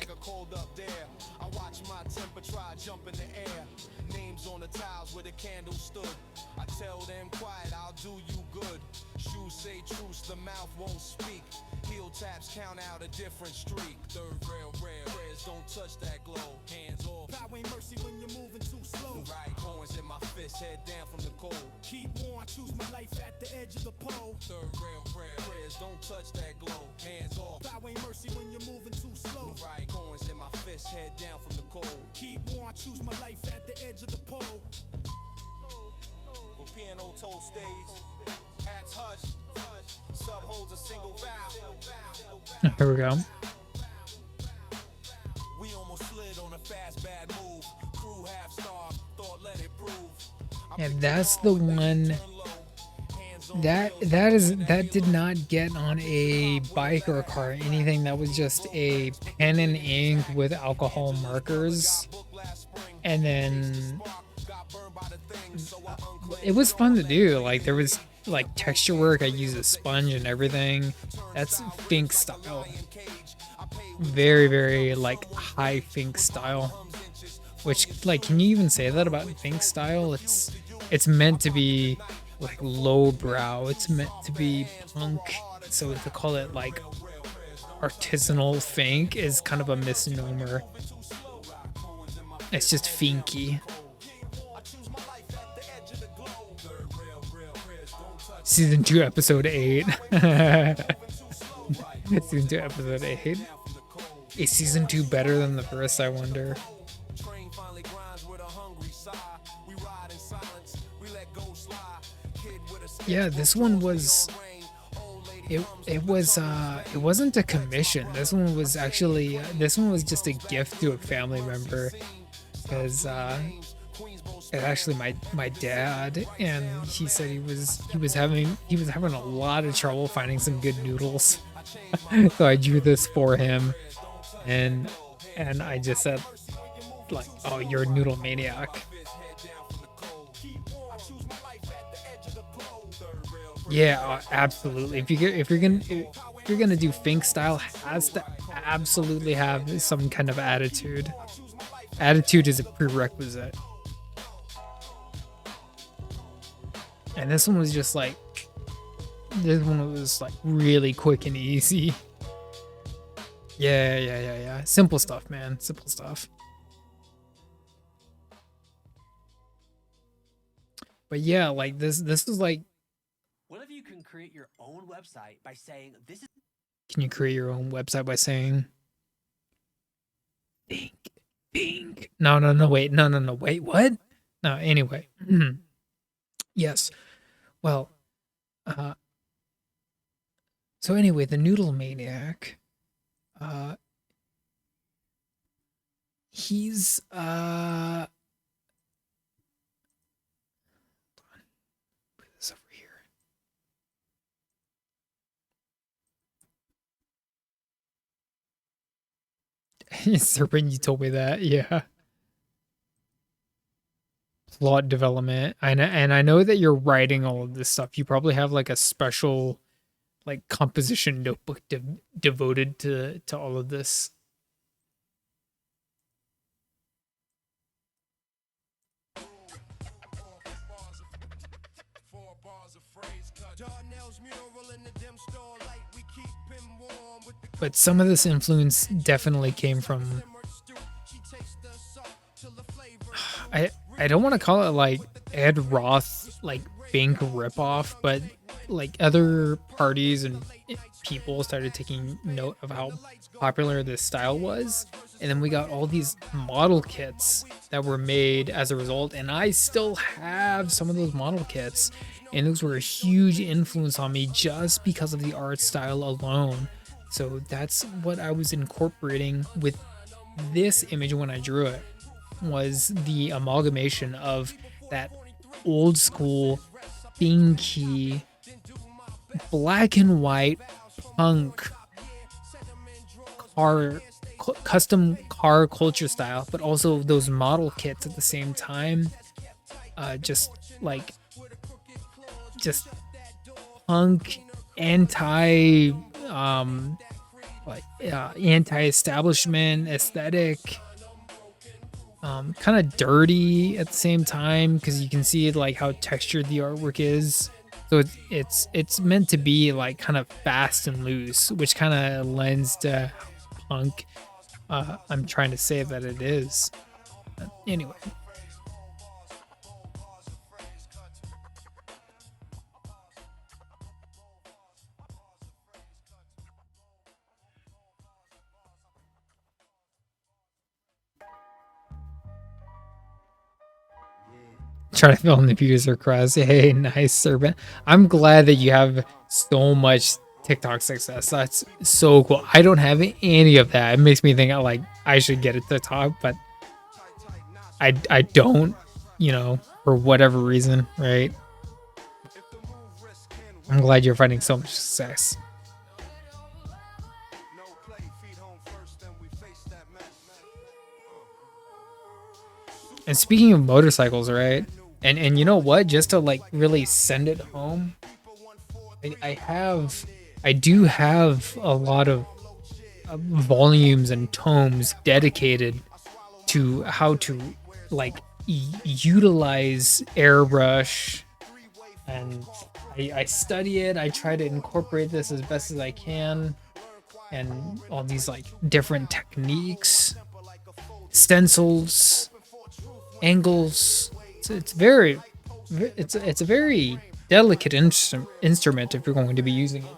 I watch my temperature jump in the air. Names on the tiles where the candle stood. I tell them quiet, I'll do you good. Shoes say truce, the mouth won't speak. Heel taps count out a different streak. Third rail, prayers don't touch that glow. Hands off. Power ain't mercy when you're moving too slow. Right coins in my fist, head down from the cold. Keep warm. I choose my life at the edge of the pole. Third rail prayers, don't touch that glow. Hands off. Power ain't mercy when you're moving too slow. Right coins in my fist, head down from the cold. Keep warm, I choose my life at the edge of the pole. When piano toe stays, hats hush, sub holds a single vowel. Here we go. We almost slid on a fast bad move. Crew half star, thought let it prove. And that's the one that did not get on a bike or a car or anything. That was just a pen and ink with alcohol markers. And then it was fun to do. Like there was like texture work. I used a sponge and everything. That's Fink style. Very, very like high Fink style. Which, like, can you even say that about Fink style? It's meant to be like lowbrow. It's meant to be punk. So to call it like artisanal Fink is kind of a misnomer. It's just finky. Season 2, episode 8. Season 2, episode 8. Is season 2 better than the first, I wonder? Yeah, this one was it wasn't a commission. This one was actually this one was just a gift to a family member, because it actually my dad, and he said he was having a lot of trouble finding some good noodles. So I drew this for him, and I just said like, oh, you're a noodle maniac. Yeah, absolutely. If you're gonna do Fink style, has to absolutely have some kind of attitude. Attitude is a prerequisite. And this one was just like, really quick and easy. Yeah. Simple stuff, man. Simple stuff. But yeah, like this was like. What if you can create your own website by saying this is? Can you create your own website by saying? Think. No. Wait, no. Wait, what? No. Anyway. Yes. Well. So anyway, the Noodle Maniac. He's Serpent, you told me that, yeah. Plot development. And I know that you're writing all of this stuff. You probably have like a special like composition notebook devoted to all of this. But some of this influence definitely came from, I don't want to call it like Ed Roth like Fink ripoff, but like other parties and people started taking note of how popular this style was, and then we got all these model kits that were made as a result, and I still have some of those model kits, and those were a huge influence on me just because of the art style alone. So that's what I was incorporating with this image when I drew it, was the amalgamation of that old school, finky, black and white punk custom car culture style, but also those model kits at the same time. Just punk, anti-establishment aesthetic, kind of dirty at the same time, because you can see like how textured the artwork is. So it's meant to be like kind of fast and loose, which kind of lends to punk. I'm trying to say that it is. Anyway. try to fill in the viewers request. Hey, nice, Serpent. I'm glad that you have so much TikTok success. That's so cool. I don't have any of that. It makes me think like I should get it to the top, but I don't, you know, for whatever reason, right? I'm glad you're finding so much success. And speaking of motorcycles, right? And you know what? Just to like really send it home, I do have a lot of volumes and tomes dedicated to how to like utilize airbrush, and I study it. I try to incorporate this as best as I can, and all these like different techniques, stencils, angles. It's a very delicate instrument if you're going to be using it.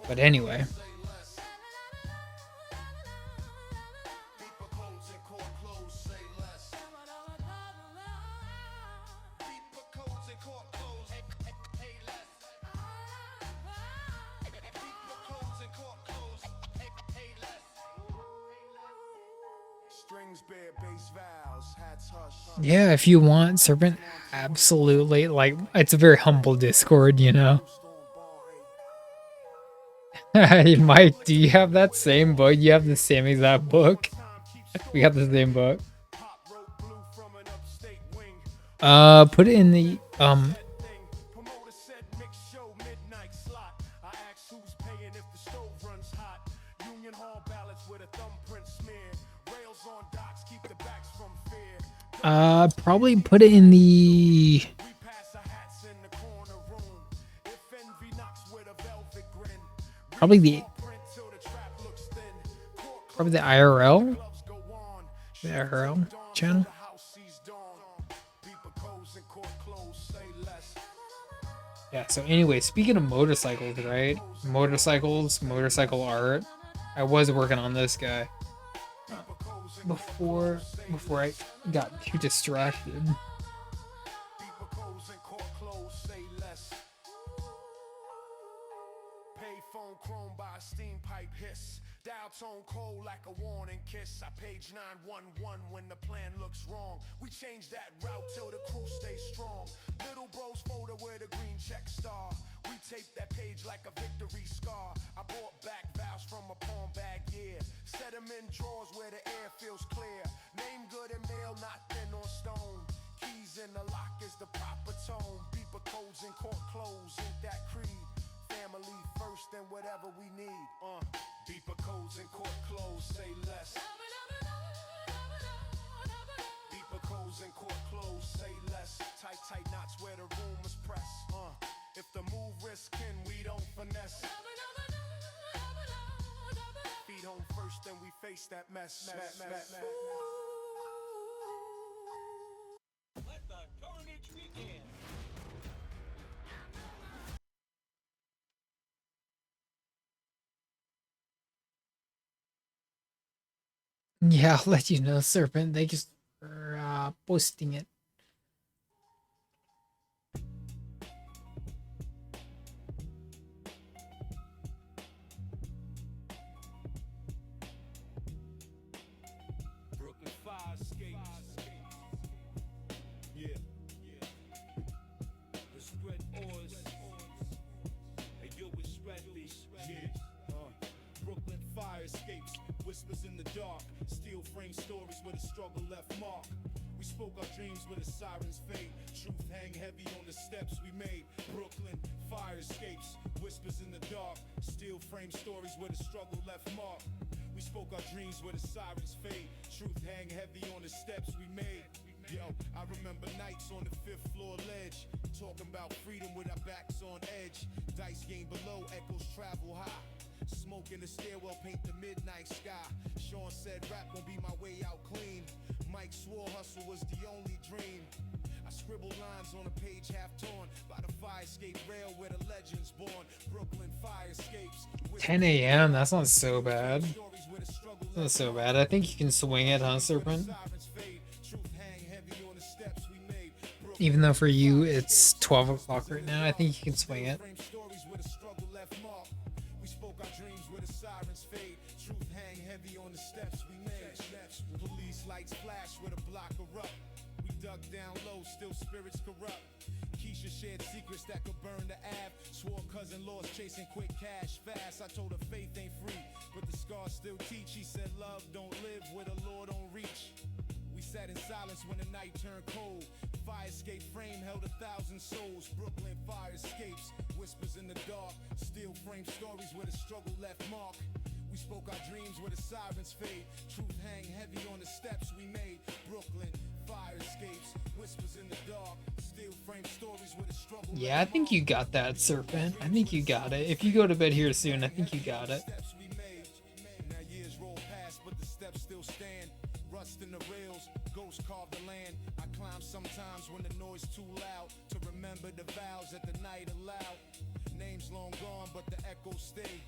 But anyway. Yeah, if you want, Serpent, absolutely. Like, it's a very humble Discord, you know? Mike, do you have that same book? You have the same exact book? We got the same book. Put it in the, probably put it in the probably the IRL channel. Yeah, so anyway, speaking of motorcycles, right? Motorcycle art. I was working on this guy before I got too distracted. Payphone chrome by a steam pipe hiss. Dial tone cold like a warning kiss. I page 911 when the plan looks wrong. We change that route till the crew stays strong. Little bros folder with a green check star. We tape that page like a victory scar. I bought back vows from a pawn bag, yeah. Set them in drawers where the air feels clear. Name good and mail, not thin on stone. Keys in the lock is the proper tone. Beeper codes and court clothes, ain't that creed? Family first and whatever we need. Beeper codes and court clothes, say less. Beeper codes and court clothes, say less. Tight knots where the rumors press. If the move riskin', we don't finesse. Feet home first, then we face that mess. Let the carnage begin. Yeah, I'll let you know, Serpent. They just for posting it. Brooklyn Fire Escape. Yeah. The spread oars. Hey, yo, we spread these. Yeah. Brooklyn Fire Escapes. Whispers in the dark. Steel frame stories where the struggle left mark. We spoke our dreams where the sirens fade. Truth hang heavy on the steps we made. Brooklyn Fire Escapes. Whispers in the dark. Steel frame stories where the struggle left mark. We spoke our dreams where the sirens fade. Truth hang heavy on the steps we made. Yo, I remember nights on the 5th floor ledge, talking about freedom with our backs on edge. Dice game below, echoes travel high. Smoke in the stairwell, paint the midnight sky. Sean said rap gon' be my way out clean. Mike swore hustle was the only dream. I scribble lines on a page half torn by the fire escape rail where the legend's born. Brooklyn Fire Escapes. 10 a.m. That's not so bad. That's not so bad. I think you can swing it, huh, Serpent? Truth hang heavy on the steps we made. Even though for you it's 12 o'clock right now, I think you can swing it. We spoke our dreams where the sirens fade. Truth hang heavy on the steps we made. Police lights flash where the block erupt. We dug down low, still spirits corrupt. Keisha shared secrets that could burn the Ave. Swore cousin lost chasing quick cash fast. I told her faith ain't free, but the scars still teach. She said love don't live where the Lord don't reach. We sat in silence when the night turned cold. Fire escape frame held 1,000 souls. Brooklyn fire escapes, whispers in the dark. Steel frame stories where the struggle left mark. We spoke our dreams where the sirens fade. Truth hang heavy on the steps we made. Brooklyn fire escapes, whispers in the dark. Steel frame stories where the struggle. Yeah, I think you got that, Serpent. I think you got it. If you go to bed here soon, I think you got it. Now years roll past, but the steps still stand. Rust in the rails, ghosts carve the land. I climb sometimes when the noise too loud to remember the vows that the night allowed. Names long gone, but the echoes stay.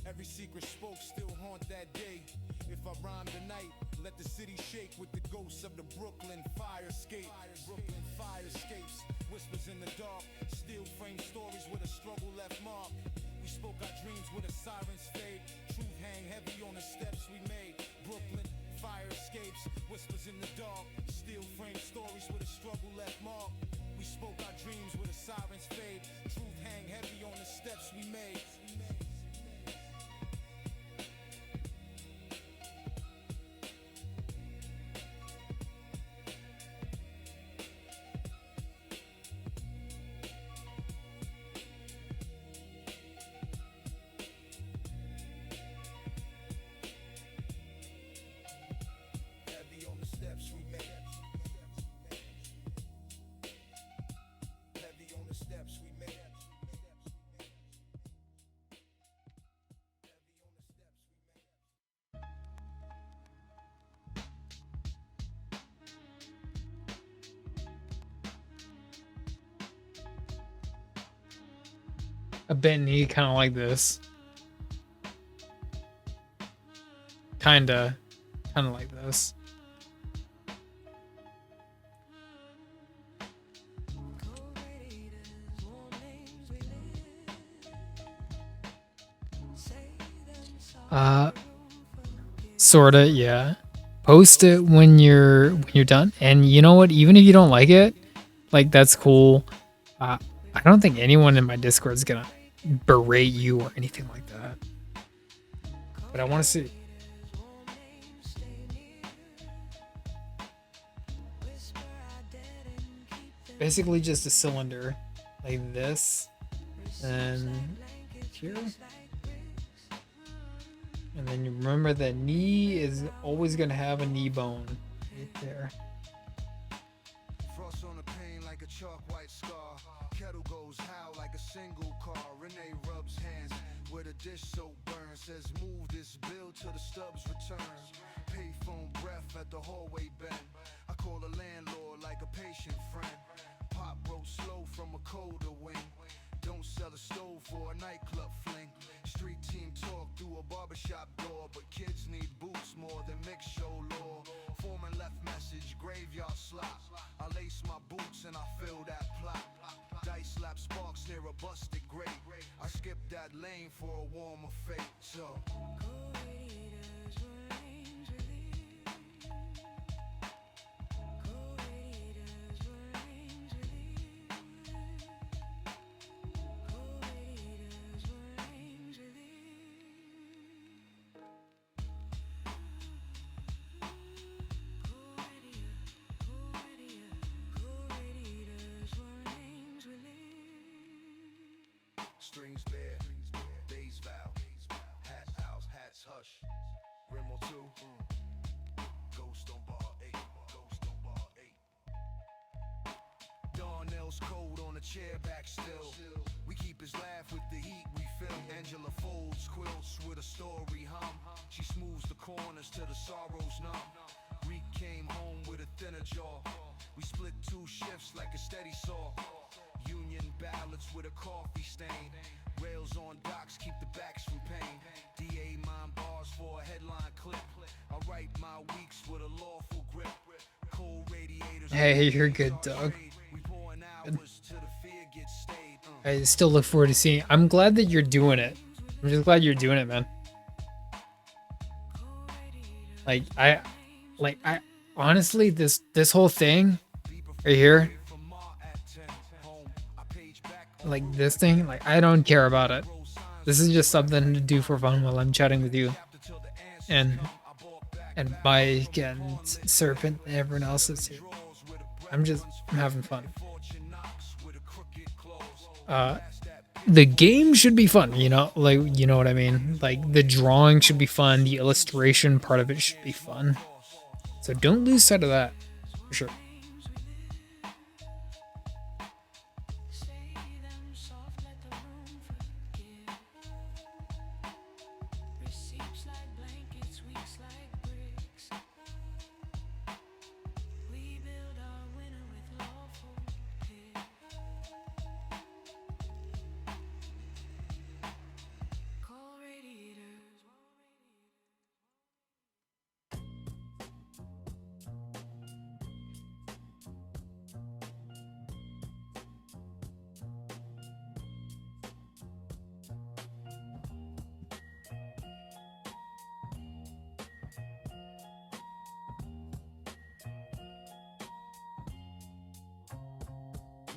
Every secret spoke still haunt that day. If I rhyme tonight, let the city shake with the ghosts of the Brooklyn fire escape. Brooklyn fire escapes, whispers in the dark. Steel frame stories where the struggle left mark. We spoke our dreams where the sirens fade. Truth hang heavy on the steps we made. Brooklyn fire escapes, whispers in the dark. Steel frame stories where the struggle left mark. We spoke our dreams where the sirens fade. Truth hang heavy on the steps we made. Heavy on the steps we made. Heavy on the steps we made. A Bentley kind of like this. Kinda like this. Sorta, yeah. Post it when you're done. And you know what? Even if you don't like it, like that's cool. I don't think anyone in my Discord is gonna berate you or anything like that. But I want to see. Basically just a cylinder like this, and here. And then you remember that knee is always gonna have a knee bone right there. Frost on the pane like a chalk white scar. Kettle goes how like a single car. Renee rubs hands where the dish soap burns. Says move this bill till the stubs return. Payphone breath at the hallway bend. I call the landlord like a patient friend. Pop broke slow from a colder wing. Don't sell a stove for a nightclub fling. Street team talk through a barbershop door, but kids need boots more than mix show law. Foreman left message, graveyard slop. I lace my boots and I fill that plot. Dice slap sparks near a busted grate. I skip that lane for a warmer fate. So strings bare, days vow, hat house, hats hush, rim or two, ghost on bar 8, ghost on bar 8. Darnell's cold on a chair back still. We keep his laugh with the heat we feel. Angela folds quilts with a story hum. She smooths the corners till the sorrows numb. Reek came home with a thinner jaw. We split 2 shifts like a steady saw. Union ballots with a coffee stain. Rails on docks keep the backs from pain. DA mind bars for a headline clip. I write my weeks with a lawful grip. Cold radiators. Hey, you're good, Doug. We pour good. I still look forward to seeing. I'm glad that you're doing it. I'm just glad you're doing it, man. Like I honestly, this whole thing right here, like this thing, like I don't care about it. This is just something to do for fun while I'm chatting with you, and Mike and Serpent and everyone else is here. I'm having fun. The game should be fun, you know, like, you know what I mean? Like, the drawing should be fun, the illustration part of it should be fun. So don't lose sight of that, for sure.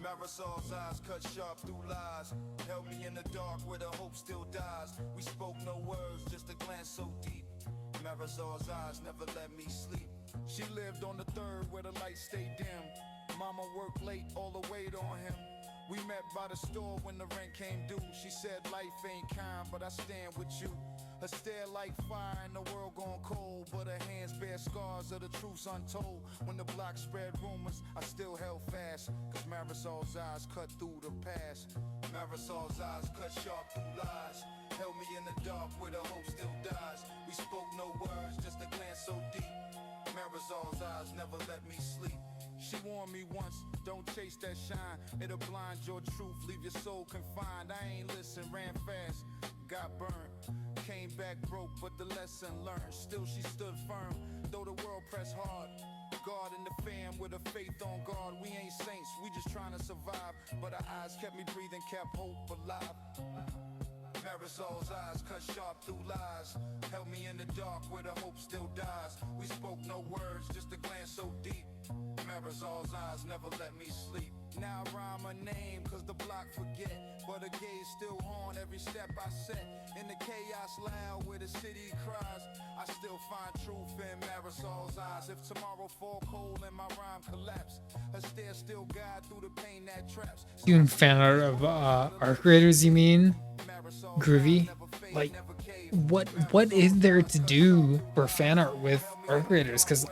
Marisol's eyes cut sharp through lies. Held me in the dark where the hope still dies. We spoke no words, just a glance so deep. Marisol's eyes never let me sleep. She lived on the third where the lights stayed dim. Mama worked late, all the weight on him. We met by the store when the rent came due. She said life ain't kind, but I stand with you. Her stare like fire and the world gone cold, but her hands bear scars of the truths untold. When the block spread rumors, I still held fast, cause Marisol's eyes cut through the past. Marisol's eyes cut sharp through lies. Held me in the dark where the hope still dies. We spoke no words, just a glance so deep. Marisol's eyes never let me sleep. She warned me once, don't chase that shine. It'll blind your truth, leave your soul confined. I ain't listen, ran fast, got burned. Came back broke, but the lesson learned. Still she stood firm, though the world pressed hard. God and the fam with a faith on God. We ain't saints, we just trying to survive. But her eyes kept me breathing, kept hope alive. Marisol's eyes cut sharp through lies. Held me in the dark where the hope still dies. We spoke no words, just a glance so deep. Marisol's eyes never let me sleep. Now I rhyme her name cause the block forget, but the gaze still haunt every step I set. In the chaos loud where the city cries, I still find truth in Marisol's eyes. If tomorrow fall cold and my rhyme collapse, her stare still guide through the pain that traps. Doing fan art of art creators, you mean? Groovy? Like, what is there to do for fan art with art creators? Because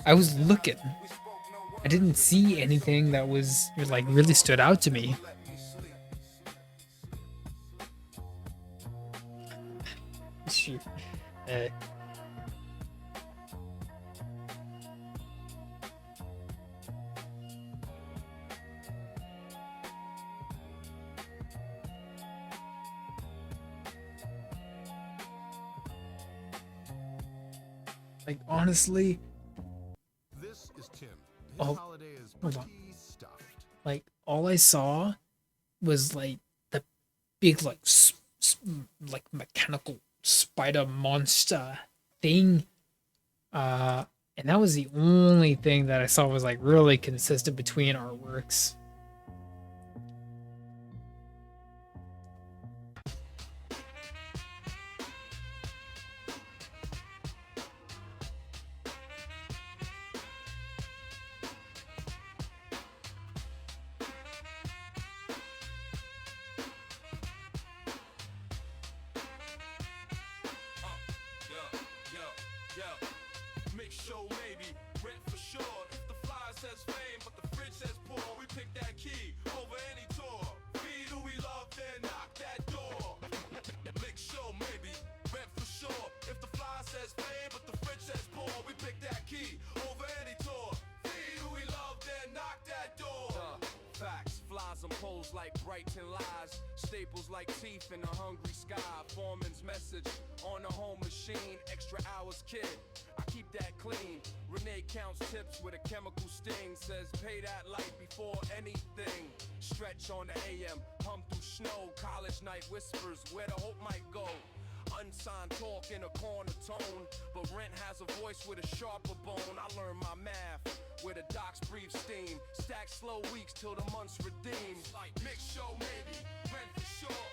I was looking, I didn't see anything that was like really stood out to me. Shoot. Like, honestly, This is Tim. His Oh, holiday is hold on. pretty stuffed. like all I saw was like the big like like mechanical spider monster thing, and that was the only thing that I saw was like really consistent between artworks. Mix show maybe, rent for sure. If the flyer says fame, but the fridge says poor, we pick that key over any tour. Feed who we love, then knock that door. Mix show maybe, rent for sure. If the flyer says fame, but the fridge says poor, we pick that key over any tour. Feed who we love, then knock that door. Facts, flies on poles like Brighton lies. Staples like teeth in a hungry sky. Foreman's message on a home machine. Extra hours, kid. I keep that clean. Renee counts tips with a chemical sting. Says pay that light before anything. Stretch on the AM, hum through snow. College night whispers where the hope might go. Unsigned talk in a corner tone, but rent has a voice with a sharper bone. I learned my math, where the docs breathe steam. Stack slow weeks till the months redeem. Like mix show maybe, rent for sure.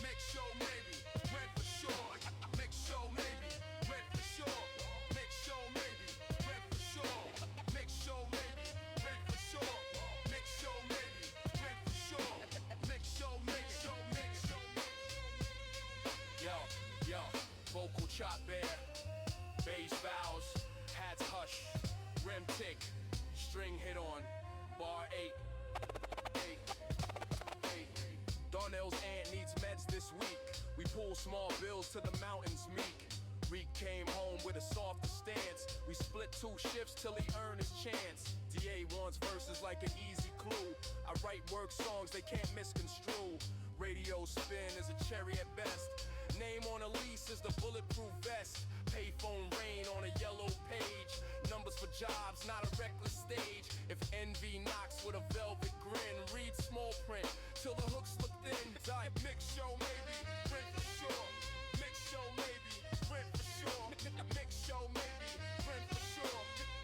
Mix show maybe, rent for sure. Mix show maybe, rent for sure. Mix show maybe, rent for sure. Mix show maybe, rent for sure. Mix show maybe, rent for sure. Mix show maybe, mix show. Yo, vocal chop bear, bass vowels, hats hush, rim tick, string hit on, bar 8. Darnell's aunt needs meds this week. We pull small bills to the mountains meek. Reek came home with a softer stance. We split 2 shifts till he earned his chance. DA wants verses like an easy clue. I write work songs they can't misconstrue. Radio spin is a cherry at best. Name on a lease is the bulletproof vest. Payphone rain on a yellow page. Numbers for jobs, not a reckless stage. If envy knocks with a velvet grin, read small print till the hooks look thin. Type mix show maybe, print for sure. Mix show maybe, print for sure. Mix show maybe, print for sure.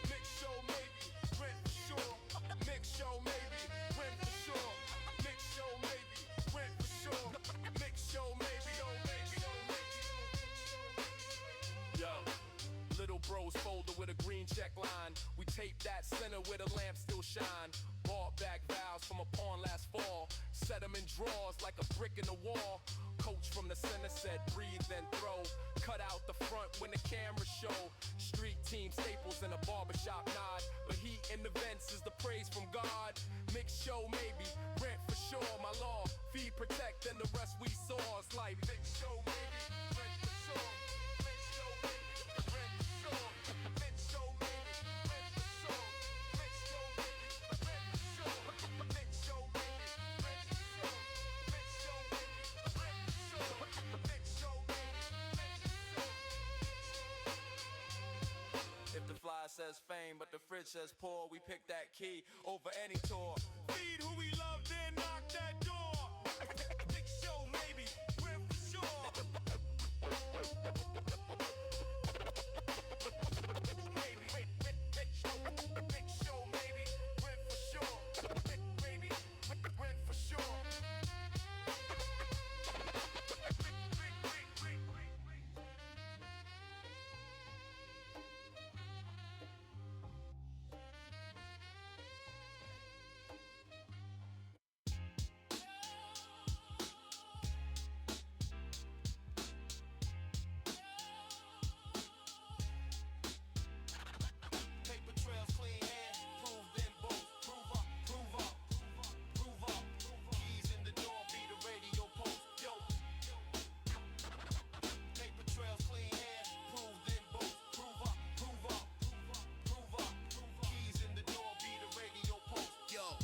Mix show maybe, print for sure. Mix show maybe, print for sure. Mix show maybe, print for sure. Mix show maybe. Yo, little bros folder with a green check line. We tape that center where the lamp still shine. Bought back vows from a pawn last fall. Set them in drawers like a brick in the wall. Coach from the center said breathe then throw. Cut out the front when the camera show. Street team staples and a barbershop nod. But heat in the vents is the praise from God. Mix show maybe, rent for sure. My law, feed, protect, and the rest we saw. It's like mix show maybe, rent for sure. Mix show maybe, rent for sure. Mix show maybe, rent for sure. Mix show maybe, rent for sure. Mix show maybe, rent for sure. Mix show maybe, rent for sure. Mix show maybe, rent for sure. If the fly says fame, but the fridge says poor, we pick that key over any tour. Feed who we love, then knock that door. Mix show maybe, rent for sure. Mix show maybe, rent for sure. Maybe, rent for sure. Paper trails, clean hands, prove them both. Prove up, prove up, prove up. Keys in the door, be the radio post. Yo. Paper trails, clean hands, prove them both. Prove up, prove up, prove up. Keys in the door, be the radio post. Yo.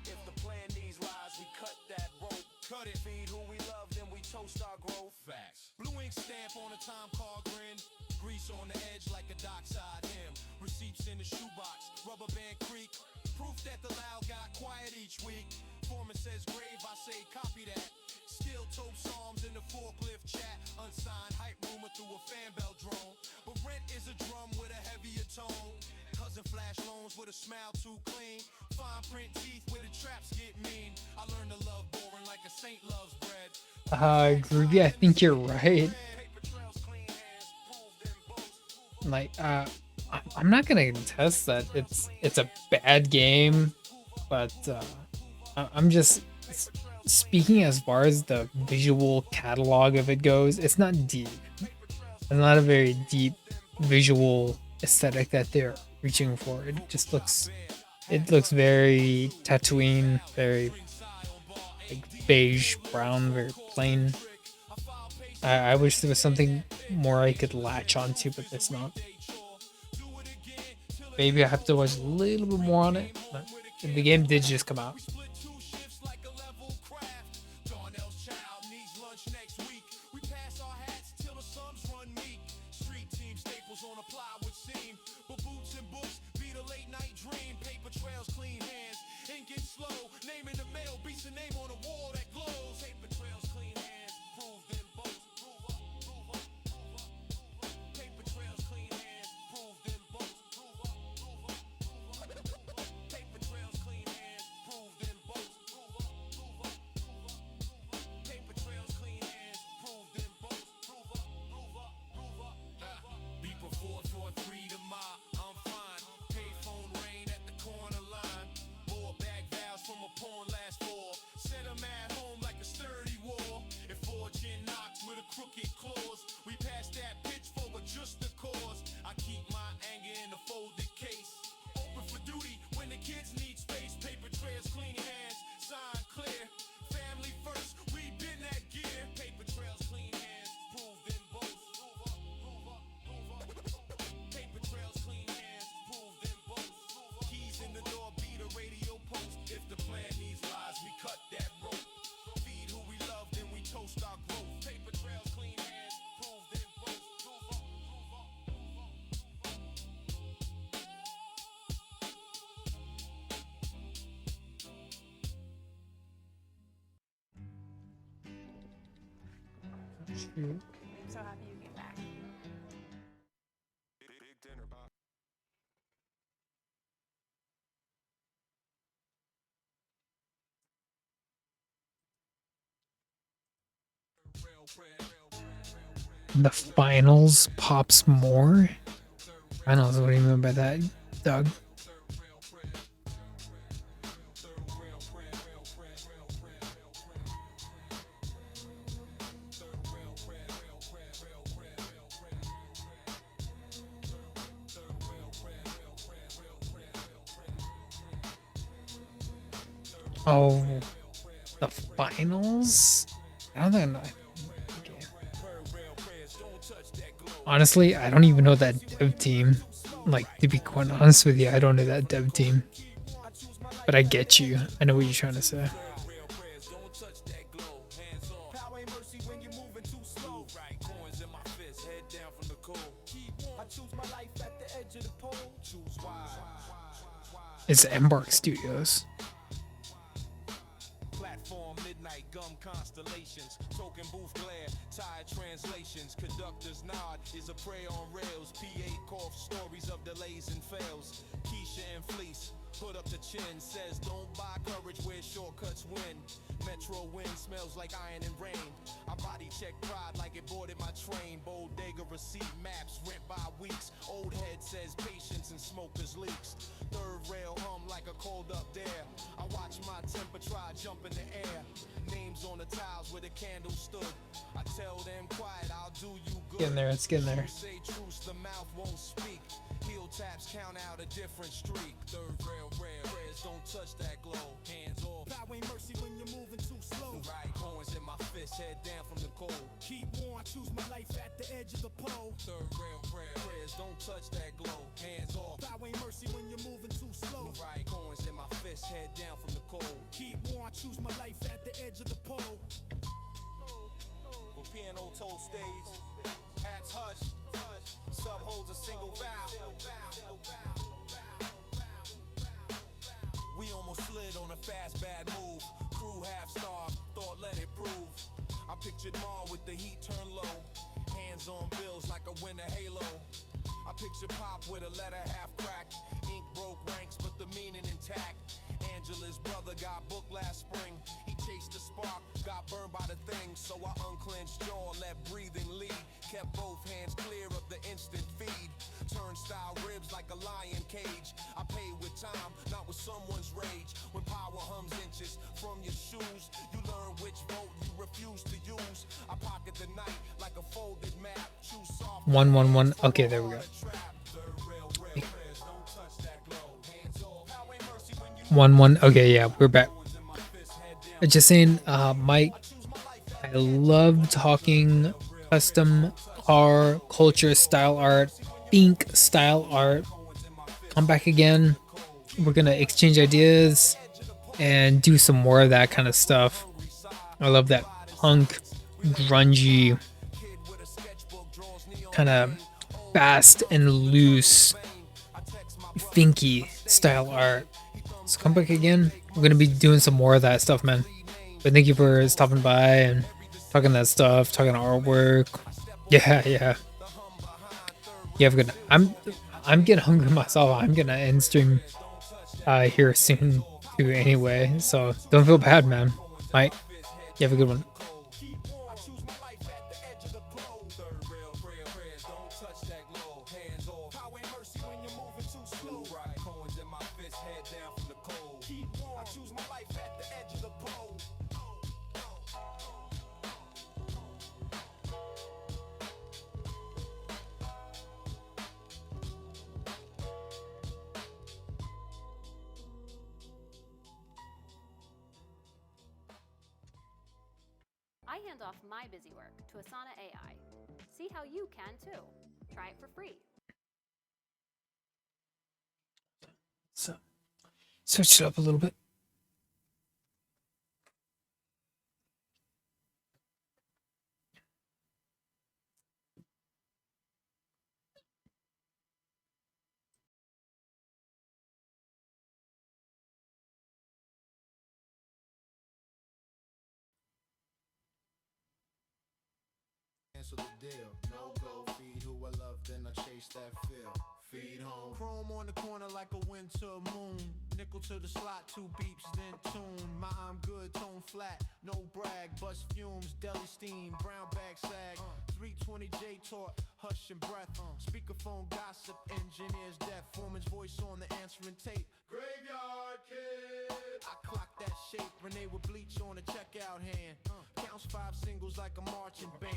If the plan needs rise, we cut that rope. Cut it. Feed who we love, then we toast our growth. Facts. Blue ink stamp on a time card grin. Grease on the edge like a dockside hymn. Receipts in the shoebox, rubber band creek. Proof that the loud got quiet each week. Foreman says grave, I say copy that. Still tote psalms in the forklift chat. Unsigned hype rumor through a fan bell drone. But rent is a drum with a heavier tone. Cousin flash loans with a smile too clean. Fine print teeth where the traps get mean. I learned to love boring like a saint loves bread. Groovy, I think you're right. Like, I'm not gonna contest that it's a bad game, but I'm just speaking as far as the visual catalog of it goes. It's not deep. It's not a very deep visual aesthetic that they're reaching for. It just looks very Tatooine, very like beige brown, very plain. I wish there was something more I could latch onto, but it's not. Maybe I have to watch a little bit more on it. But the game did just come out. Darnell's child needs lunch next week. We pass our hats till the sums run meek. Street team trails, clean hands, ink get slow. Name in the mail, beats the name on the wall that glows. Paper trails, clean hands, prove them both. Prove up, prove up, prove up, prove up. Paper trails, clean hands, prove them both. Prove up, prove up, prove up. Paper trails, clean hands, prove them both. Prove up, prove up, prove up, prove up. Paper trails, clean hands, prove them both. Prove up, prove up, prove up, prove up. Beat before 4-3 to my, I'm fine. Payphone rain at the corner line. More bag vows from a pawn last fall. Set 'em at home like a sturdy wall. If fortune knocks with a crooked claws, we pass that pitch for just the cause. I keep my anger in a folded case. Open for duty when the kids need space. Paper trails, clean hands, sign clear. Family first, we been that gear. Paper trails, clean hands, prove them both. Prove up, prove up, prove up. Paper trails, clean hands, prove them both. Keys in the door, beat a radio post. If the plan needs lies, we cut that rope. Feed who we love, then we toast our growth. Paper trails, clean hands, prove them both. Prove up, prove up, prove up. Shoot. I'm so happy you came back. Big dinner, Bob. The finals pops more? Finals, what do you mean by that, Doug? Oh, the finals? I don't think. Honestly, I don't even know that dev team. Like, to be quite honest with you, I don't know that dev team. But I get you. I know what you're trying to say. It's Embark Studios. Platform, midnight, gum constellations, token booth glare, tired translations, conductor's nod is a prey on rails, P8 cough, stories of delays and fails, Keisha and Fleece, put up the chin, says don't buy courage where shortcuts win, metro wind smells like iron and rain, I body check pride like it boarded my train, bodega receipt maps, rent by weeks, old head says patience and smokers leaks, third rail hum like a cold up there, I watch my temper try jump in the air, names on the tiles where the candle stood, I tell them quiet, I'll do you good. Get in there, it's getting there. Say truce, the mouth won't speak. Heel taps count out a different streak. Third rail, prayers don't touch that glow. Hands off. Power ain't mercy when you're moving too slow. Right coins in my fist, head down from the cold. Keep warm, I choose my life at the edge of the pole. Third rail, prayers don't touch that glow. Hands off. Power ain't mercy when you're moving too slow. Right coins in my fist, head down from the cold. Keep warm, I choose my life at the edge of the pole. When piano told stage, hats hush, sub holds a single vowel. We almost slid on a fast bad move. Crew half starved, thought let it prove. I pictured Mar with the heat turned low. Hands on bills like a winter halo. I pictured Pop with a letter half cracked. Ink broke ranks but the meaning intact. Angela's brother got booked last spring. He chased the spark, got burned by the thing. So I unclenched jaw, let breathing lead. Kept both hands clear of the instant feed. Turnstile ribs like a lion cage. I pay with time, not with someone's rage. When power hums inches from your shoes, you learn which vote you refuse to use. I pocket the night like a folded map. Choose soft. 111. Okay, there we go. 1-1. Okay, yeah, we're back. Just saying, Mike, I love talking custom car, culture, style art, ink style art. Come back again. We're gonna exchange ideas and do some more of that kind of stuff. I love that punk, grungy, kind of fast and loose, funky style art. Let's come back again. I'm gonna be doing some more of that stuff, man. But thank you for stopping by and talking that stuff, talking artwork. Yeah. You have a good night. I'm getting hungry myself. I'm gonna end stream here soon too anyway. So don't feel bad, man. Mike, you have a good one. I hand off my busy work to Asana AI. See how you can too. Try it for free. So switch it up a little bit. Cancel the deal. No go feed who I love, then I chase that feel. Feed home. Chrome on the corner like a winter moon. Nickel to the slot, 2 beeps, then tune. My I'm good, tone flat, no brag. Bust fumes, deli steam, brown bag sag. 320 J taught, hush and breath. Speakerphone gossip, engineer's death. Foreman's voice on the answering tape. Graveyard Kid. I clock that shape. Renee with bleach on the checkout hand. Counts 5 singles like a marching band.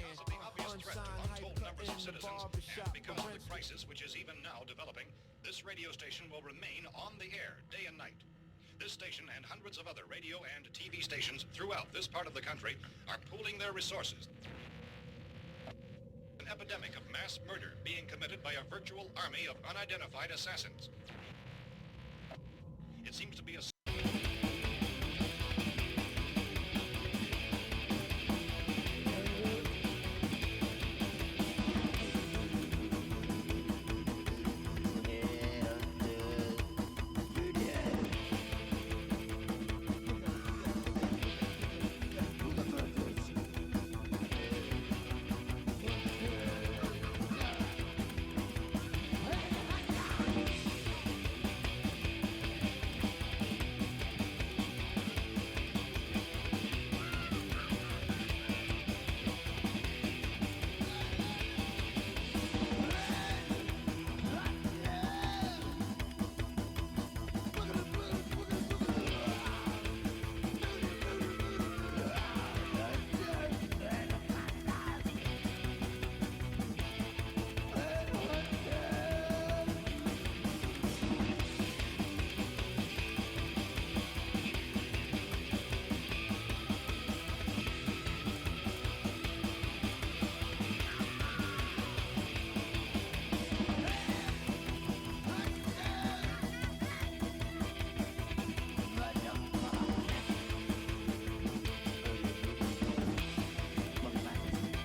Unsigned hype cut in the barbershop. Because of the crisis which is even now developing, this radio station will remain on the air day and night. This station and hundreds of other radio and TV stations throughout this part of the country are pooling their resources. An epidemic of mass murder being committed by a virtual army of unidentified assassins. It seems to be a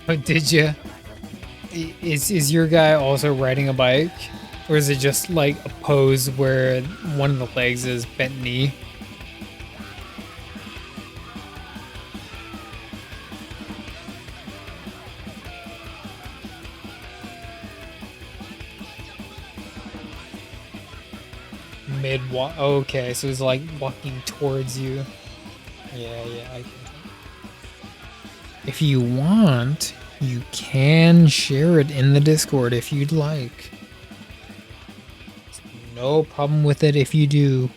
Oh, did you? Is your guy also riding a bike? Or is it just like a pose where one of the legs is bent knee? Mid-walk. Okay, so it's like walking towards you. Yeah, I can. If you want, you can share it in the Discord if you'd like. No problem with it if you do.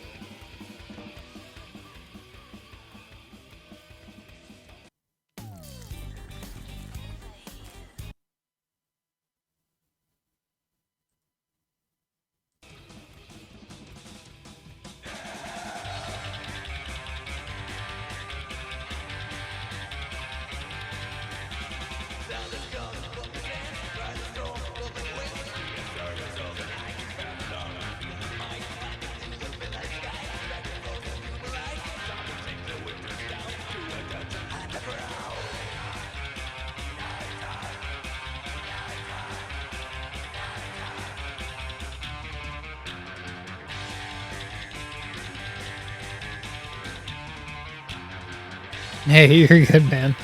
Hey, you're good, man.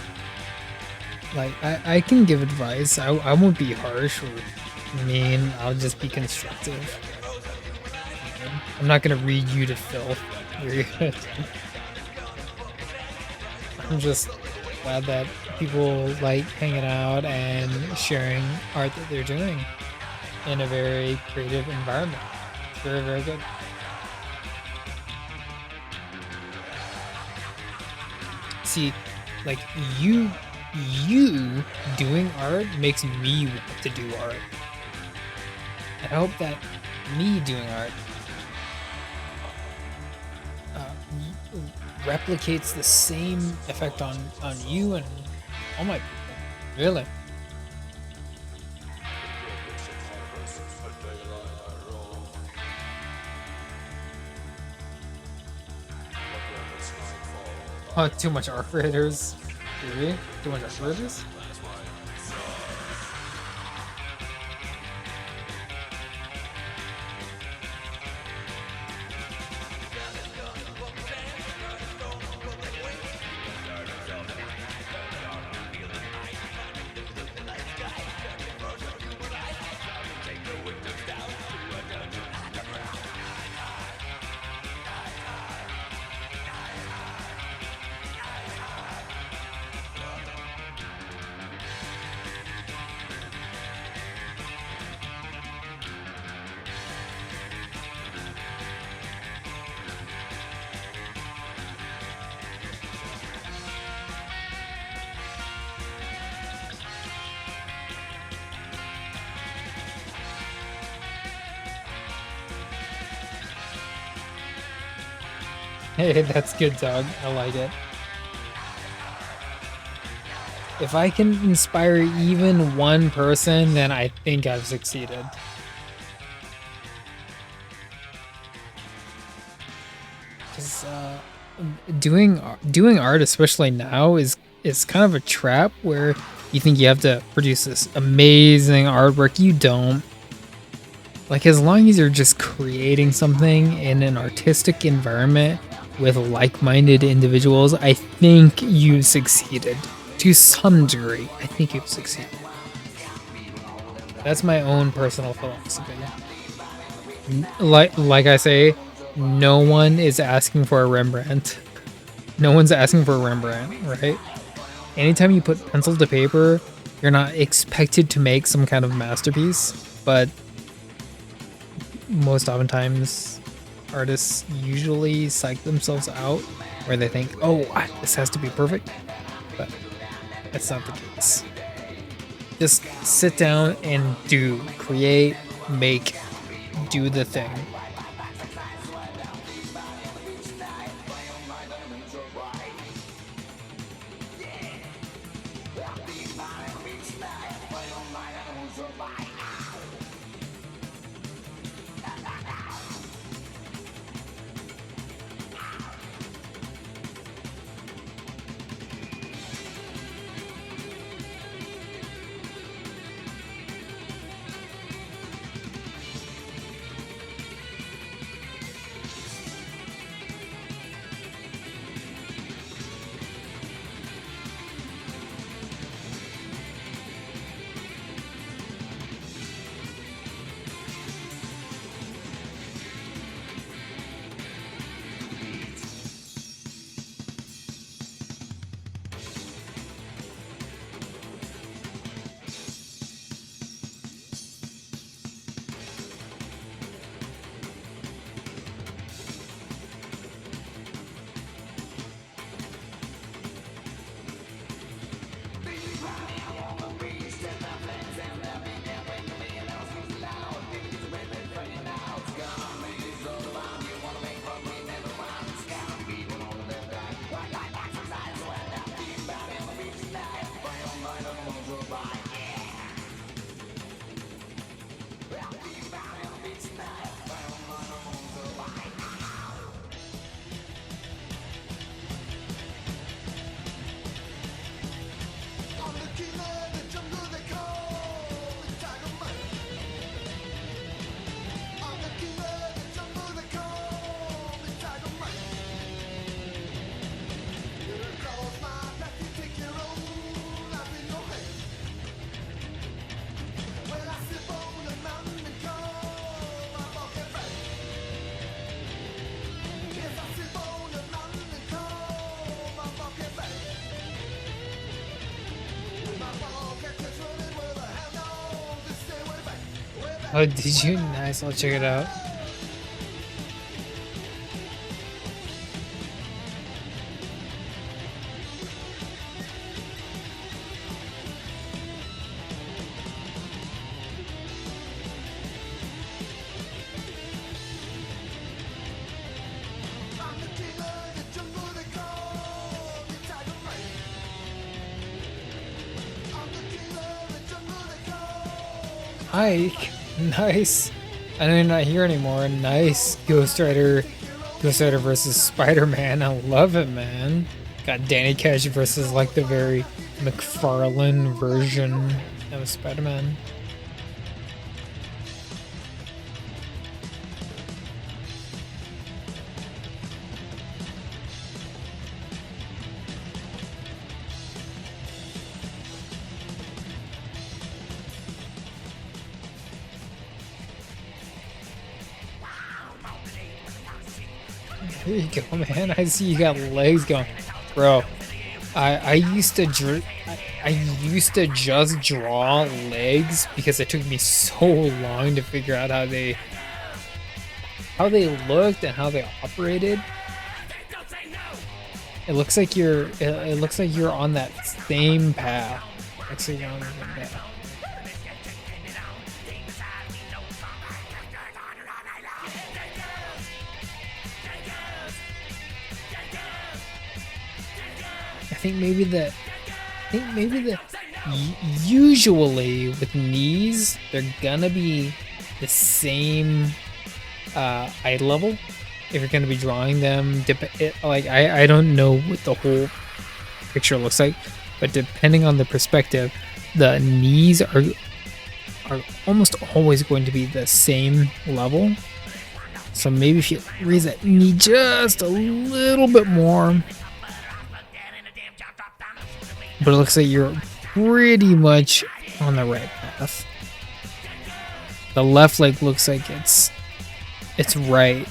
Like, I can give advice. I won't be harsh or mean. I'll just be constructive. I'm not gonna read you to filth. You're good. I'm just glad that people like hanging out and sharing art that they're doing in a very creative environment. It's very, very good. See, like you doing art makes me want to do art. I hope that me doing art replicates the same effect on you and all my people. Really. Oh, too much art creators. Really? Too much art creators? Hey, that's good, dog. I like it. If I can inspire even one person, then I think I've succeeded. Because doing art, especially now, is kind of a trap where you think you have to produce this amazing artwork. You don't. Like, as long as you're just creating something in an artistic environment with like-minded individuals, I think you've succeeded. To some degree, I think you've succeeded. That's my own personal philosophy. Like I say, no one is asking for a Rembrandt. No one's asking for a Rembrandt, right? Anytime you put pencil to paper, you're not expected to make some kind of masterpiece, but most oftentimes artists usually psych themselves out where they think, oh, this has to be perfect, but that's not the case. Just sit down and create, make, do the thing. Oh, did you? Nice. I'll check it out. Ike, nice. I know you're not here anymore. Nice. Ghost Rider versus Spider-Man. I love it, man. Got Danny Cash versus like the very McFarlane version of Spider-Man. There you go, man. I see you got legs going, bro. I used to just draw legs because it took me so long to figure out how they looked and how they operated. It looks like you're on that same path. Looks like you're on that path. I think maybe usually with knees they're gonna be the same eye level if you're gonna be drawing them. Like I don't know what the whole picture looks like, but depending on the perspective, the knees are almost always going to be the same level. So maybe if you raise that knee just a little bit more. But it looks like you're pretty much on the right path. The left leg looks like it's right.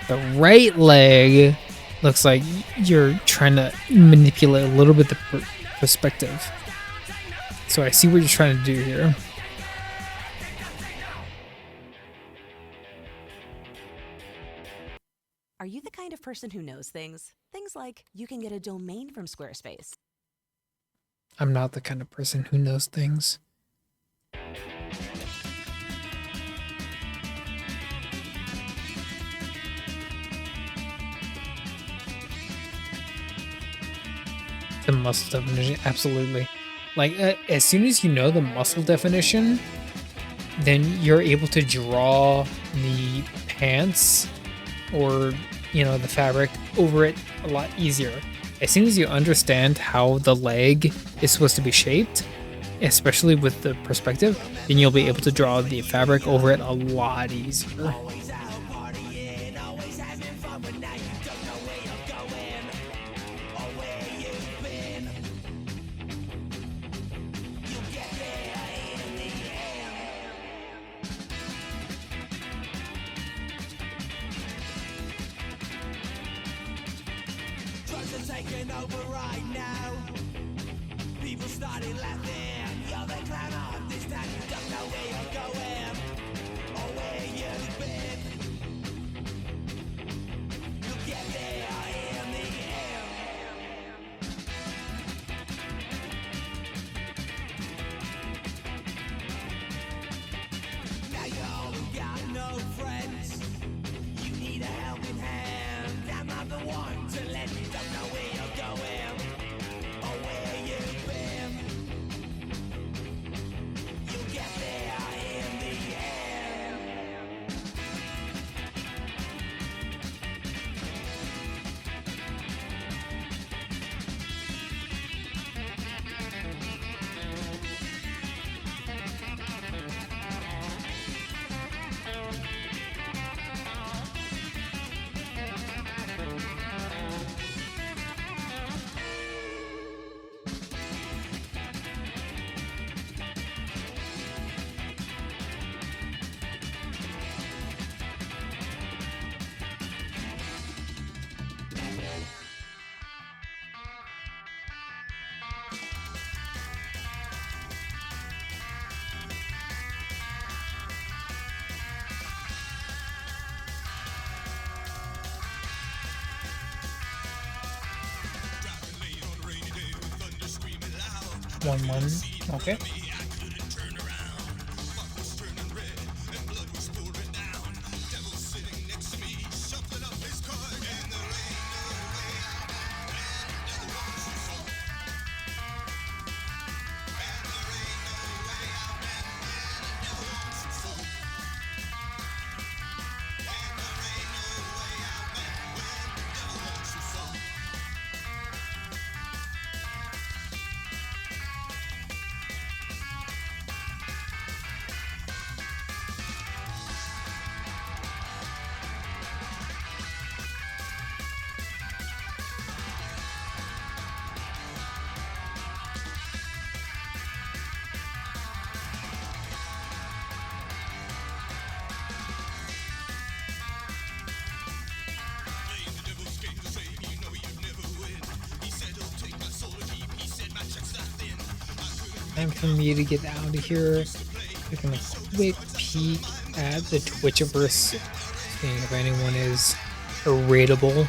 The right leg looks like you're trying to manipulate a little bit the perspective. So I see what you're trying to do here. Are you the kind of person who knows things? Things like you can get a domain from Squarespace. I'm not the kind of person who knows things. The muscle definition, absolutely. Like as soon as you know the muscle definition, then you're able to draw the pants or the fabric over it a lot easier. As soon as you understand how the leg is supposed to be shaped, especially with the perspective, then you'll be able to draw the fabric over it a lot easier. Taking over right now. People started laughing. You're the clown of this time. You don't know where you're going or where you've been. You'll get there in the end. Now you all got no friends. You need a helping hand. I'm not the one to let you don't know where you're going or where you've been. You'll get there in the end. 1-1. Okay. Time for me to get out of here. Taking a quick peek at the Twitchiverse, seeing if anyone is rateable.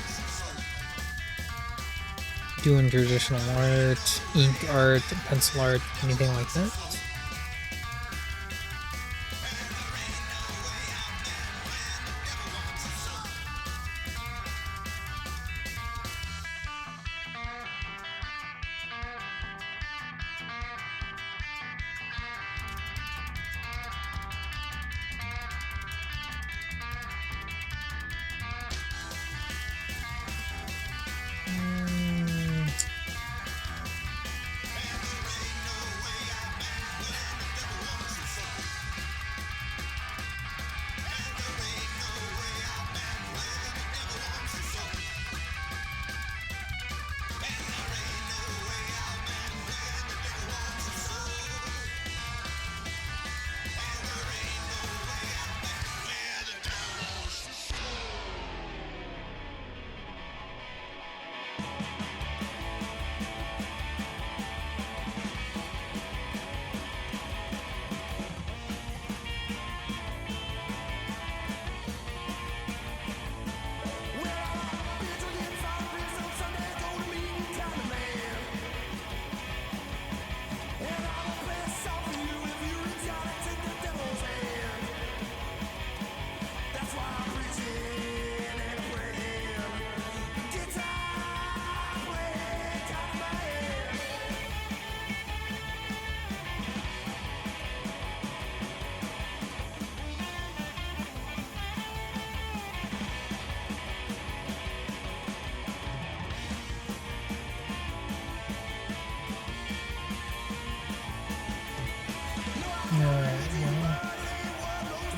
Doing traditional art, ink art, pencil art, anything like that.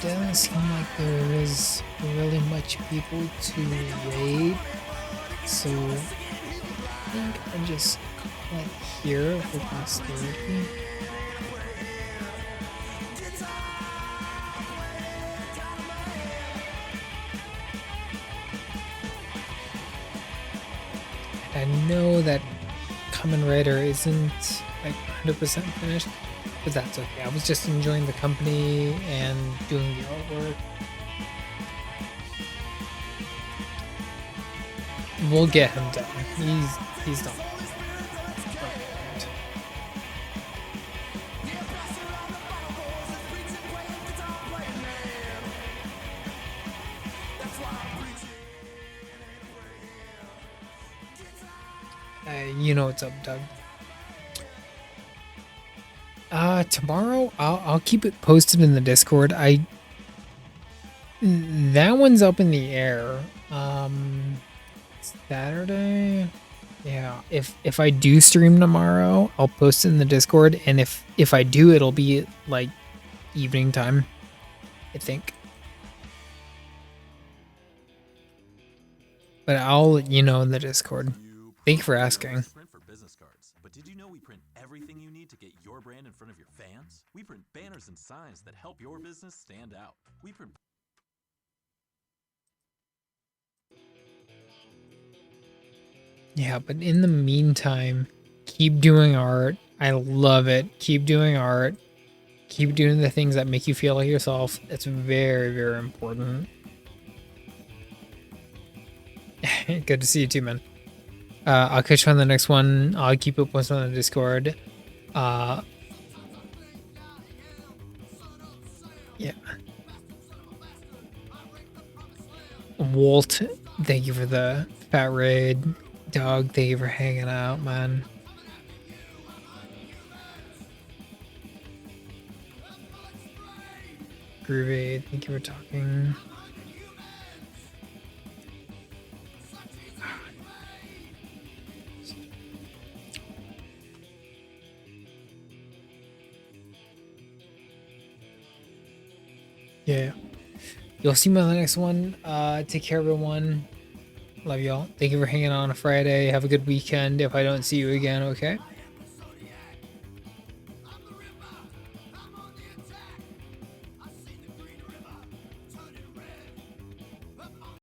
Doesn't seem like there is really much people to raid, so I think I just call it here for posterity. I know that Kamen Rider isn't like 100% finished, but that's okay. I was just enjoying the company and doing the artwork. We'll get him done. He's done. You know what's up, Doug. Tomorrow I'll keep it posted in the Discord. That one's up in the air. Saturday. Yeah. If I do stream tomorrow, I'll post it in the Discord, and if I do, it'll be like evening time, I think. But I'll let you know in the Discord. Thank you for asking. But did you know we print everything you need to get your brand in front of your fans? We print banners and signs that help your business stand out. We print Yeah, but in the meantime, keep doing art. I love it. Keep doing art. Keep doing the things that make you feel like yourself. It's very, very important. Good to see you too, man. I'll catch you on the next one. I'll keep it posted on the Discord. Yeah. Walt, thank you for the fat raid. Dog, thank you for hanging out, man. Groovy, thank you for talking. Yeah. You'll see me on the next one. Take care, everyone. Love y'all. Thank you for hanging on a Friday. Have a good weekend if I don't see you again, okay?